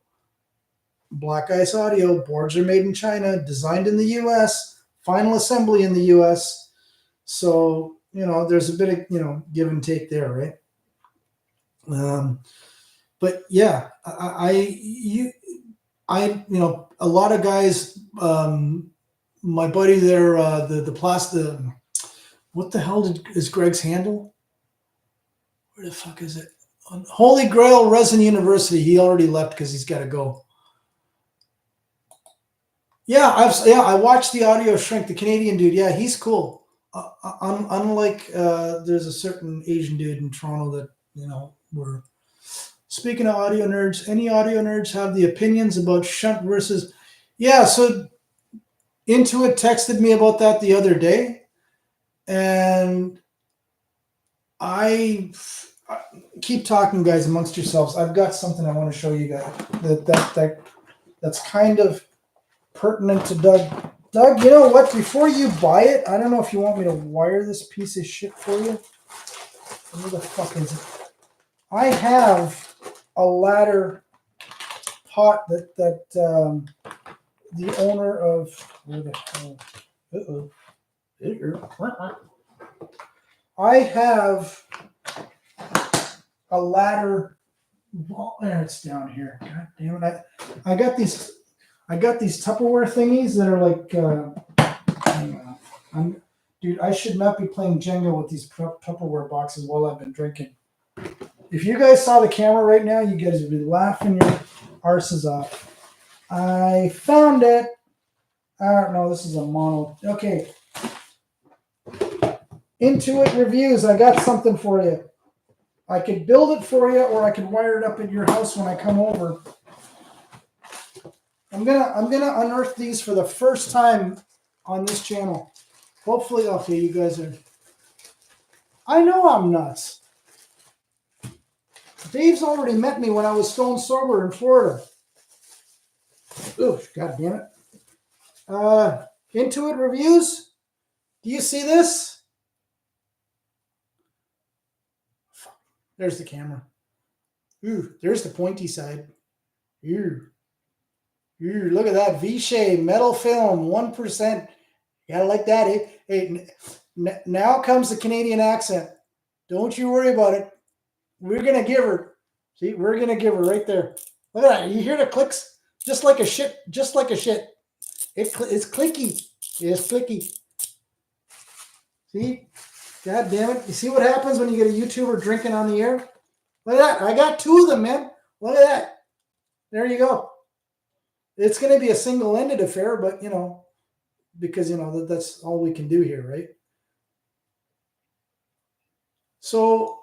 Black Ice Audio boards are made in China, designed in the U.S., final assembly in the U.S. So you know, there's a bit of give and take there, right? But yeah, a lot of guys. My buddy there, the plastic. What the hell is Greg's handle? Where the fuck is it? Holy Grail Resin University. He already left because he's got to go. Yeah, I watched the audio shrink. The Canadian dude. Yeah, he's cool. Unlike there's a certain Asian dude in Toronto that we're. Speaking of audio nerds, any audio nerds have the opinions about shunt versus? Yeah, so Intuit texted me about that the other day, and I keep talking, guys, amongst yourselves. I've got something I want to show you guys that's kind of pertinent to Doug. Doug, you know what? Before you buy it, I don't know if you want me to wire this piece of shit for you. Where the fuck is it? I have a ladder pot that the owner of where the hell? I have a ladder. Well, there, it's down here. God damn it! I got these Tupperware thingies that are like. Hang on. Dude, I should not be playing Jenga with these Tupperware boxes while I've been drinking. If you guys saw the camera right now, you guys would be laughing your arses off. I found it. I don't know. This is a mono. Okay. Intuit Reviews. I got something for you. I could build it for you, or I can wire it up at your house when I come over. I'm gonna unearth these for the first time on this channel. Hopefully, okay, you guys are. I know I'm nuts. Dave's already met me when I was stone sober in Florida. Ooh, god damn it. Intuit Reviews. Do you see this? There's the camera. Ooh, there's the pointy side. Ooh. Ooh, look at that V-shade metal film, 1%. You gotta like that. Hey, now comes the Canadian accent. Don't you worry about it. We're gonna give her. See, we're gonna give her right there. Look at that. You hear the clicks? Just like a shit. Just like a shit. It's clicky. It's clicky. See? God damn it. You see what happens when you get a YouTuber drinking on the air? Look at that. I got two of them, man. Look at that. There you go. It's going to be a single-ended affair, but, because, that's all we can do here, right? So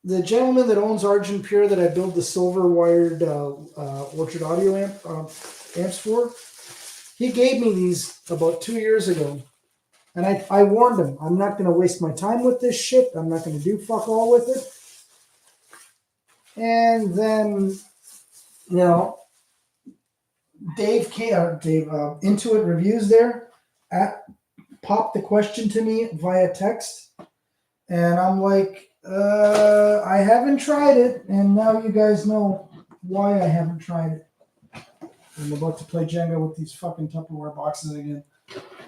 the gentleman that owns Argent Pure that I built the silver-wired Orchard Audio amps for, he gave me these about 2 years ago. And I warned him, I'm not going to waste my time with this shit. I'm not going to do fuck all with it. And then, Dave Intuit Reviews there popped the question to me via text, and I'm like, I haven't tried it, and now you guys know why I haven't tried it. I'm about to play Jenga with these fucking Tupperware boxes again.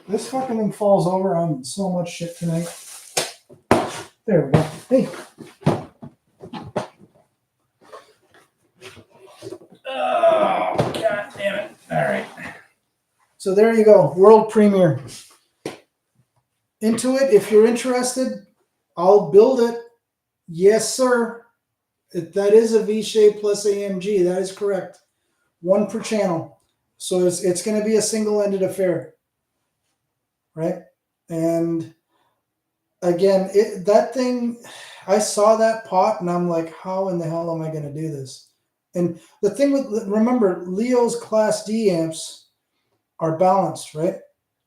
This fucking thing falls over. I'm in so much shit tonight. There we go. Hey. Oh, god damn it. All right. So there you go. World premiere. Intuit, if you're interested, I'll build it. Yes, sir. That is a V-shape plus AMG. That is correct. One per channel. So it's going to be a single-ended affair. Right? And again, that thing, I saw that pot and I'm like, how in the hell am I going to do this? And the thing with, remember, Leo's Class D amps are balanced, right?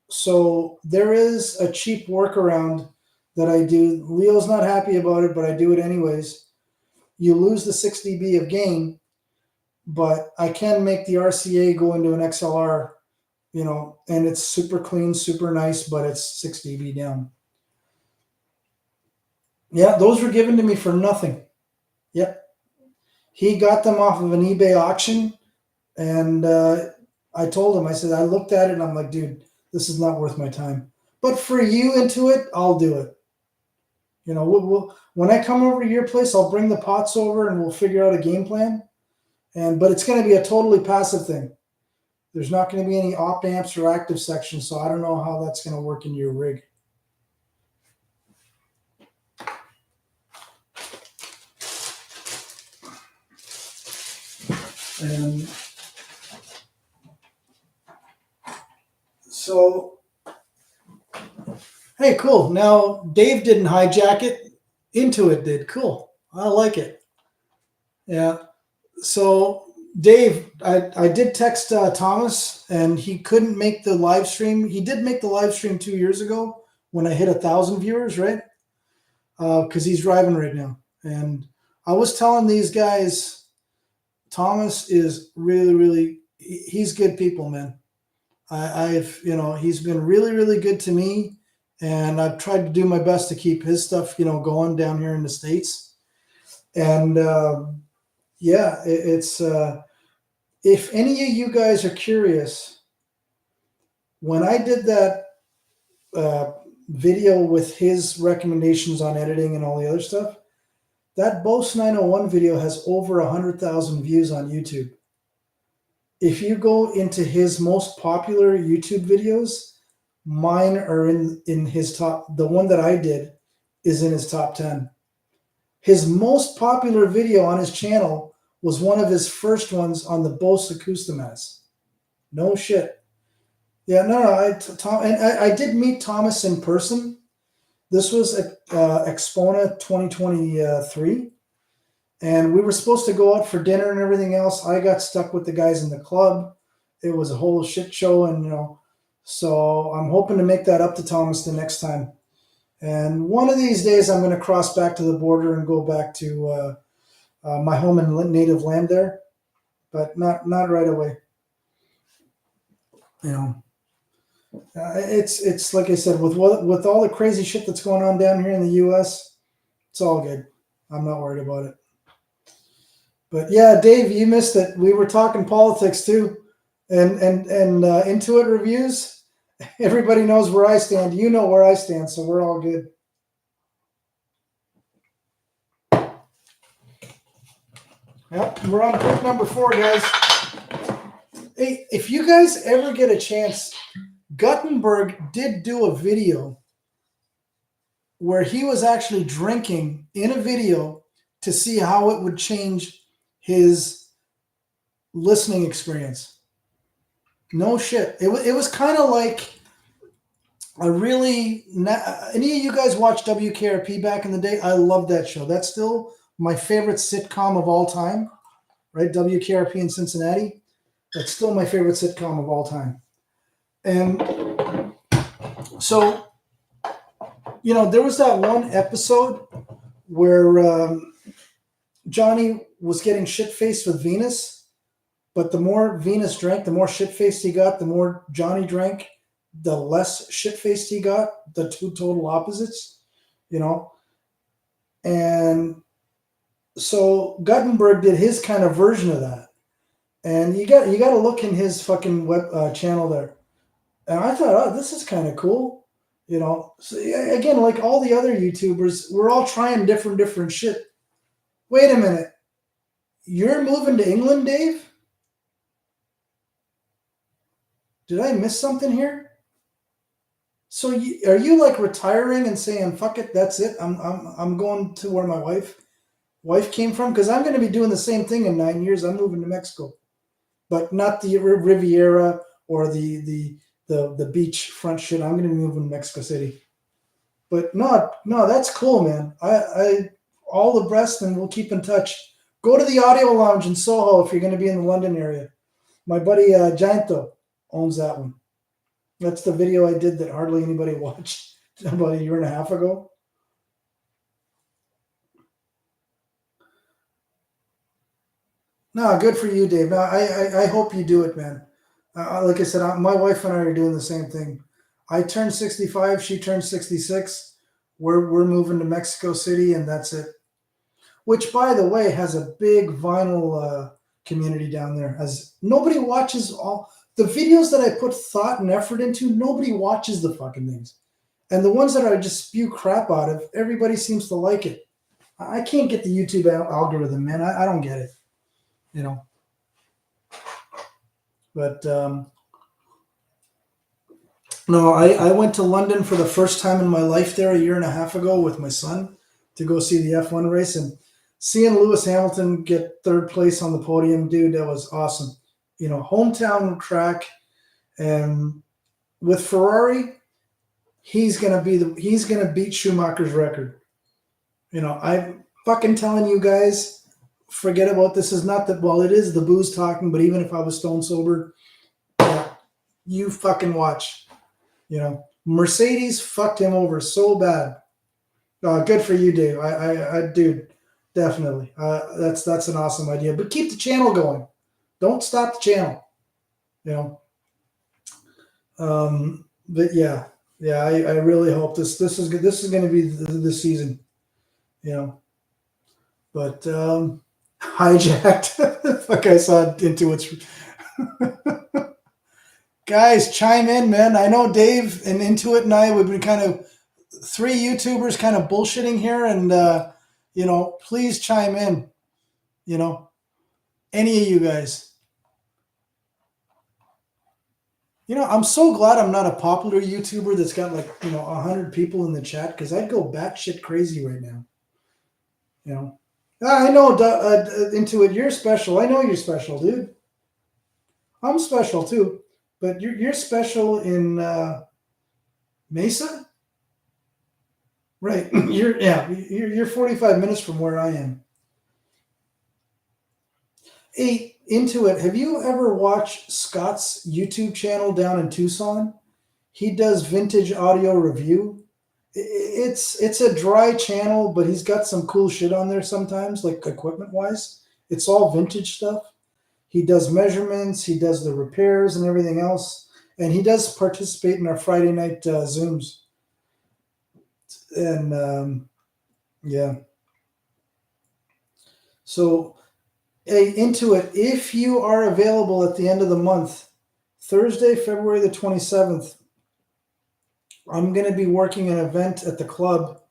So there is a cheap workaround that I do. Leo's not happy about it, but I do it anyways. You lose the 6 dB of gain, but I can make the RCA go into an XLR, and it's super clean, super nice, but it's 6 dB down. Yeah, those were given to me for nothing. Yep. He got them off of an eBay auction, and I told him, I said, I looked at it and I'm like, dude, this is not worth my time. But for you Intuit, I'll do it. When I come over to your place, I'll bring the pots over and we'll figure out a game plan. But it's going to be a totally passive thing. There's not going to be any op amps or active sections, so I don't know how that's going to work in your rig. And so, hey, cool. Now, Dave didn't hijack it. Intuit did. Cool. I like it. Yeah. So, Dave, I did text Thomas, and he couldn't make the live stream. He did make the live stream 2 years ago when I hit 1,000 viewers, right? Because he's driving right now. And I was telling these guys, Thomas is really, really, he's good people, man. He's been really, really good to me. And I've tried to do my best to keep his stuff, going down here in the States. And it's if any of you guys are curious, when I did that video with his recommendations on editing and all the other stuff, that Bose 901 video has over 100,000 views on YouTube. If you go into his most popular YouTube videos, mine are in his top. The one that I did is in his top 10. His most popular video on his channel was one of his first ones on the Bose Acoustimas. No shit. Yeah, no. I did meet Thomas in person. This was at Expona 2023, and we were supposed to go out for dinner and everything else. I got stuck with the guys in the club. It was a whole shit show, and so I'm hoping to make that up to Thomas the next time. And one of these days, I'm going to cross back to the border and go back to my home and native land there, but not right away. It's like I said, with all the crazy shit that's going on down here in the U.S., it's all good. I'm not worried about it. But yeah, Dave, you missed it. We were talking politics too, and Intuit reviews. Everybody knows where I stand. You know where I stand, so we're all good. Yep, we're on clip number 4, guys. Hey, if you guys ever get a chance, Guttenberg did do a video where he was actually drinking in a video to see how it would change his listening experience. No shit. It was kind of like any of you guys watch WKRP back in the day? I loved that show. That's still my favorite sitcom of all time, right? WKRP in Cincinnati. That's still my favorite sitcom of all time. And so, there was that one episode where Johnny was getting shit-faced with Venus, but the more Venus drank, the more shit-faced he got, the more Johnny drank, the less shit-faced he got, the two total opposites, you know. And so Guttenberg did his kind of version of that. And you got to look in his fucking web channel there. And I thought, oh, this is kind of cool, you know. So, again, like all the other YouTubers, we're all trying different shit. Wait a minute, you're moving to England, Dave? Did I miss something here? So are you like retiring and saying, "Fuck it, that's it. I'm going to where my wife came from"? Because I'm going to be doing the same thing in 9 years. I'm moving to Mexico, but not the Riviera or the beach front shit. I'm going to be moving to Mexico City. But no, that's cool, man. I all the best, and we'll keep in touch. Go to the Audio Lounge in Soho if you're going to be in the London area. My buddy Gianto owns that one. That's the video I did that hardly anybody watched about a year and a half ago. No, good for you, Dave. No, I hope you do it, man. Like I said, my wife and I are doing the same thing. I turned 65. She turned 66. We're moving to Mexico City, and that's it. Which, by the way, has a big vinyl community down there. As nobody watches all the videos that I put thought and effort into, nobody watches the fucking things. And the ones that I just spew crap out of, everybody seems to like it. I can't get the YouTube algorithm, man. I don't get it, you know. But no, I went to London for the first time in my life there a year and a half ago with my son to go see the F1 race, and seeing Lewis Hamilton get third place on the podium, dude, that was awesome. You know, hometown track, and with Ferrari, he's gonna beat Schumacher's record. You know, I'm fucking telling you guys, forget about this. Is not that, well, it is the booze talking, but even if I was stone sober, yeah, you fucking watch. You know, Mercedes fucked him over so bad. Good for you, Dave. I dude, definitely. That's an awesome idea. But keep the channel going. Don't stop the channel. You know. But yeah, I really hope this is going to be the season. You know. But hijacked. Fuck, I saw into its. Guys, chime in, man. I know Dave and Intuit and I, we've been kind of three YouTubers kind of bullshitting here, and you know, please chime in. You know, any of you guys. You know, I'm so glad I'm not a popular YouTuber that's got like, you know, 100 people in the chat, because I'd go batshit crazy right now. You know, I know Intuit, you're special. I know you're special, dude. I'm special too, but you're special in Mesa. Right. You're 45 minutes from where I am. Hey, Intuit, have you ever watched Scott's YouTube channel down in Tucson? He does vintage audio review. It's a dry channel, but he's got some cool shit on there sometimes, like equipment wise. It's all vintage stuff. He does measurements, he does the repairs and everything else, and he does participate in our Friday night Zooms. And yeah. So, hey, Intuit, if you are available at the end of the month, Thursday, February the 27th, I'm going to be working an event at the club.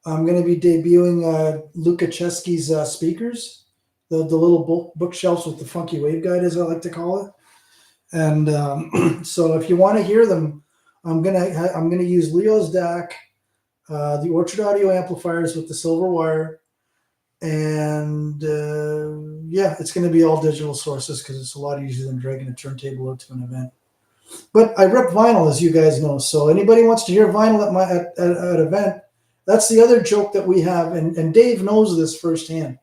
I'm going to be debuting Luca Chesky's speakers, the little bookshelves with the funky waveguide, as I like to call it. And so, if you want to hear them, I'm gonna use Leo's DAC, the Orchard Audio amplifiers with the silver wire, and yeah, it's going to be all digital sources because it's a lot easier than dragging a turntable out to an event. But I rip vinyl, as you guys know, so anybody wants to hear vinyl at an event, that's the other joke that we have, and Dave knows this firsthand.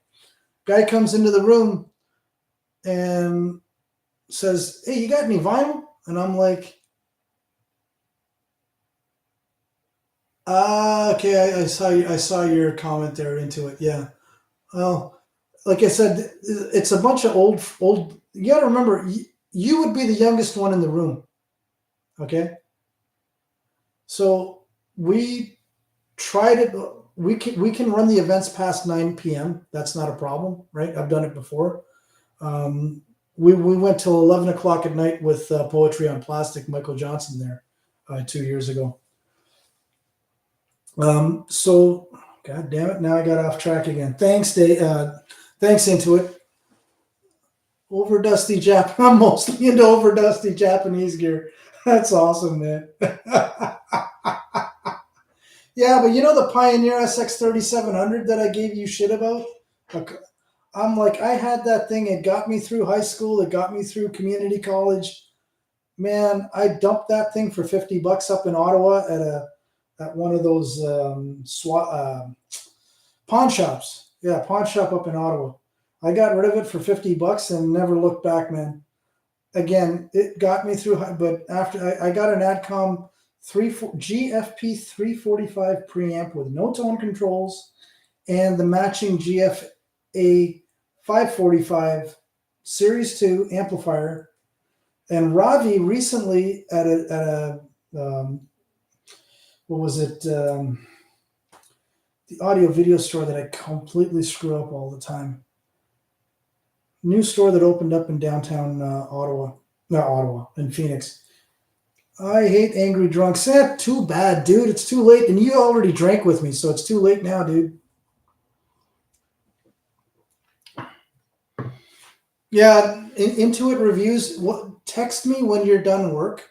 Guy comes into the room and says, "Hey, you got any vinyl?" And I'm like, okay, I saw your comment there into it. Yeah. Well, like I said, it's a bunch of old. You got to remember, you would be the youngest one in the room. Okay. So we tried it. We can run the events past 9 p.m. That's not a problem, right? I've done it before. Um, we went till 11 o'clock at night with Poetry on Plastic, Michael Johnson there 2 years ago. So, God damn it, now I got off track again. Thanks, Dave. Thanks, Intuit. Over dusty Jap. I'm mostly into over dusty Japanese gear. That's awesome, man. Yeah, but you know the Pioneer SX 3700 that I gave you shit about? Okay. I'm like, I had that thing. It got me through high school. It got me through community college. Man, I dumped that thing for $50 up in Ottawa at one of those pawn shops. Yeah, pawn shop up in Ottawa. I got rid of it for $50 and never looked back, man. Again, it got me through, but after I got an Adcom GFP 345 preamp with no tone controls and the matching GFA 545 Series 2 amplifier. And Ravi recently at a what was it? The audio video store that I completely screw up all the time. New store that opened up in downtown Ottawa, not Ottawa, in Phoenix. I hate angry drunks. Too bad, dude. It's too late, and you already drank with me, so it's too late now, dude. Yeah, Intuit reviews. Text me when you're done work,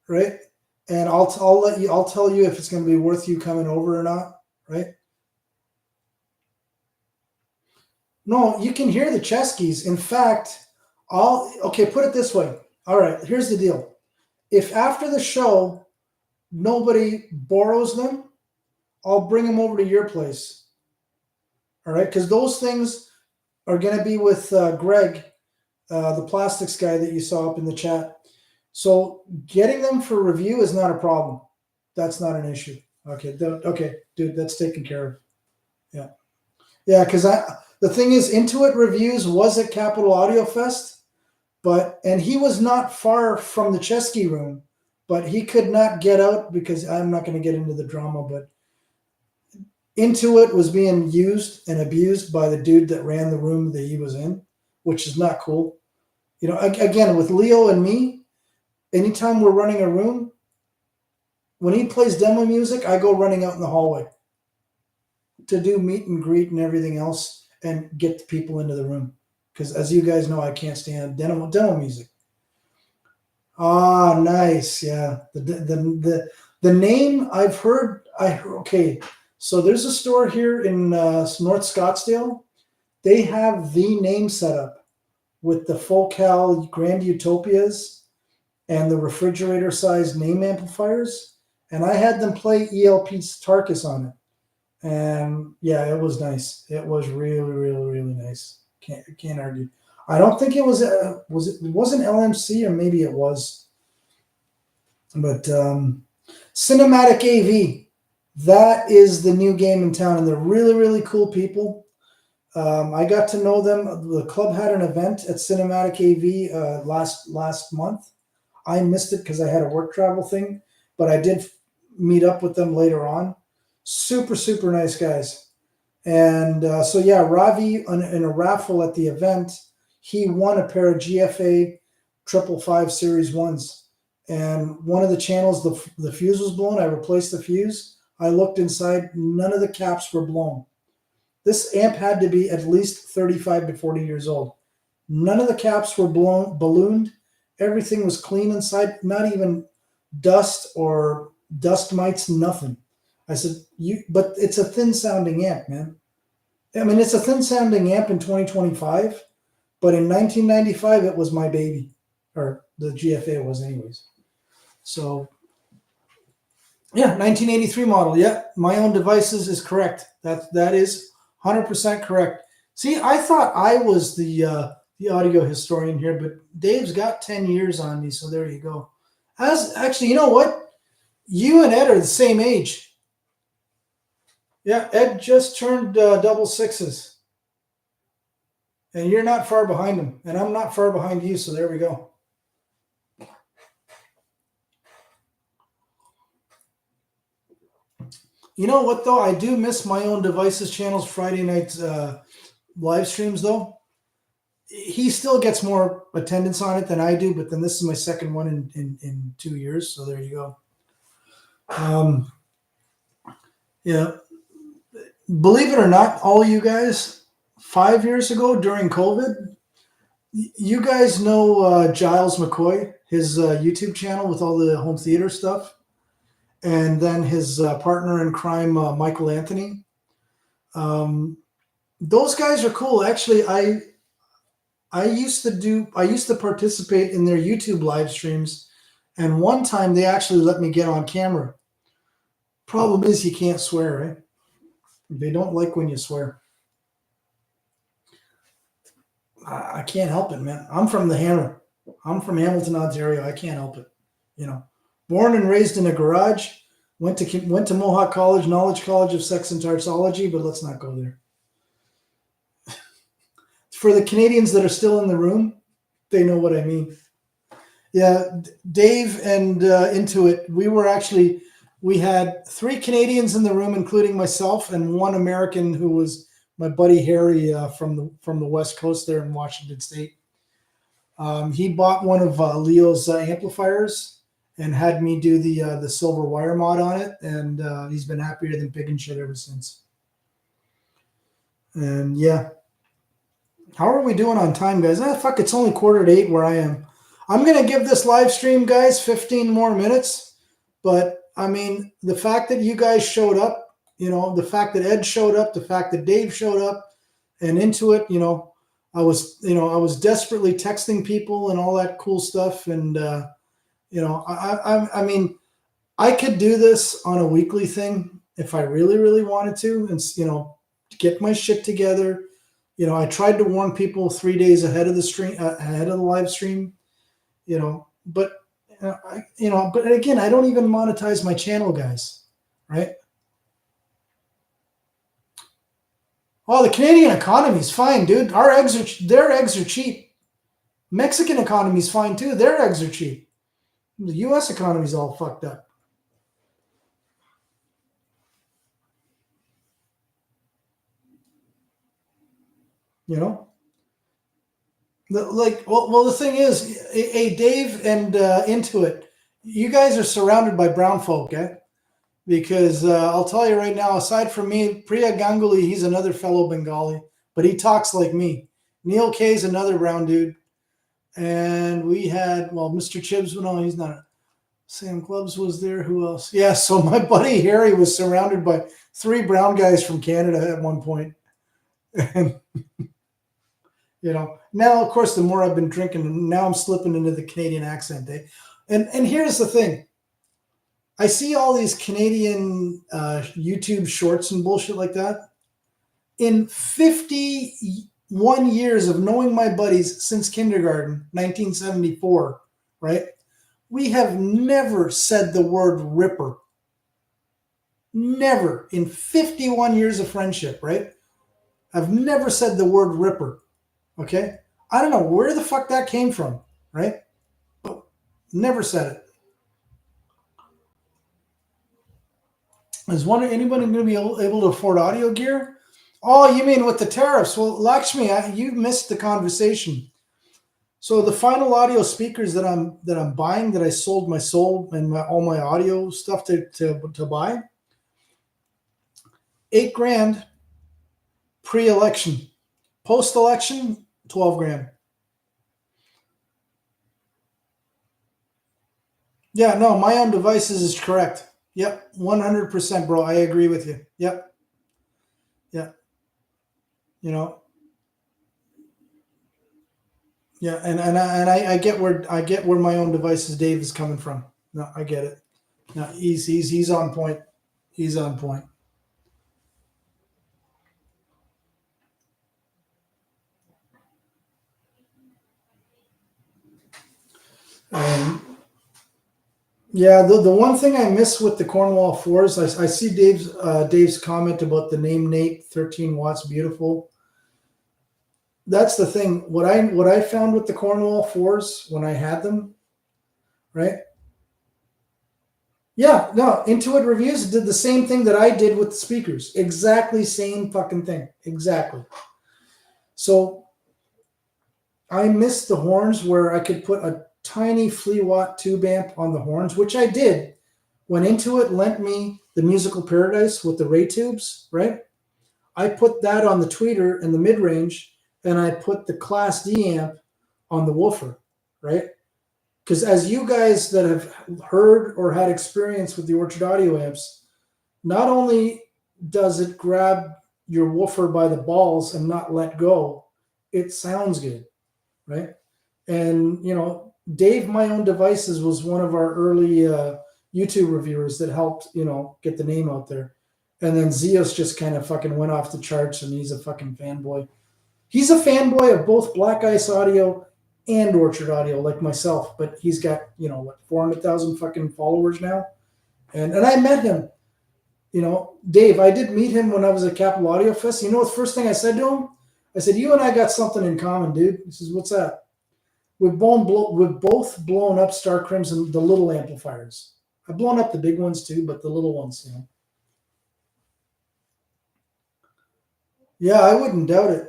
right? And I'll tell you if it's going to be worth you coming over or not, right? No, you can hear the chess keys. In fact, okay, put it this way. All right, here's the deal. If after the show nobody borrows them, I'll bring them over to your place. All right, because those things are going to be with Greg, the plastics guy that you saw up in the chat. So getting them for review is not a problem. That's not an issue. Okay, okay, dude, that's taken care of. Yeah, yeah, because the thing is, Intuit Reviews was at Capital Audio Fest, and he was not far from the Chesky room, but he could not get out because I'm not going to get into the drama, but Intuit was being used and abused by the dude that ran the room that he was in, which is not cool. You know, again, with Leo and me, anytime we're running a room, when he plays demo music, I go running out in the hallway to do meet and greet and everything else and get the people into the room. Because as you guys know, I can't stand demo music. Ah, nice. Yeah. The name I've heard, okay. So there's a store here in North Scottsdale. They have the name set up with the Focal Grand Utopias and the refrigerator-sized name amplifiers. And I had them play ELP Tarkus on it. And yeah, it was nice. It was really, really, really nice. Can't argue. I don't think it was it wasn't LMC, or maybe it was. But Cinematic AV, that is the new game in town, and they're really, really cool people. I got to know them. The club had an event at Cinematic AV last month. I missed it because I had a work travel thing, but I did meet up with them later on. Super, super nice guys. And so, yeah, Ravi, in a raffle at the event, he won a pair of GFA 555 Series 1s. And one of the channels, the fuse was blown. I replaced the fuse. I looked inside. None of the caps were blown. This amp had to be at least 35 to 40 years old. None of the caps were ballooned. Everything was clean inside. Not even dust or dust mites, nothing. I said, but it's a thin sounding amp, man. I mean, it's a thin sounding amp in 2025, but in 1995, it was my baby, or the GFA was anyways. So yeah, 1983 model. Yeah, my own devices is correct. That is 100% correct. See, I thought I was the audio historian here, but Dave's got 10 years on me, so there you go. Actually, you know what? You and Ed are the same age. Yeah, Ed just turned double sixes. And you're not far behind him. And I'm not far behind you, so there we go. You know what though? I do miss my own devices channels Friday nights live streams though. He still gets more attendance on it than I do, but then this is my second one in 2 years. So there you go. Yeah. Believe it or not, all you guys, 5 years ago during COVID, you guys know Giles McCoy, his YouTube channel with all the home theater stuff, and then his partner in crime, Michael Anthony. Those guys are cool. Actually, I used to participate in their YouTube live streams, and one time they actually let me get on camera. Problem is, you can't swear, right? They don't like when you swear. I can't help it, man. I'm from the Hammer. I'm from Hamilton, Ontario. I can't help it. You know, born and raised in a garage. Went to Mohawk College, Knowledge College of Sex and Tartsology, but let's not go there. For the Canadians that are still in the room, they know what I mean. Yeah, Dave and Intuit, we had 3 Canadians in the room, including myself, and 1 American who was my buddy Harry from the West Coast there in Washington State. He bought one of Leo's amplifiers and had me do the silver wire mod on it, and he's been happier than pig and shit ever since. And yeah, how are we doing on time, guys? Fuck, it's only 7:45 where I am. I'm gonna give this live stream, guys, 15 more minutes. But I mean, the fact that you guys showed up, you know, the fact that Ed showed up, the fact that Dave showed up, and Intuit, you know, I was desperately texting people and all that cool stuff, and you know, I mean, I could do this on a weekly thing if I really, really wanted to, and you know, get my shit together. You know, I tried to warn people 3 days ahead of the stream, ahead of the live stream. You know, but but again, I don't even monetize my channel, guys, right? Oh, the Canadian economy is fine, dude. Their eggs are cheap. Mexican economy is fine too. Their eggs are cheap. The U.S. economy is all fucked up. You know, the thing is, Dave and Intuit, you guys are surrounded by brown folk, eh? Because I'll tell you right now, aside from me, Priya Ganguly, he's another fellow Bengali, but he talks like me. Neil Kay's another brown dude. And we had, well, Mr. Chibbs, no, he's not. Sam Clubs was there. Who else? Yeah, so my buddy Harry was surrounded by 3 brown guys from Canada at one point. And, you know, now, of course, the more I've been drinking, now I'm slipping into the Canadian accent. Eh? And here's the thing. I see all these Canadian YouTube shorts and bullshit like that. In 51 years of knowing my buddies since kindergarten, 1974, right? We have never said the word ripper. Never. In 51 years of friendship, right? I've never said the word ripper. Okay? I don't know where the fuck that came from, right? Never said it. Is anybody going to be able to afford audio gear? Oh, you mean with the tariffs? Well, Lakshmi, you missed the conversation. So the final audio speakers that I'm buying, that I sold my soul and all my audio stuff to buy, $8,000 pre-election. Post-election, $12,000. Yeah, no, my own devices is correct. Yep, 100%, bro. I agree with you. Yep. Yeah. You know. Yeah, and I get where my own devices Dave is coming from. No, I get it. No, he's on point. He's on point. Yeah, the one thing I miss with the Cornwall 4s, I see Dave's comment about the name Nate, 13 watts, beautiful. That's the thing. What I found with the Cornwall 4s when I had them, right? Yeah, no, Intuit Reviews did the same thing that I did with the speakers. Exactly same fucking thing. Exactly. So I missed the horns where I could put a tiny flea watt tube amp on the horns, which I did when Intuit lent me the Musical Paradise with the Ray tubes, right? I put that on the tweeter in the mid range, and I put the Class D amp on the woofer, right? Because as you guys that have heard or had experience with the Orchard Audio amps, not only does it grab your woofer by the balls and not let go, it sounds good, right? And Dave, My Own Devices was one of our early YouTube reviewers that helped get the name out there. And then Zeus just kind of fucking went off the charts, and he's a fucking fanboy. He's a fanboy of both Black Ice Audio and Orchard Audio, like myself. But he's got 400,000 fucking followers now. And I met him. Dave, I did meet him when I was at Capital Audio Fest. You know, the first thing I said to him, I said, "You and I got something in common, dude." He says, "What's that?" We've both blown up Star Crimson, the little amplifiers. I've blown up the big ones too, but the little ones. Yeah, I wouldn't doubt it.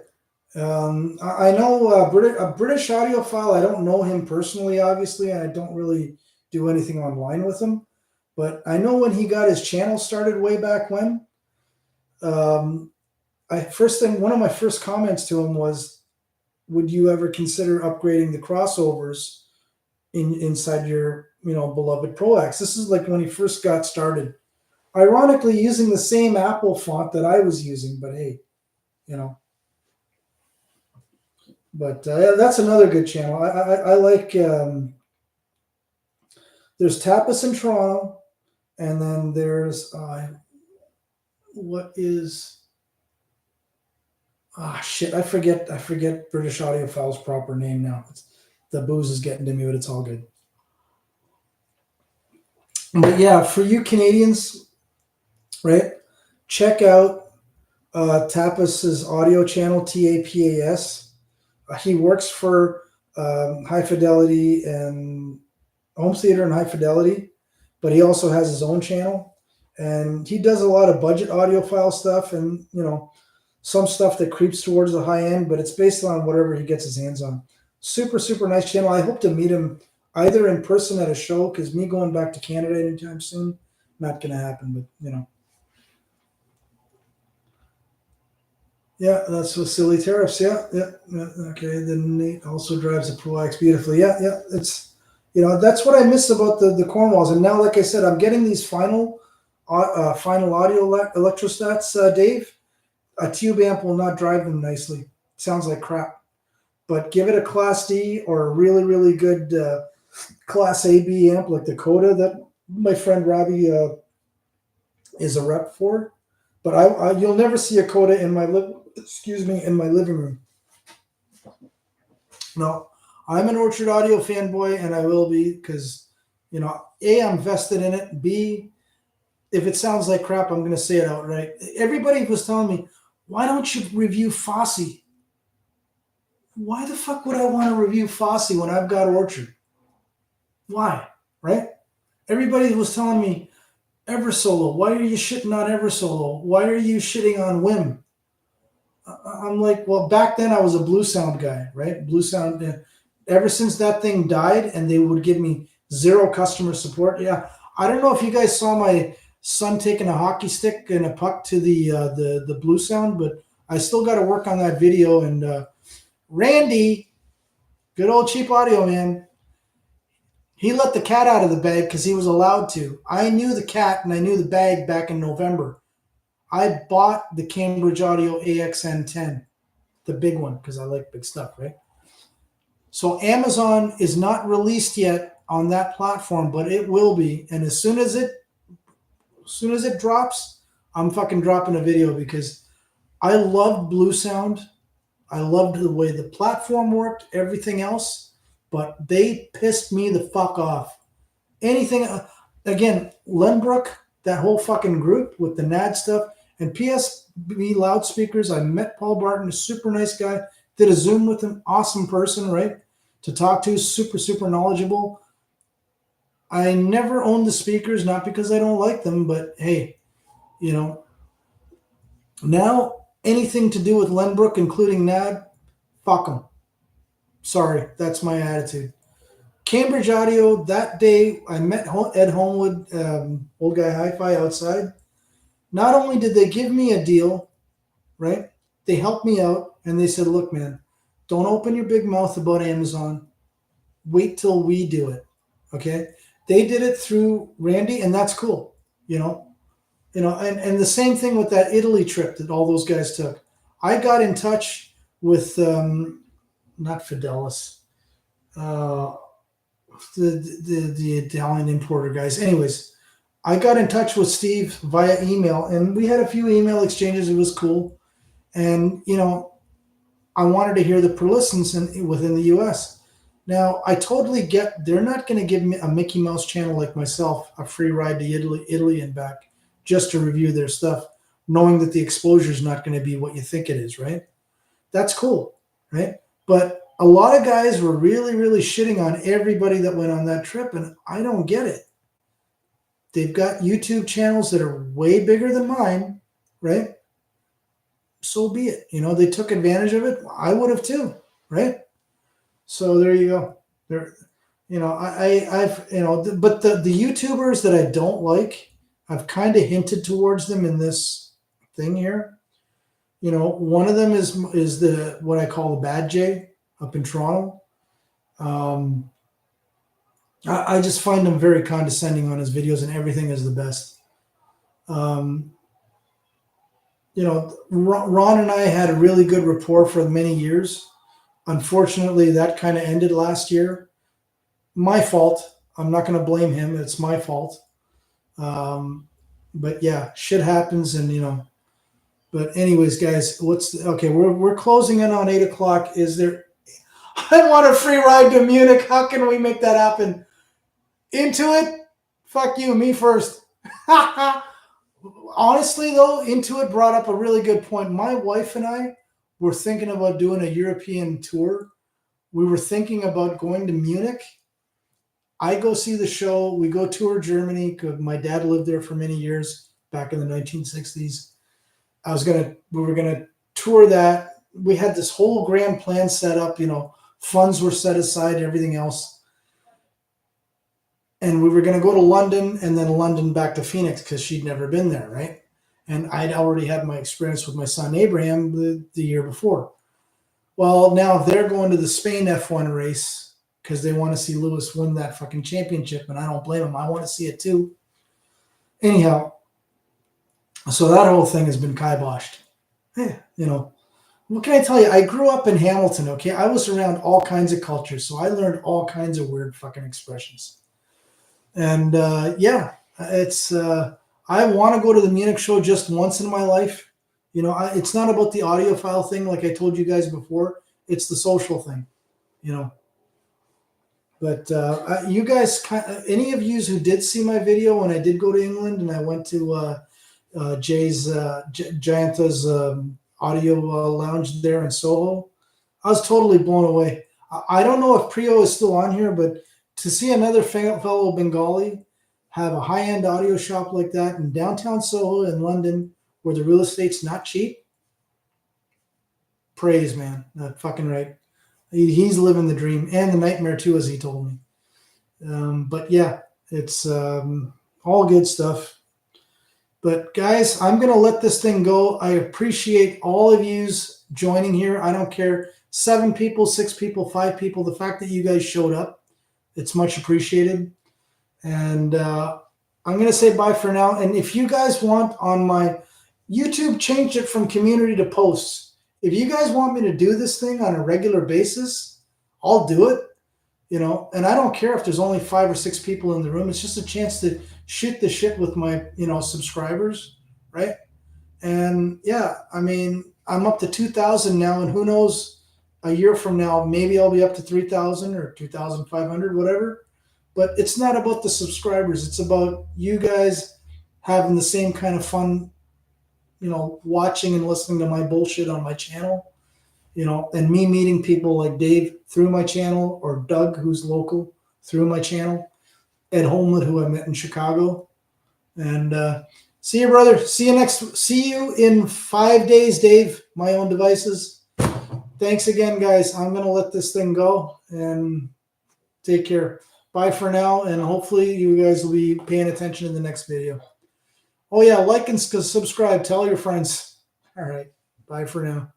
I know a British audiophile. I don't know him personally, obviously, and I don't really do anything online with him. But I know when he got his channel started way back when. One of my first comments to him was, "Would you ever consider upgrading the crossovers inside your beloved Pro X?" This is like when he first got started. Ironically, using the same Apple font that I was using, but hey, you know. But that's another good channel. I like. There's Tapas in Toronto, and then there's what is. Ah, shit! I forget British Audiophile's proper name now. The booze is getting to me, but it's all good. But yeah, for you Canadians, right? Check out Tapas's audio channel, TAPAS. He works for High Fidelity and Home Theater and High Fidelity, but he also has his own channel, and he does a lot of budget audiophile stuff, and some stuff that creeps towards the high end, but it's based on whatever he gets his hands on. Super, super nice channel. I hope to meet him either in person at a show, because me going back to Canada anytime soon, not going to happen, but. Yeah, that's what silly tariffs. Yeah, yeah, yeah. Okay, then Nate also drives a Pro X beautifully. Yeah, yeah. That's what I miss about the Cornwalls. And now, like I said, I'm getting these final audio electrostats, Dave. A tube amp will not drive them nicely. Sounds like crap. But give it a Class D or a really, really good Class AB amp like the Coda that my friend Robbie is a rep for. But you'll never see a Coda in my living room. No, I'm an Orchard Audio fanboy, and I will be, because A, I'm vested in it. B, if it sounds like crap, I'm going to say it outright. Everybody was telling me, "Why don't you review Fosse?" Why the fuck would I want to review Fosse when I've got Orchard? Why? Right? Everybody was telling me, Eversolo. Why are you shitting on Eversolo? Why are you shitting on Wim? I'm like, well, back then I was a Blue Sound guy, right? Blue Sound. Ever since that thing died, and they would give me zero customer support. Yeah, I don't know if you guys saw my son taking a hockey stick and a puck to the Blue Sound, but I still got to work on that video. And Randy, good old Cheap Audio man, he let the cat out of the bag because he was allowed to. I knew the cat and I knew the bag back in November. I bought the Cambridge Audio AXN10, the big one, because I like big stuff, right? So Amazon is not released yet on that platform, but it will be. And as soon as it drops, I'm fucking dropping a video, because I loved Blue Sound. I loved the way the platform worked, everything else, but they pissed me the fuck off. Anything, again, Lenbrook, that whole fucking group with the NAD stuff, and PSB loudspeakers. I met Paul Barton, a super nice guy. Did a Zoom with him, awesome person, right? To talk to, super, super knowledgeable. I never owned the speakers, not because I don't like them, but hey, you know, now anything to do with Lenbrook, including NAD, fuck them. Sorry, that's my attitude. Cambridge Audio, that day I met Ed Homewood, old guy hi-fi outside. Not only did they give me a deal, right? They helped me out and they said, look, man, don't open your big mouth about Amazon. Wait till we do it. Okay. They did it through Randy, and that's cool. And the same thing with that Italy trip that all those guys took. I got in touch with not Fidelis, uh, the Italian importer guys. Anyways, I got in touch with Steve via email, and we had a few email exchanges. It was cool, and I wanted to hear the per listens within the U.S. Now, I totally get they're not going to give me a Mickey Mouse channel like myself a free ride to Italy and back just to review their stuff, knowing that the exposure is not going to be what you think it is, right? That's cool, right? But a lot of guys were really, really shitting on everybody that went on that trip, and I don't get it. They've got YouTube channels that are way bigger than mine, right? So be it. They took advantage of it. I would have too, right? So there you go. There, but the YouTubers that I don't like, I've kind of hinted towards them in this thing here. One of them is the what I call the Bad J up in Toronto. I just find him very condescending on his videos, and everything is the best. Ron and I had a really good rapport for many years. Unfortunately, that kind of ended last year. My fault. I'm not going to blame him. It's my fault. But yeah, shit happens, and But anyways, guys, okay? We're closing in on 8:00. Is there? I want a free ride to Munich. How can we make that happen? Intuit? Fuck you. Me first. Honestly, though, Intuit brought up a really good point. My wife and I were thinking about doing a European tour. We were thinking about going to Munich. I go see the show. We go tour Germany because my dad lived there for many years back in the 1960s. We were gonna tour that. We had this whole grand plan set up. Funds were set aside, everything else. And we were going to go to London and then London back to Phoenix because she'd never been there, right? And I'd already had my experience with my son Abraham the year before. Well, now they're going to the Spain F1 race because they want to see Lewis win that fucking championship, and I don't blame them. I want to see it too. Anyhow, so that whole thing has been kiboshed. What can I tell you? I grew up in Hamilton, okay? I was around all kinds of cultures, so I learned all kinds of weird fucking expressions. And it's I want to go to the Munich show just once in my life. It's not about the audiophile thing, like I told you guys before. It's the social thing, But you guys, any of you who did see my video when I did go to England and I went to Jayantha's audio lounge there in Soho, I was totally blown away. I don't know if Priyo is still on here, but to see another fellow Bengali have a high-end audio shop like that in downtown Soho in London, where the real estate's not cheap, praise, man. That's fucking right. He's living the dream and the nightmare too, as he told me. But yeah, it's all good stuff. But guys, I'm going to let this thing go. I appreciate all of yous joining here. I don't care. 7 people, 6 people, 5 people. The fact that you guys showed up, it's much appreciated. And I'm going to say bye for now. And if you guys want on my YouTube, changed it from community to posts. If you guys want me to do this thing on a regular basis, I'll do it. And I don't care if there's only 5 or 6 people in the room. It's just a chance to shoot the shit with my, subscribers, right? And yeah, I mean, I'm up to 2,000 now, and who knows, a year from now, maybe I'll be up to 3,000 or 2,500, whatever. But it's not about the subscribers. It's about you guys having the same kind of fun, watching and listening to my bullshit on my channel, and me meeting people like Dave through my channel, or Doug, who's local, through my channel. Ed Holmwood, who I met in Chicago. And see you, brother. See you in 5 days, Dave. My own devices. Thanks again, guys. I'm gonna let this thing go and take care. Bye for now, and hopefully you guys will be paying attention in the next video. Oh yeah, like and subscribe. Tell your friends. All right. Bye for now.